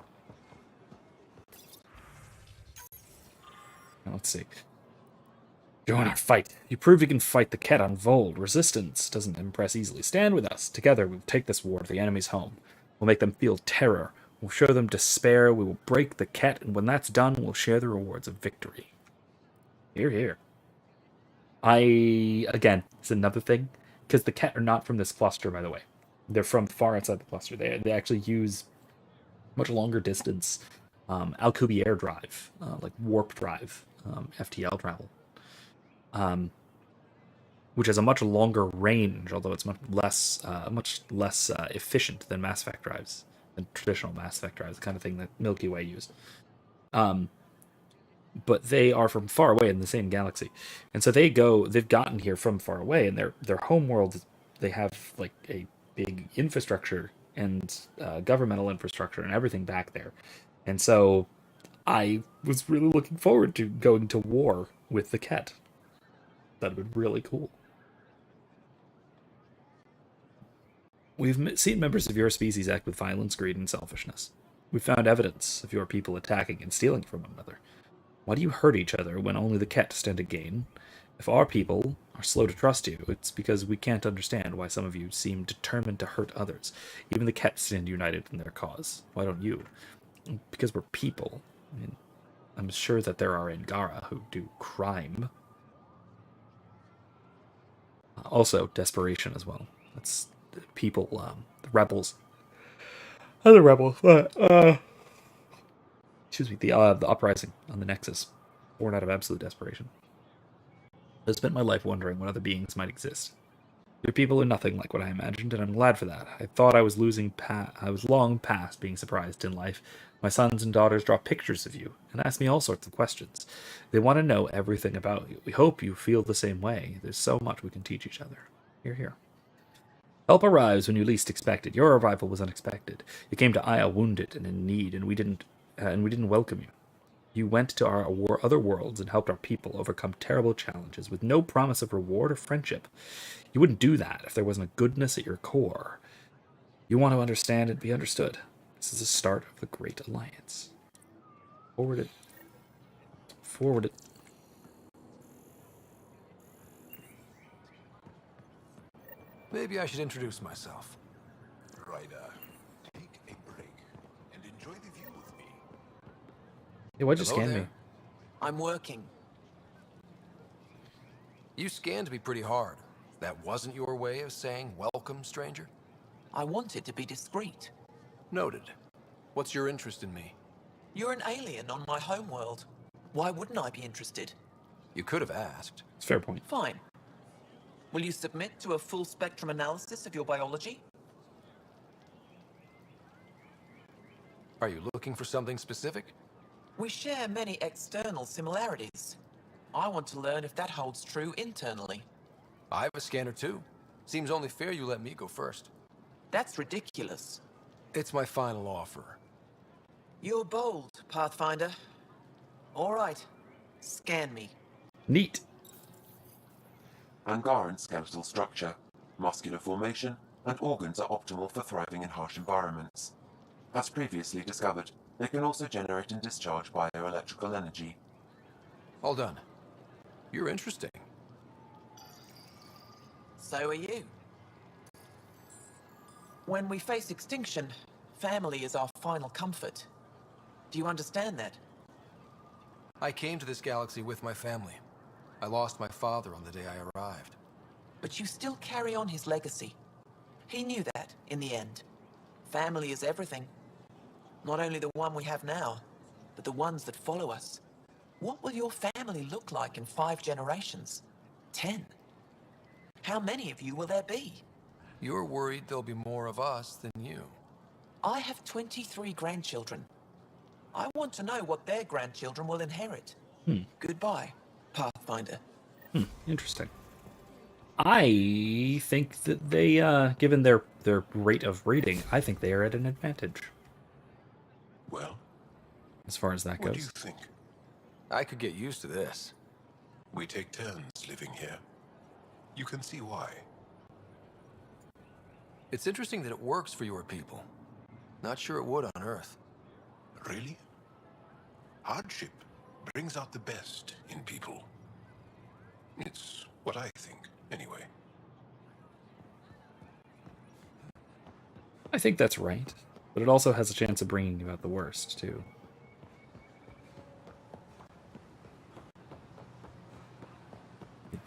Now, let's see. Join our fight. You prove you can fight the Ket on Voeld. Resistance doesn't impress easily. Stand with us. Together, we'll take this war to the enemy's home. We'll make them feel terror. We'll show them despair. We will break the Ket, and when that's done, we'll share the rewards of victory. Hear, hear. Again, it's another thing, because the Ket are not from this cluster, by the way. They're from far outside the cluster. They actually use much longer distance Alcubierre drive, like warp drive, FTL travel, which has a much longer range, although it's much less efficient than Mass Effect drives, than traditional Mass Effect drives, the kind of thing that Milky Way used. But they are from far away in the same galaxy, and so they've gotten here from far away, and their home world, they have like a big infrastructure and governmental infrastructure and everything back there. And so I was really looking forward to going to war with the Ket. That would be really cool. We've seen members of your species act with violence, greed, and selfishness. We've found evidence of your people attacking and stealing from one another. Why do you hurt each other when only the Ket stand to gain? If our people are slow to trust you, it's because we can't understand why some of you seem determined to hurt others. Even the Ket stand united in their cause. Why don't you? Because we're people. I mean, I'm sure that there are Angara who do crime. Also, desperation as well. That's people, the rebels. Other rebels. Excuse me, the uprising on the Nexus, born out of absolute desperation. I've spent my life wondering what other beings might exist. Your people are nothing like what I imagined, and I'm glad for that. I thought I was long past being surprised in life. My sons and daughters draw pictures of you and ask me all sorts of questions. They want to know everything about you. We hope you feel the same way. There's so much we can teach each other. Hear, hear. Help arrives when you least expect it. Your arrival was unexpected. You came to Aya wounded and in need, and we didn't welcome you. You went to our other worlds and helped our people overcome terrible challenges with no promise of reward or friendship. You wouldn't do that if there wasn't a goodness at your core. You want to understand and be understood. This is the start of the Great Alliance. Forward it. Forward it. Maybe I should introduce myself. Ryder, take a break and enjoy the view with me. Hey, why'd you Hello scan there. me? I'm working. You scanned me pretty hard. That wasn't your way of saying welcome, stranger? I wanted to be discreet. Noted. What's your interest in me? You're an alien on my homeworld. Why wouldn't I be interested? You could have asked. It's a fair point. Fine. Will you submit to a full spectrum analysis of your biology? Are you looking for something specific? We share many external similarities. I want to learn if that holds true internally. I have a scanner too. Seems only fair you let me go first. That's ridiculous. It's my final offer. You're bold, Pathfinder. All right. Scan me. Neat. Angaran skeletal structure, muscular formation, and organs are optimal for thriving in harsh environments. As previously discovered, they can also generate and discharge bioelectrical energy. All done. You're interesting. So are you. When we face extinction, family is our final comfort. Do you understand that? I came to this galaxy with my family. I lost my father on the day I arrived. But you still carry on his legacy. He knew that, in the end. Family is everything. Not only the one we have now, but the ones that follow us. What will your family look like in 5 generations? 10? How many of you will there be? You're worried there'll be more of us than you. I have 23 grandchildren. I want to know what their grandchildren will inherit. Goodbye, Pathfinder. Interesting. I think that they, given their rate of rating, I think they are at an advantage. Well, as far as that goes. What do you think? I could get used to this. We take turns living here. You can see why. It's interesting that it works for your people. Not sure it would on Earth. Really? Hardship brings out the best in people. It's what I think, anyway. I think that's right, but it also has a chance of bringing about the worst, too.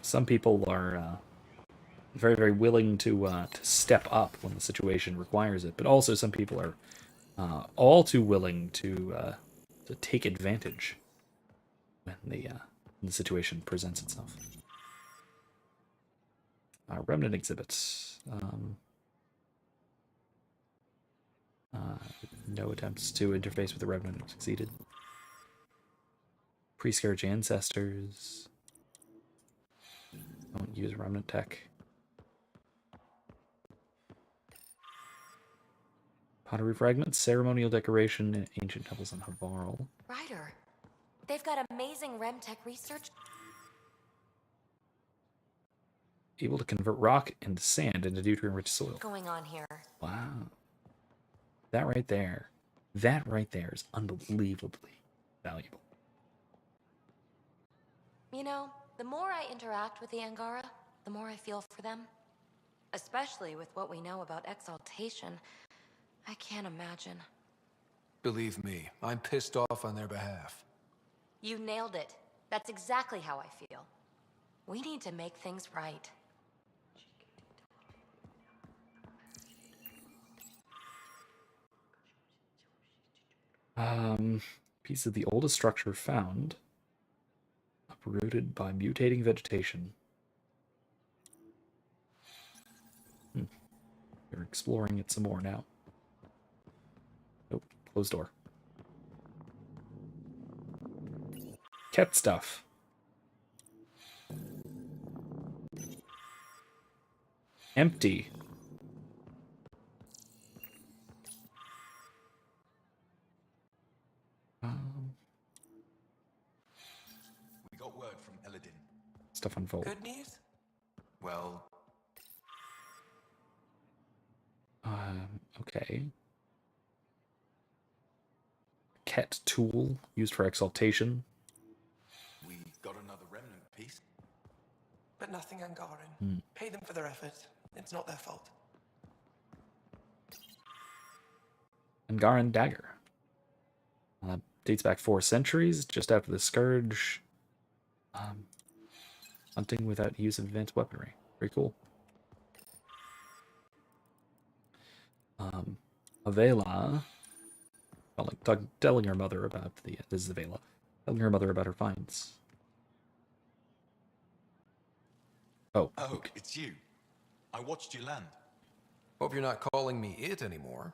Some people are very, very willing to step up when the situation requires it, but also some people are all too willing to take advantage when the situation presents itself. Remnant exhibits. No attempts to interface with the Revenant have succeeded. Pre-scourge ancestors. Don't use Remnant tech. Pottery fragments, ceremonial decoration, ancient temples in Havarl. Ryder, they've got amazing Remtech research. Able to convert rock and sand into nutrient-rich soil. Going on here. Wow. That right there is unbelievably valuable. You know, the more I interact with the Angara, the more I feel for them. Especially with what we know about exaltation. I can't imagine. Believe me, I'm pissed off on their behalf. You nailed it. That's exactly how I feel. We need to make things right. Piece of the oldest structure found. Uprooted by mutating vegetation. They're exploring it some more now. Nope, closed door. Ket stuff. Empty. We got word from Eladin. Stuff on Voeld. Good news? Well... Okay. Ket tool used for exaltation. We got another remnant piece. But nothing Angaran. Pay them for their effort. It's not their fault. Angaran dagger. Dates back 4 centuries, just after the Scourge. Hunting without use of advanced weaponry. Very cool. Avela, telling her mother about this is Avela, telling her mother about her finds. Oh. Oh, Okay. it's you. I watched you land. Hope you're not calling me it anymore.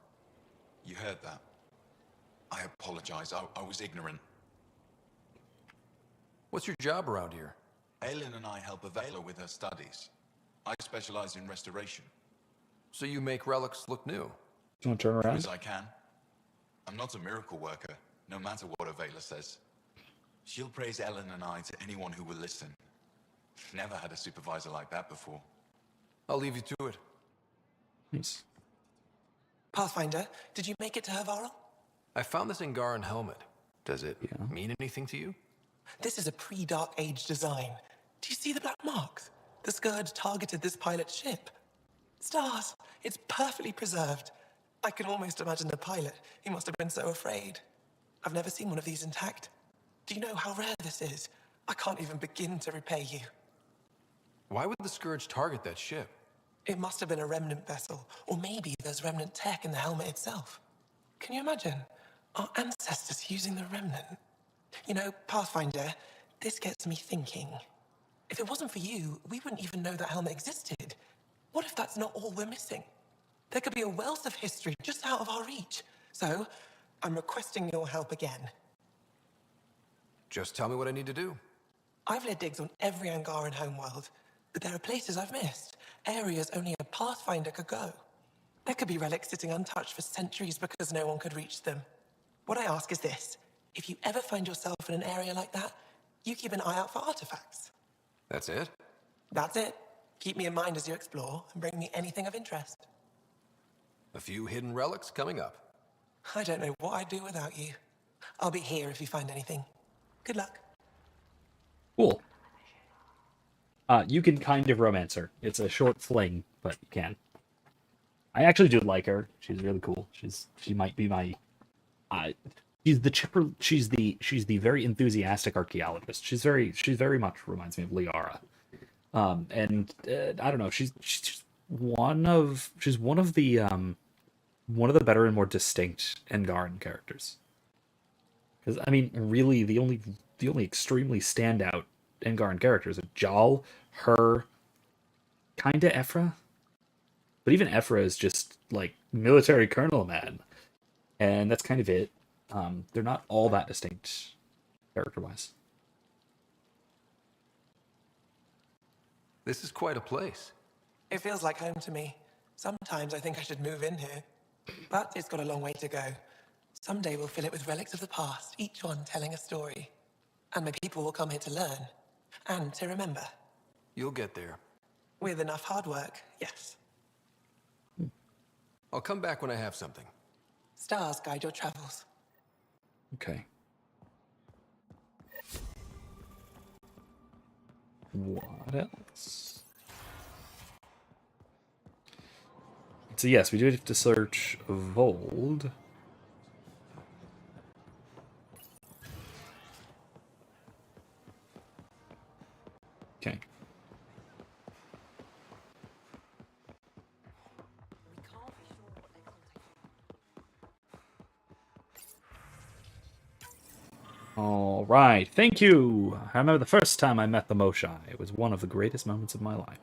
You heard that. I apologize. I was ignorant. What's your job around here? Aelin and I help Avela with her studies. I specialize in restoration. So you make relics look new? Do you want to turn Do around? as I can. I'm not a miracle worker, no matter what Avela says. She'll praise Ellen and I to anyone who will listen. Never had a supervisor like that before. I'll leave you to it. Nice. Pathfinder, did you make it to Havarl? I found this Angaran helmet. Does it mean anything to you? This is a pre-Dark Age design. Do you see the black marks? The Scourge targeted this pilot's ship. Stars, it's perfectly preserved. I can almost imagine the pilot. He must have been so afraid. I've never seen one of these intact. Do you know how rare this is? I can't even begin to repay you. Why would the Scourge target that ship? It must have been a remnant vessel, or maybe there's remnant tech in the helmet itself. Can you imagine? Our ancestors using the remnant. You know, Pathfinder, this gets me thinking. If it wasn't for you, we wouldn't even know that helmet existed. What if that's not all we're missing? There could be a wealth of history just out of our reach. So, I'm requesting your help again. Just tell me what I need to do. I've led digs on every Angaran homeworld, but there are places I've missed, areas only a Pathfinder could go. There could be relics sitting untouched for centuries because no one could reach them. What I ask is this: if you ever find yourself in an area like that, you keep an eye out for artifacts. That's it? That's it. Keep me in mind as you explore and bring me anything of interest. A few hidden relics coming up. I don't know what I'd do without you. I'll be here if you find anything. Good luck. Cool. You can kind of romance her. It's a short fling, but you can. I actually do like her. She's really cool. She might be my. She's the chipper. She's the very enthusiastic archaeologist. She's very much reminds me of Liara. And I don't know. She's one of the better and more distinct Angaran characters. Because I mean, really, the only extremely standout Angaran characters are Jal, her, kinda Ephra. But even Ephra is just like military colonel man, and that's kind of it. They're not all that distinct character-wise. This is quite a place. It feels like home to me. Sometimes I think I should move in here. But it's got a long way to go. Someday we'll fill it with relics of the past, each one telling a story. And my people will come here to learn. And to remember. You'll get there. With enough hard work, yes. I'll come back when I have something. Stars guide your travels. Okay. What else? So yes, we do have to search Voeld. Okay. All right, thank you. I remember the first time I met the Moshai. It was one of the greatest moments of my life.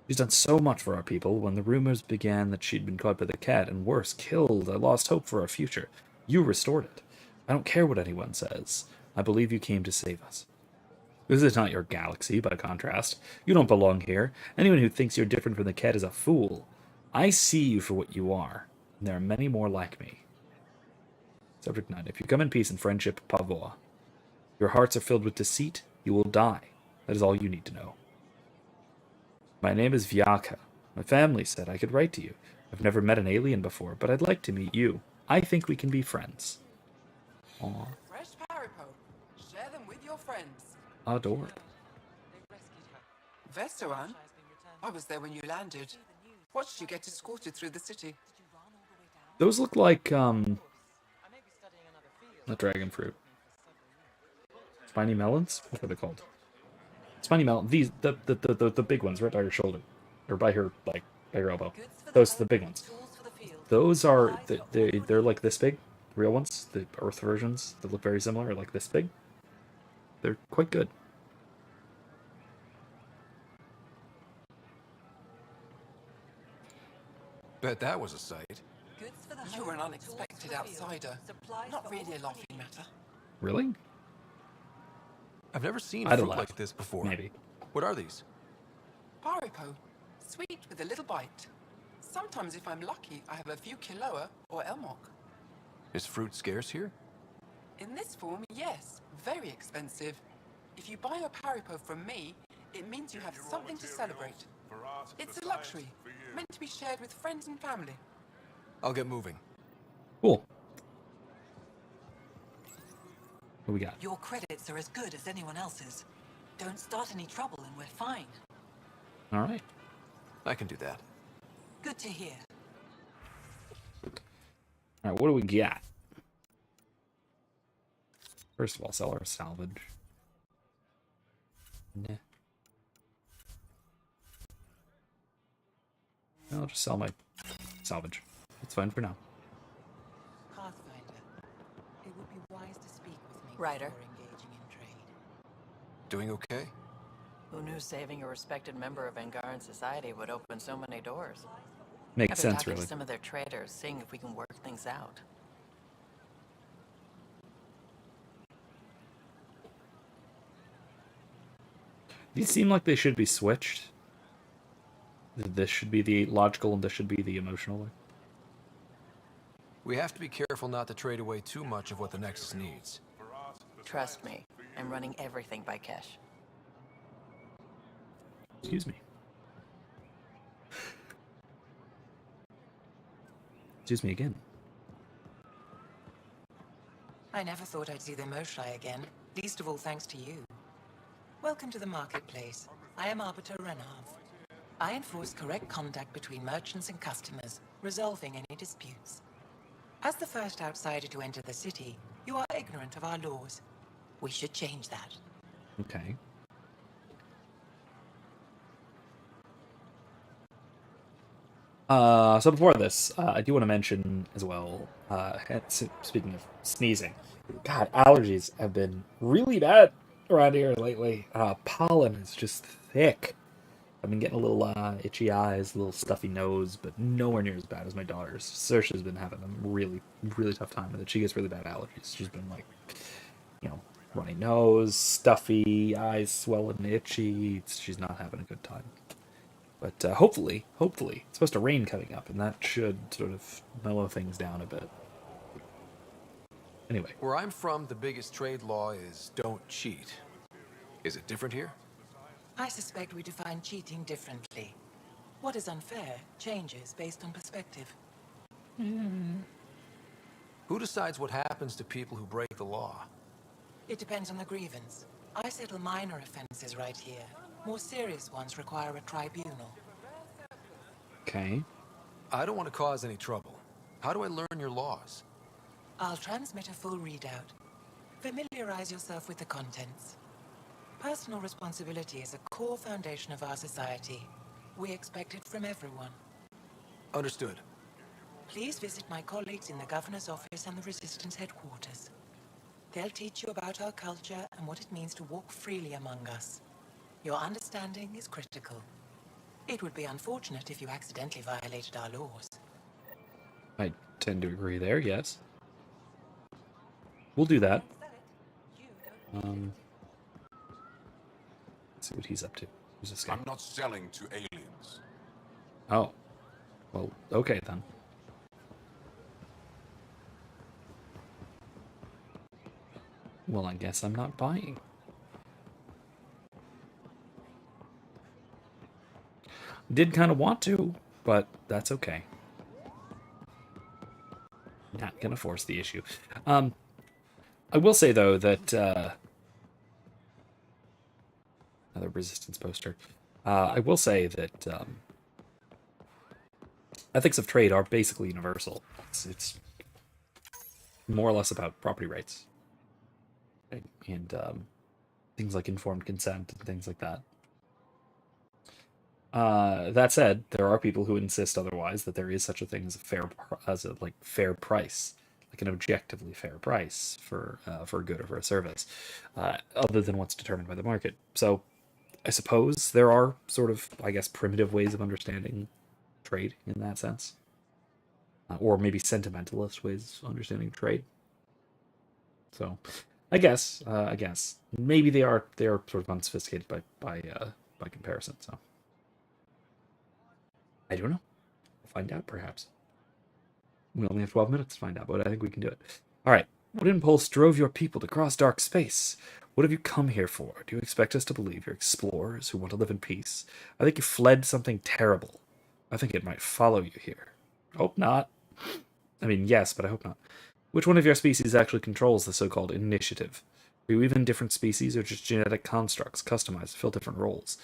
She's done so much for our people. When the rumors began that she'd been caught by the cat, and worse, killed, I lost hope for our future. You restored it. I don't care what anyone says. I believe you came to save us. This is not your galaxy, by contrast. You don't belong here. Anyone who thinks you're different from the cat is a fool. I see you for what you are, and there are many more like me. Subject 9. If you come in peace and friendship, Pavoa. Your hearts are filled with deceit, you will die. That is all you need to know. My name is Vyaka. My family said I could write to you. I've never met an alien before, but I'd like to meet you. I think we can be friends. Aw. Fresh Paripo. Share them with your friends. Adorable. Veseran? I was there when you landed. Watched you get escorted through the city. Those look like, not dragon fruit. Spiny melons? What are they called? Spiny melon. These, the big ones right by her shoulder. Or by her, like, by her elbow. Those are the big ones. Those are, they're like this big. Real ones. The Earth versions that look very similar are like this big. They're quite good. Bet that was a sight. You were an unexpected outsider. Not really a laughing matter. Really? I've never seen I'd have fruit laughed. like this before. Maybe. What are these? Haripo. Sweet with a little bite. Sometimes, if I'm lucky, I have a few Kiloa or Elmok. Is fruit scarce here? In this form, yes. Very expensive. If you buy a Haripo from me, it means you have something to celebrate. It's a luxury, meant to be shared with friends and family. I'll get moving. Cool. What we got? Your credits are as good as anyone else's. Don't start any trouble and we're fine. All right. I can do that. Good to hear. All right, what do we got? First of all, sell our salvage. Nah. I'll just sell my salvage. It's fine for now. Pathfinder, it would be wise to speak with me Ryder. before engaging in trade. Doing okay? Who knew saving a respected member of Angaran society would open so many doors? Makes I've been sense, talking really. to some of their traders, seeing if we can work things out. These seem like they should be switched. This should be the logical and this should be the emotional way. We have to be careful not to trade away too much of what the Nexus needs. Trust me, I'm running everything by cash. Excuse me. Excuse me again. I never thought I'd see the Moshai again, least of all thanks to you. Welcome to the marketplace. I am Arbiter Renhav. I enforce correct conduct between merchants and customers, resolving any disputes. As the first outsider to enter the city, you are ignorant of our laws. We should change that. Okay. So before this, I do want to mention as well, speaking of sneezing, God, allergies have been really bad around here lately. Pollen is just thick. I've been getting a little itchy eyes, a little stuffy nose, but nowhere near as bad as my daughter's. Saoirse's been having a really, really tough time with it. She gets really bad allergies. She's been like, runny nose, stuffy, eyes swollen, itchy. She's not having a good time. But hopefully, it's supposed to rain coming up, and that should sort of mellow things down a bit. Anyway. Where I'm from, the biggest trade law is don't cheat. Is it different here? I suspect we define cheating differently. What is unfair changes based on perspective. Who decides what happens to people who break the law? It depends on the grievance. I settle minor offenses right here. More serious ones require a tribunal. Okay. I don't want to cause any trouble. How do I learn your laws? I'll transmit a full readout. Familiarize yourself with the contents. Personal responsibility is a core foundation of our society. We expect it from everyone. Understood. Please visit my colleagues in the Governor's office and the Resistance headquarters. They'll teach you about our culture and what it means to walk freely among us. Your understanding is critical. It would be unfortunate if you accidentally violated our laws. I tend to agree there, yes. We'll do that. Let's see what he's up to. Who's this guy? I'm not selling to aliens. Oh. Well, okay then. Well, I guess I'm not buying. Did kind of want to, but that's okay. Not gonna force the issue. I will say though that another resistance poster. I will say that ethics of trade are basically universal. It's more or less about property rights, right? And things like informed consent and things like that. That said, there are people who insist otherwise, that there is such a thing as a fair price, like an objectively fair price for a good or for a service, other than what's determined by the market. So, I suppose there are sort of, I guess, primitive ways of understanding trade in that sense. or maybe sentimentalist ways of understanding trade. So, I guess maybe they are sort of unsophisticated by comparison. So, I don't know. We'll find out perhaps. We only have 12 minutes to find out, but I think we can do it. All right. What impulse drove your people to cross dark space? What have you come here for? Do you expect us to believe you're explorers who want to live in peace? I think you fled something terrible. I think it might follow you here. Hope not. I mean, yes, but I hope not. Which one of your species actually controls the so-called initiative? Are you even different species or just genetic constructs customized to fill different roles?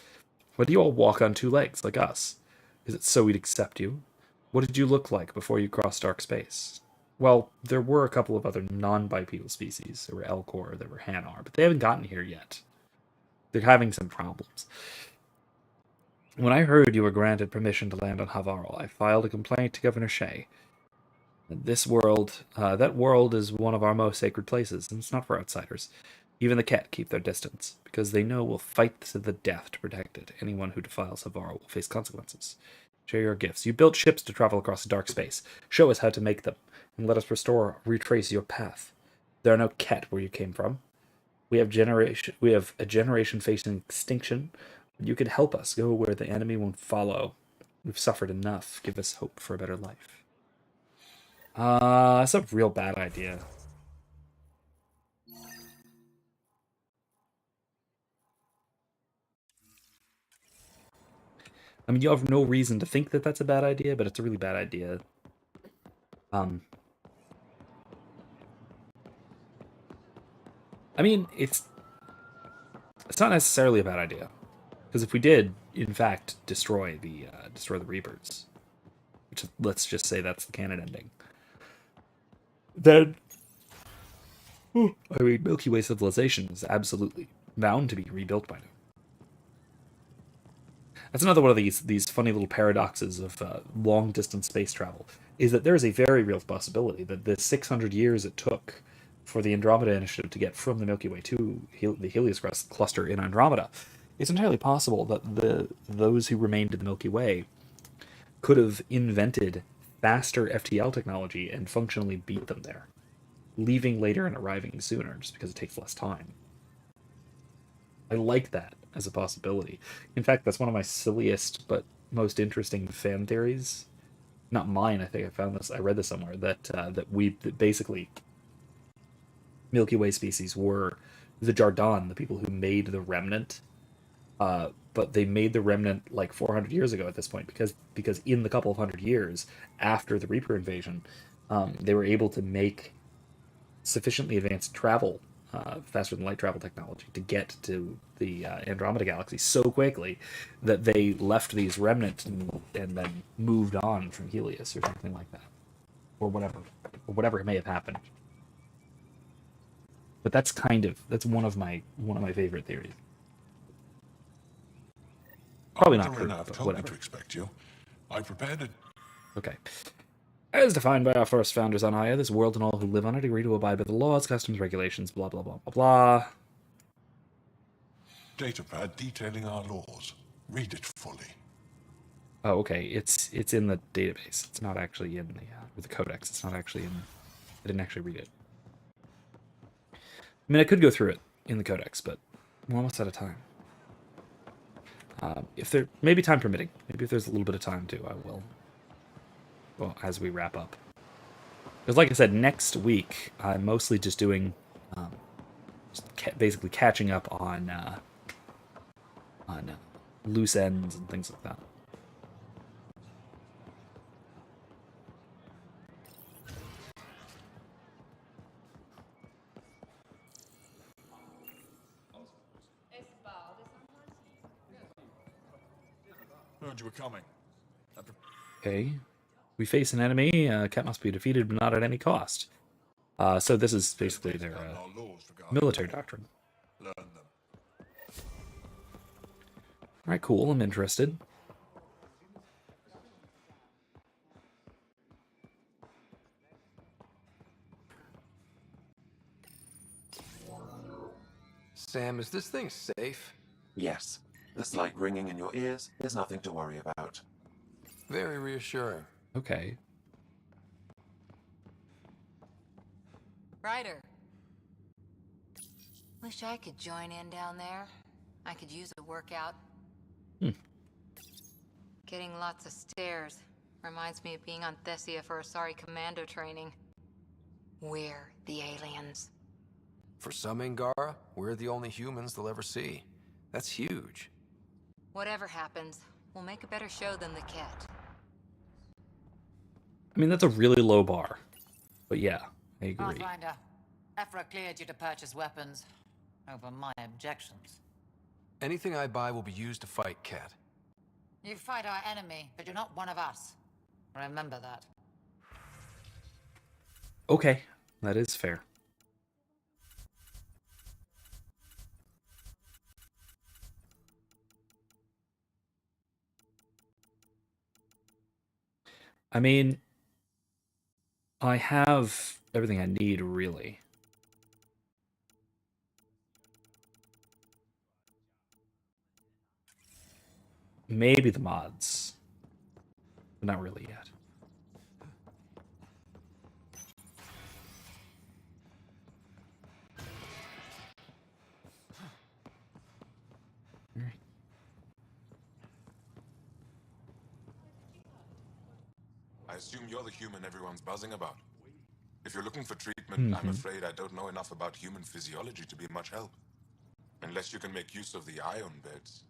Why do you all walk on two legs like us? Is it so we'd accept you? What did you look like before you crossed dark space? Well, there were a couple of other non-bipedal species. There were Elcor, there were Hanar, but they haven't gotten here yet. They're having some problems. When I heard you were granted permission to land on Havarl, I filed a complaint to Governor Shea. That world is one of our most sacred places, and it's not for outsiders. Even the Ket keep their distance, because they know we'll fight to the death to protect it. Anyone who defiles Havarl will face consequences. Share your gifts. You built ships to travel across the dark space. Show us how to make them, and let us retrace your path. There are no Ket where you came from. We have a generation facing extinction. You could help us go where the enemy won't follow. We've suffered enough. Give us hope for a better life. That's a real bad idea. I mean, you have no reason to think that that's a bad idea, but it's a really bad idea. I mean, it's not necessarily a bad idea, because if we did, in fact, destroy the Reapers, which let's just say that's the canon ending, then I mean, Milky Way civilization is absolutely bound to be rebuilt by now. That's another one of these funny little paradoxes of long distance space travel, is that there is a very real possibility that the 600 years it took for the Andromeda initiative to get from the Milky Way to the Helios cluster in Andromeda, it's entirely possible that those who remained in the Milky Way could have invented faster FTL technology and functionally beat them there, leaving later and arriving sooner just because it takes less time. I like that as a possibility. In fact, that's one of my silliest but most interesting fan theories. Not mine, I think I found this. I read this somewhere that basically Milky Way species were the Jardan, the people who made the remnant. But they made the remnant like 400 years ago at this point because in the couple of hundred years after the Reaper invasion, they were able to make sufficiently advanced travel, faster than light travel technology, to get to the Andromeda galaxy so quickly that they left these remnants and then moved on from Helios or something like that, or whatever may have happened. But that's one of my favorite theories. Probably not true, but whatever. To expect you. I prepared it. Okay. As defined by our first founders on Aya, this world and all who live on it agree to abide by the laws, customs, regulations, blah, blah, blah, blah, blah. Datapad detailing our laws. Read it fully. Oh, okay. It's in the database. It's not actually in the codex. It's not actually in... I didn't actually read it. I mean, I could go through it in the codex, but we're almost out of time. Maybe time permitting, maybe if there's a little bit of time too, I will. Well, as we wrap up, because like I said, next week I'm mostly just doing, basically catching up on loose ends and things like that. Heard you were coming. Okay. We face an enemy. Ket must be defeated, but not at any cost. So this is basically their military doctrine. Learn them. All right, cool. I'm interested. Sam, is this thing safe? Yes. The slight ringing in your ears is nothing to worry about. Very reassuring. Okay. Ryder. Wish I could join in down there. I could use a workout. Getting lots of stairs. Reminds me of being on Thessia for Asari commando training. We're the aliens. For some Angara, we're the only humans they'll ever see. That's huge. Whatever happens, we'll make a better show than the Ket. I mean, that's a really low bar. But yeah, I agree. Pathfinder, Ephra cleared you to purchase weapons over my objections. Anything I buy will be used to fight Ket. You fight our enemy, but you're not one of us. Remember that. Okay, that is fair. I mean, I have everything I need, really. Maybe the mods. But not really yet. I assume you're the human everyone's buzzing about. If you're looking for treatment, I'm afraid I don't know enough about human physiology to be much help. Unless you can make use of the ion beds.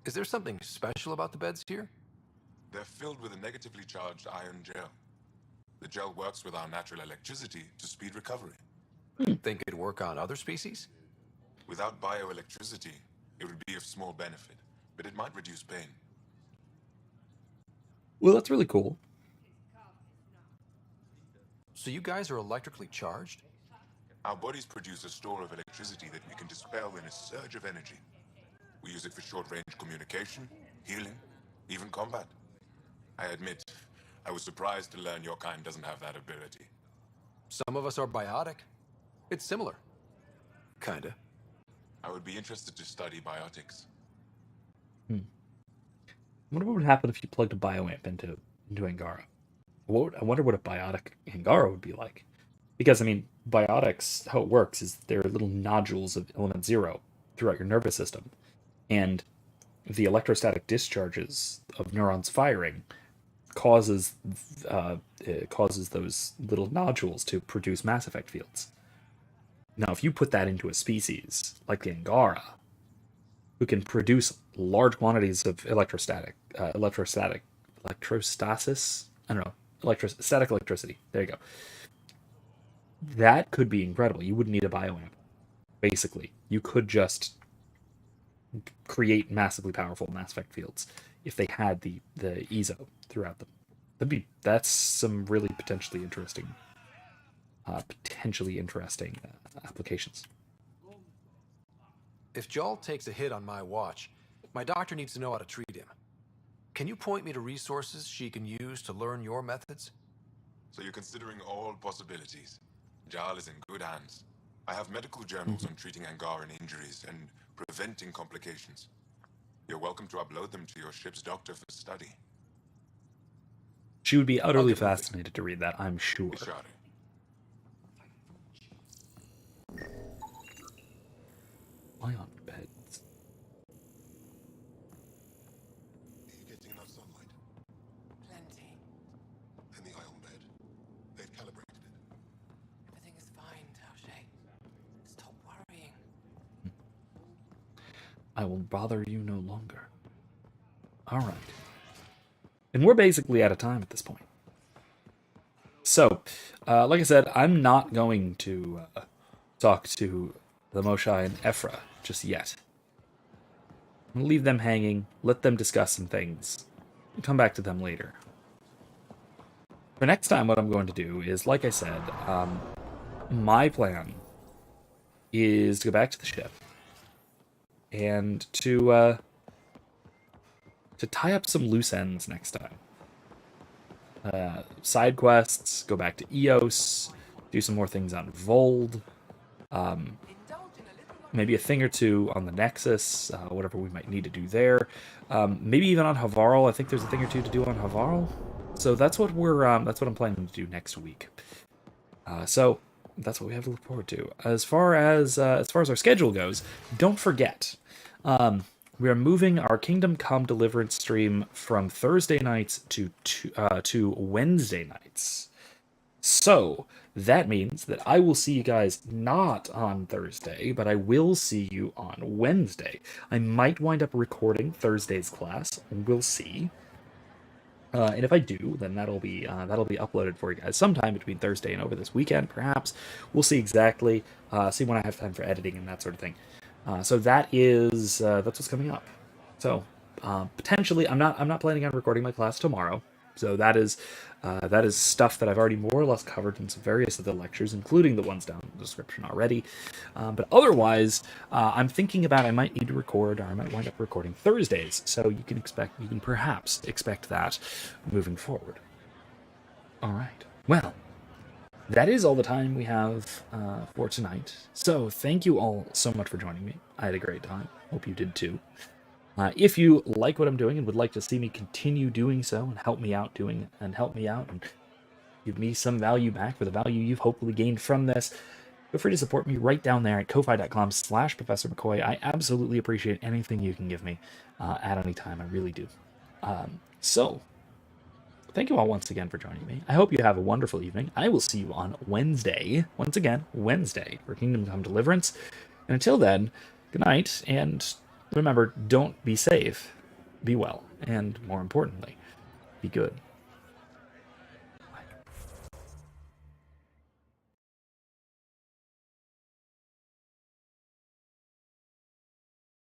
Is there something special about the beds here? They're filled with a negatively charged ion gel. The gel works with our natural electricity to speed recovery. Think it'd work on other species? Without bioelectricity, it would be of small benefit, but it might reduce pain. Well, that's really cool. So you guys are electrically charged? Our bodies produce a store of electricity that we can dispel in a surge of energy. We use it for short-range communication, healing, even combat. I admit, I was surprised to learn your kind doesn't have that ability. Some of us are biotic. It's similar. Kinda. I would be interested to study biotics. I wonder what would happen if you plugged a bioamp into Angara. I wonder what a biotic Angara would be like. Because, I mean, biotics, how it works is there are little nodules of element 0 throughout your nervous system. And the electrostatic discharges of neurons firing causes those little nodules to produce Mass Effect fields. Now, if you put that into a species like the Angara, who can produce large quantities of electrostasis, I don't know, static electricity. There you go. That could be incredible. You wouldn't need a bioamp. Basically, you could just create massively powerful Mass Effect fields if they had the ESO throughout them. That's some really potentially interesting applications. If Jal takes a hit on my watch, my doctor needs to know how to treat him. Can you point me to resources she can use to learn your methods? So you're considering all possibilities. Jal is in good hands. I have medical journals on treating Angaran injuries and preventing complications. You're welcome to upload them to your ship's doctor for study. She would be utterly fascinated to read that, I'm sure. Ion beds. Are you getting enough sunlight? Plenty. And the ion bed? They've calibrated it. Everything is fine, Taoshi. Stop worrying. I will bother you no longer. All right. And we're basically out of time at this point. So, like I said, I'm not going to talk to the Moshae and Ephra just yet. I'm going to leave them hanging, let them discuss some things, and come back to them later. For next time, what I'm going to do is, like I said, my plan is to go back to the ship and to tie up some loose ends next time. Side quests, go back to Eos, do some more things on Voeld, maybe a thing or two on the Nexus, whatever we might need to do there. Maybe even on Havarl. I think there's a thing or two to do on Havarl. So that's what I'm planning to do next week. So that's what we have to look forward to. As far as our schedule goes, don't forget, we are moving our Kingdom Come Deliverance stream from Thursday nights to Wednesday nights. So that means that I will see you guys not on Thursday, but I will see you on Wednesday. I might wind up recording Thursday's class. We'll see. And if I do, then that'll be uploaded for you guys sometime between Thursday and over this weekend, perhaps. We'll see exactly. See when I have time for editing and that sort of thing. So that's what's coming up. So potentially, I'm not planning on recording my class tomorrow. So that is stuff that I've already more or less covered in some various of the lectures, including the ones down in the description already. But otherwise, I'm thinking about I might need to record, or I might wind up recording Thursdays. So you can perhaps expect that moving forward. All right. Well, that is all the time we have for tonight. So thank you all so much for joining me. I had a great time. Hope you did too. If you like what I'm doing and would like to see me continue doing so and help me out and give me some value back for the value you've hopefully gained from this, feel free to support me right down there at ko-fi.com/Professor McCoy. I absolutely appreciate anything you can give me at any time. I really do. So thank you all once again for joining me. I hope you have a wonderful evening. I will see you on Wednesday, once again, Wednesday, for Kingdom Come Deliverance. And until then, good night, and remember, don't be safe, be well, and more importantly, be good.